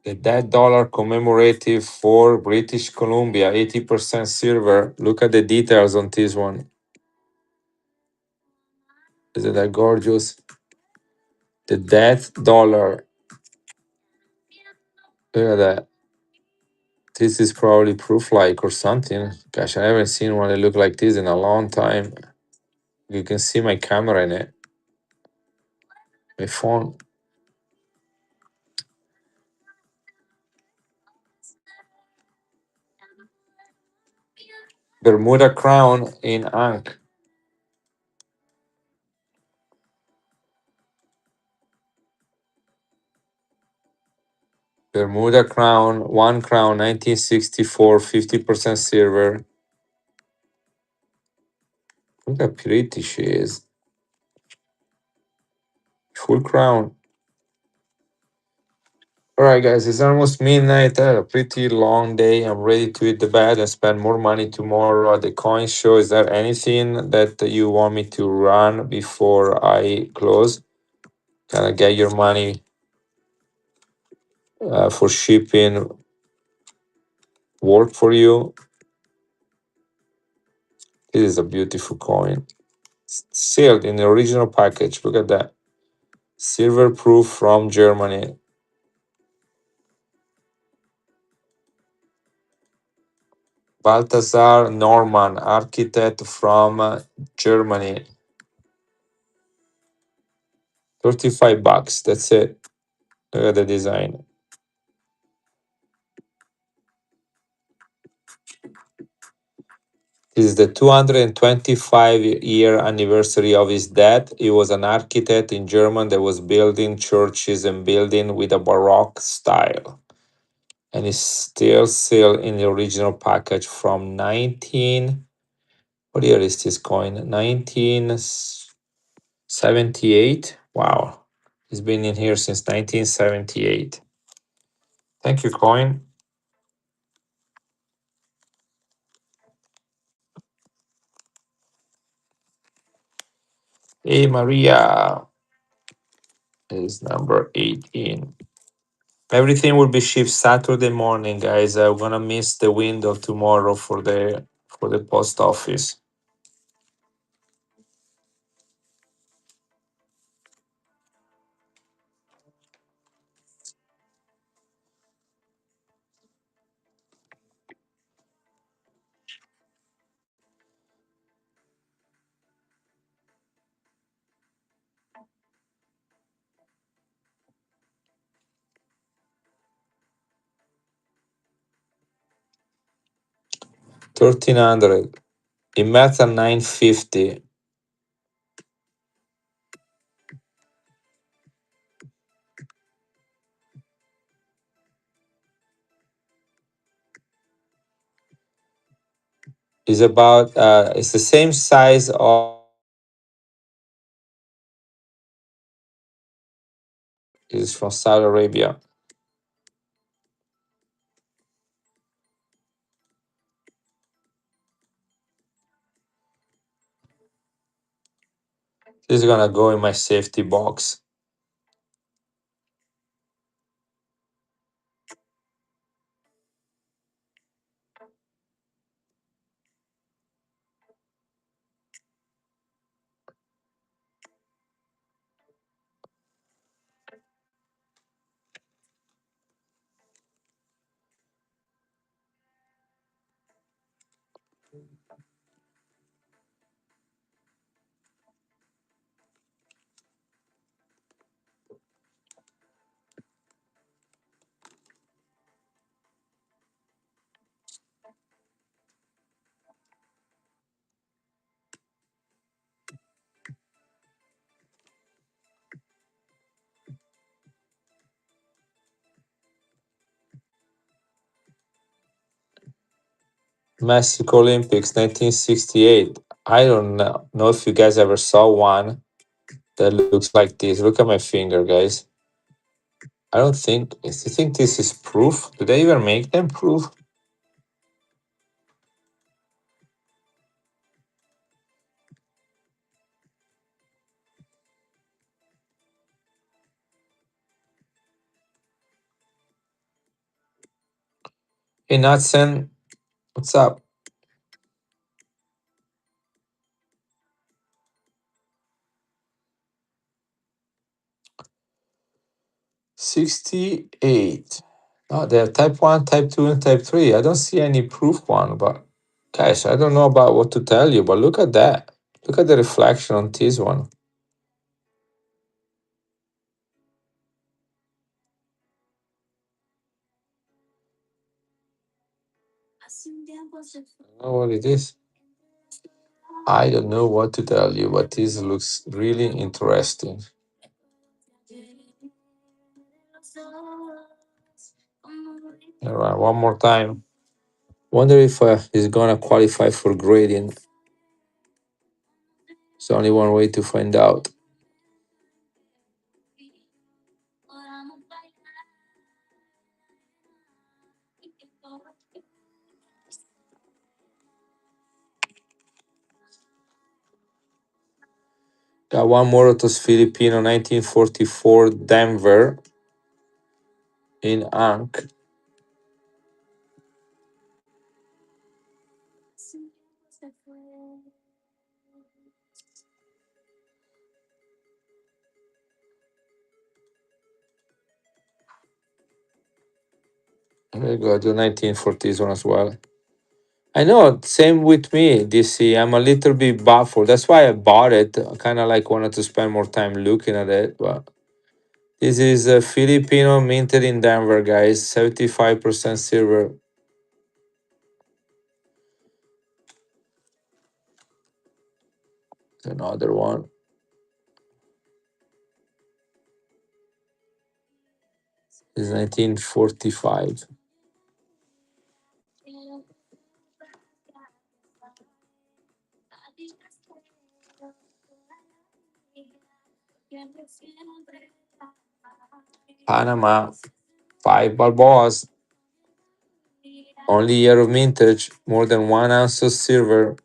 The dead dollar commemorative for British Columbia, 80% silver. Look at the details on this one. Isn't that gorgeous? The death dollar. Look at that. This is probably proof like or something. Gosh, I haven't seen one that look like this in a long time. You can see my camera in it. My phone. Bermuda crown in Ankh. Bermuda crown, one crown, 1964, 50% silver. Look how pretty she is. Full crown. All right, guys, it's almost midnight. I had a pretty long day. I'm ready to hit the bed and spend more money tomorrow at the coin show. Is there anything that you want me to run before I close? Can I get your money for shipping work for you? This is a beautiful coin. Sealed in the original package. Look at that. Silver proof from Germany. Balthasar Norman, architect from Germany. 35 bucks. That's it. Look at the design. This is the 225-year anniversary of his death. He was an architect in Germany that was building churches and building with a Baroque style. And it's still sealed in the original package from 19. What year is this coin? 1978. Wow. It's been in here since 1978. Thank you, coin. Hey, Maria is number 18. Everything will be shipped Saturday morning, guys. I'm gonna miss the window tomorrow for the post office. $1,300. It met at 950. It's the same size of is from Saudi Arabia. This is gonna go in my safety box. Mexico Olympics 1968. I don't know if you guys ever saw one that looks like this. Look at my finger, guys. I don't think. You think this is proof? Do they even make them proof? Hey, Natsen, what's up? 68. Oh, they have type 1, type 2, and type 3. I don't see any proof one, but guys, I don't know about what to tell you, but look at that. Look at the reflection on this one. I don't know what it is. I don't know what to tell you, but this looks really interesting. All right, one more time. Wonder if he's gonna qualify for grading. It's only one way to find out. Got one more Autos Filipino 1944 Denver in Ankh. There you go, do 1940s one as well. I know, same with me, DC. I'm a little bit baffled. That's why I bought it. I kind of like wanted to spend more time looking at it. But this is a Filipino minted in Denver, guys. 75% silver. Another one. Is 1945. Panama, 5 Balboas. Only year of mintage, more than 1 ounce of silver.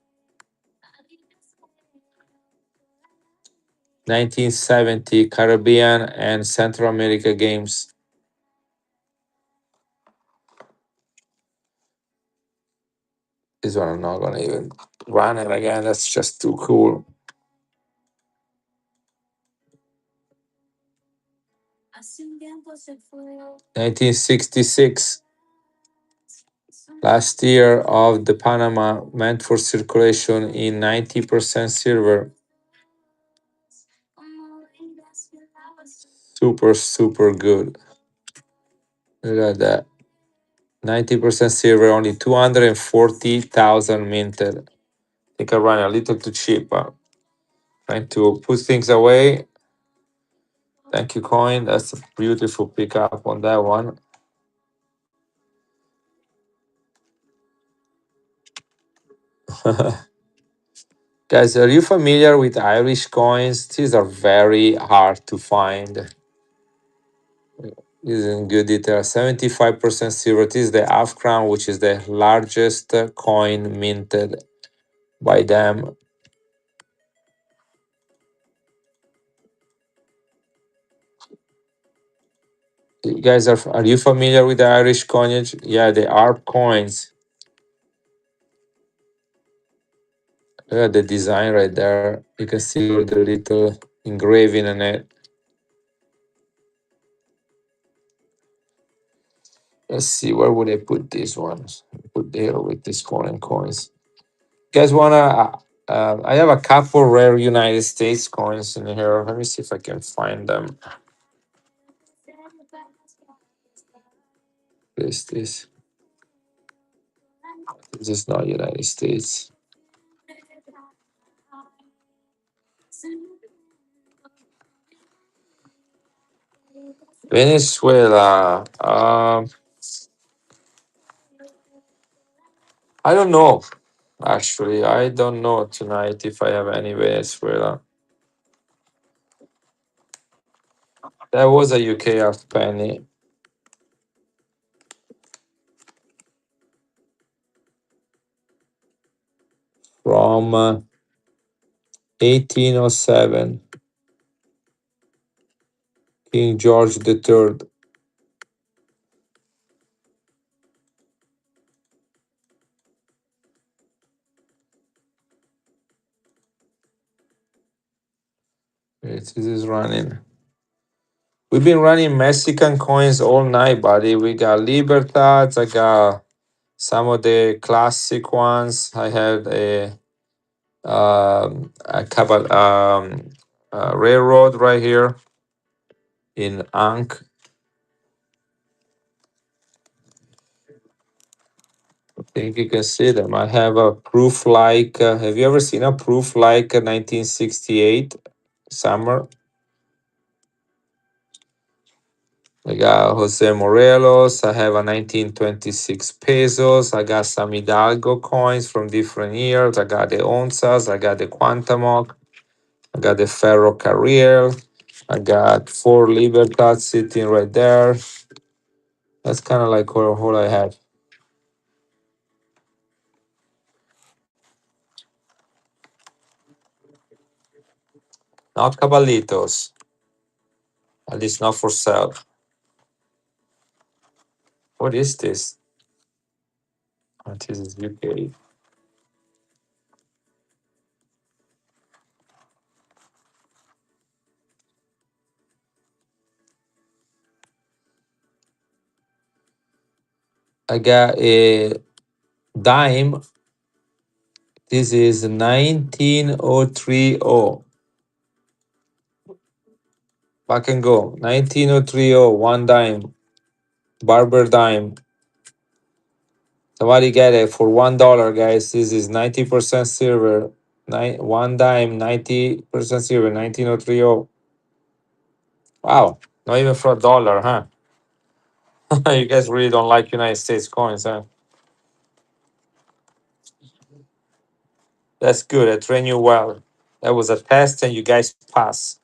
1970 Caribbean and Central America Games. This one I'm not gonna even run it again. That's just too cool. 1966. Last year of the Panama meant for circulation in 90% silver. Super, super good. Look at that. 90% silver, only 240,000 minted. I think I ran a little too cheap. Trying to put things away. Thank you, Coin. That's a beautiful pickup on that one. Guys, are you familiar with Irish coins? These are very hard to find. This is in good detail. 75% silver. This is the half crown, which is the largest coin minted by them. You guys, are you familiar with the Irish coinage? Yeah, the ARP coins. Look at the design right there. You can see the little engraving in it. Let's see, where would I put these ones? Put there with these foreign coins. You guys wanna? I have a couple rare United States coins in here. Let me see if I can find them. This this is not United States. Venezuela. I don't know. Actually, I don't know tonight if I have any Venezuela. There was a UK half penny from 1807, King George III. This is running. We've been running Mexican coins all night, buddy. We got Libertads. I got some of the classic ones. I had a couple railroad right here in Ankh. I think you can see them. I have a proof like. Have you ever seen a proof like 1968 summer? I got Jose Morelos. I have a 1926 pesos. I got some Hidalgo coins from different years. I got the onzas. I got the Quantamoc. I got the Ferro Carril. I got four Libertad sitting right there. That's kind of like all I have. Not Cabalitos. At least not for sale. What is this? Oh, this is UK. I got a dime. This is 19030. Back and go. 19030, one dime. Barber dime. Somebody get it for $1, guys. This is 90% silver. One dime, 90% silver, 19030. Wow. Not even for $1, huh? You guys really don't like United States coins, huh? That's good. I trained you well. That was a test and you guys pass.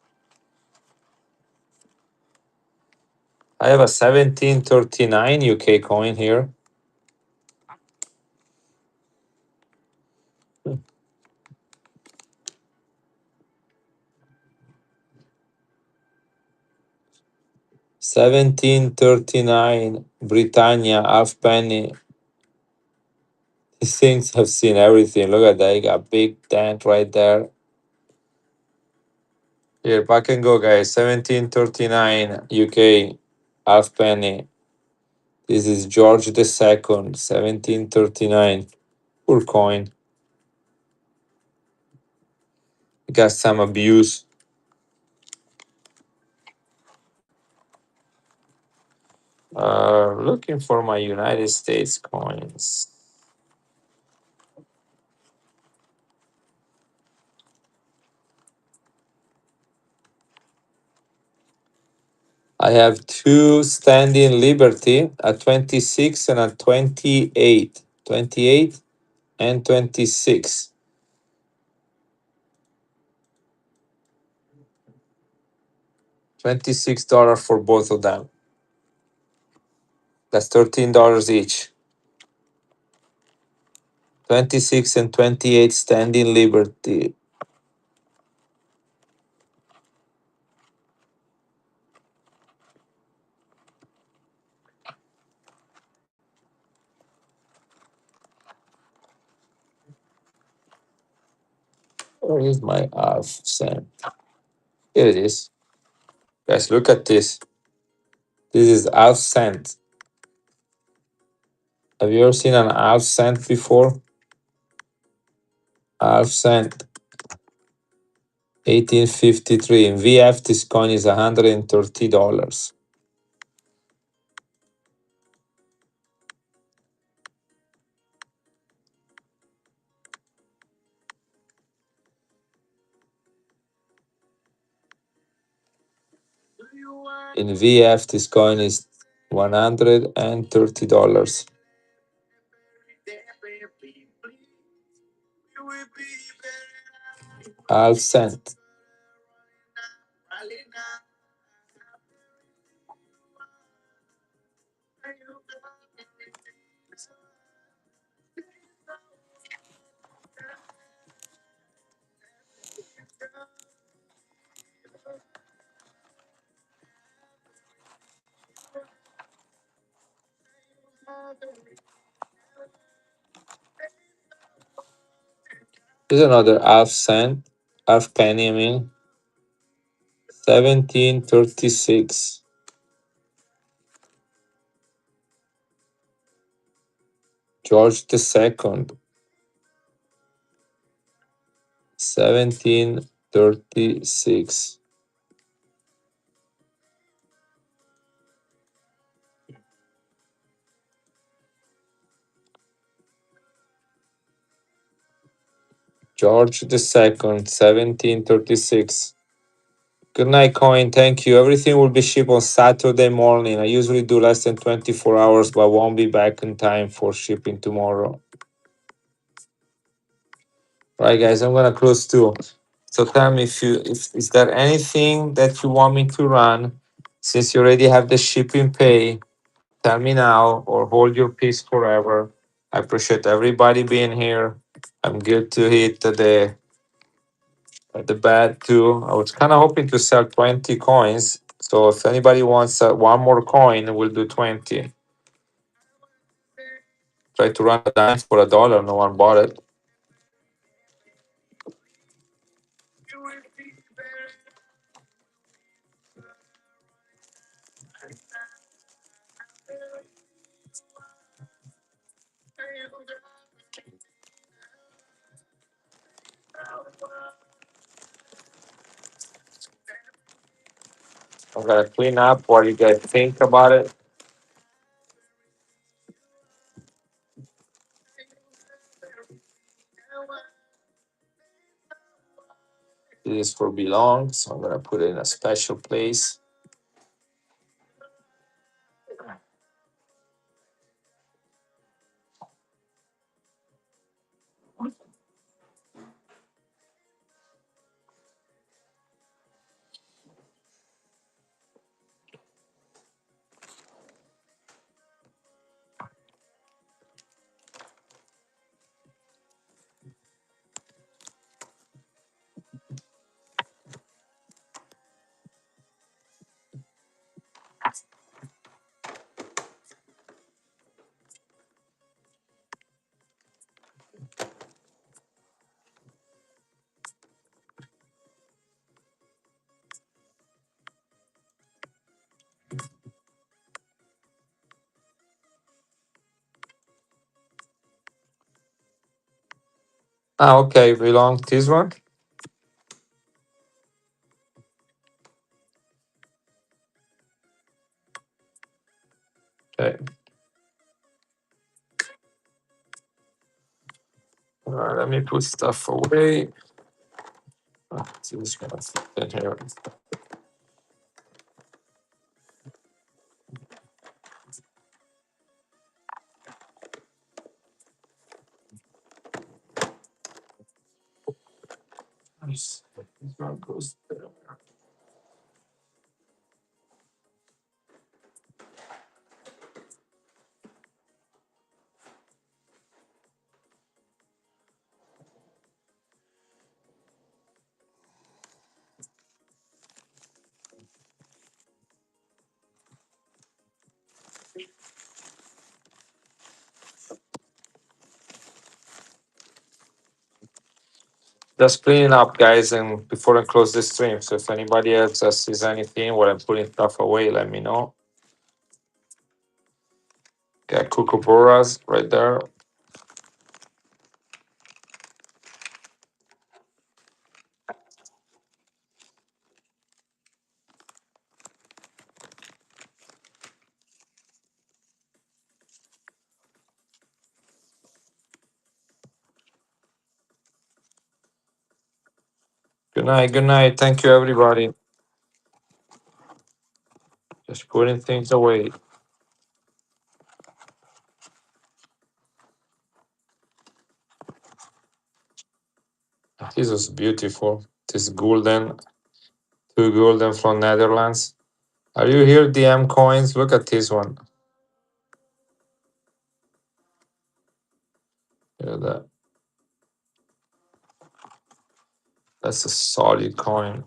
I have a 1739 UK coin here. $17.39 Britannia half penny. These things have seen everything. Look at that. You got a big dent right there. Here, back and go, guys. 1739 UK half penny. This is George II, 1739. Poor coin. Got some abuse. Looking for my United States coins. I have two standing Liberty, a 26 and a 28. 28 and 26. $26 for both of them. That's $13 each. 26 and 28 standing Liberty. Where is my half cent? Here it is. Guys, look at this. This is half cent. Have you ever seen an half cent before? Half cent. 1853. In VF, this coin is $130. In VF, this coin is $130. Half cent. Here's another half cent, half penny. I mean, 1736. George the Second, 1736. George the Second, 1736. Good night, Coin. Thank you. Everything will be shipped on Saturday morning. I usually do less than 24 hours, but won't be back in time for shipping tomorrow. All right, guys, I'm gonna close too. So tell me if is there anything that you want me to run since you already have the shipping pay. Tell me now or hold your peace forever. I appreciate everybody being here. I'm good to hit the bat too. I was kind of hoping to sell 20 coins. So if anybody wants one more coin, we'll do 20. Try to run a dime for $1. No one bought it. I'm gonna clean up while you guys think about it. This is for belong, so I'm gonna put it in a special place. Ah, okay, belong this one. Okay. All right, let me put stuff away. See this gonna fit in here. Nice. This one goes there. Just cleaning up, guys, and before I close the stream. So if anybody else sees anything while I'm putting stuff away, let me know. Got kookaburras right there. Good night. Good night. Thank you, everybody. Just putting things away. This is beautiful. This golden, two golden from Netherlands. Are you here, DM coins? Look at this one. Yeah, that's a solid coin.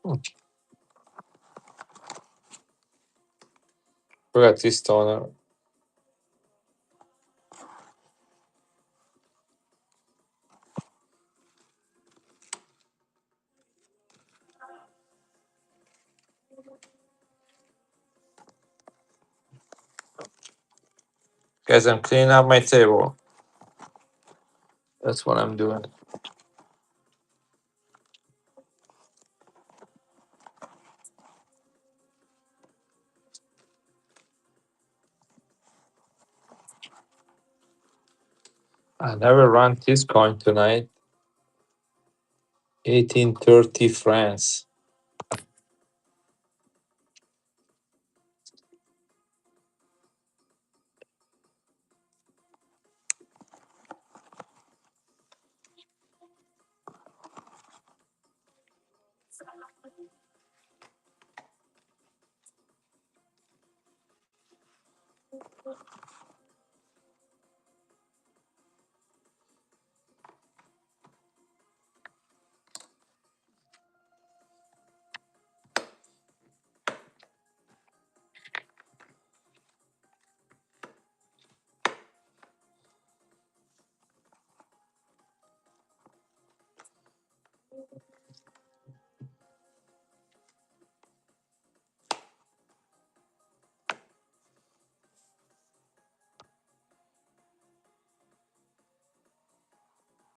Hmm, Look at this toner. Guys, I'm cleaning up my table. That's what I'm doing. I never run this coin tonight. 1830 France.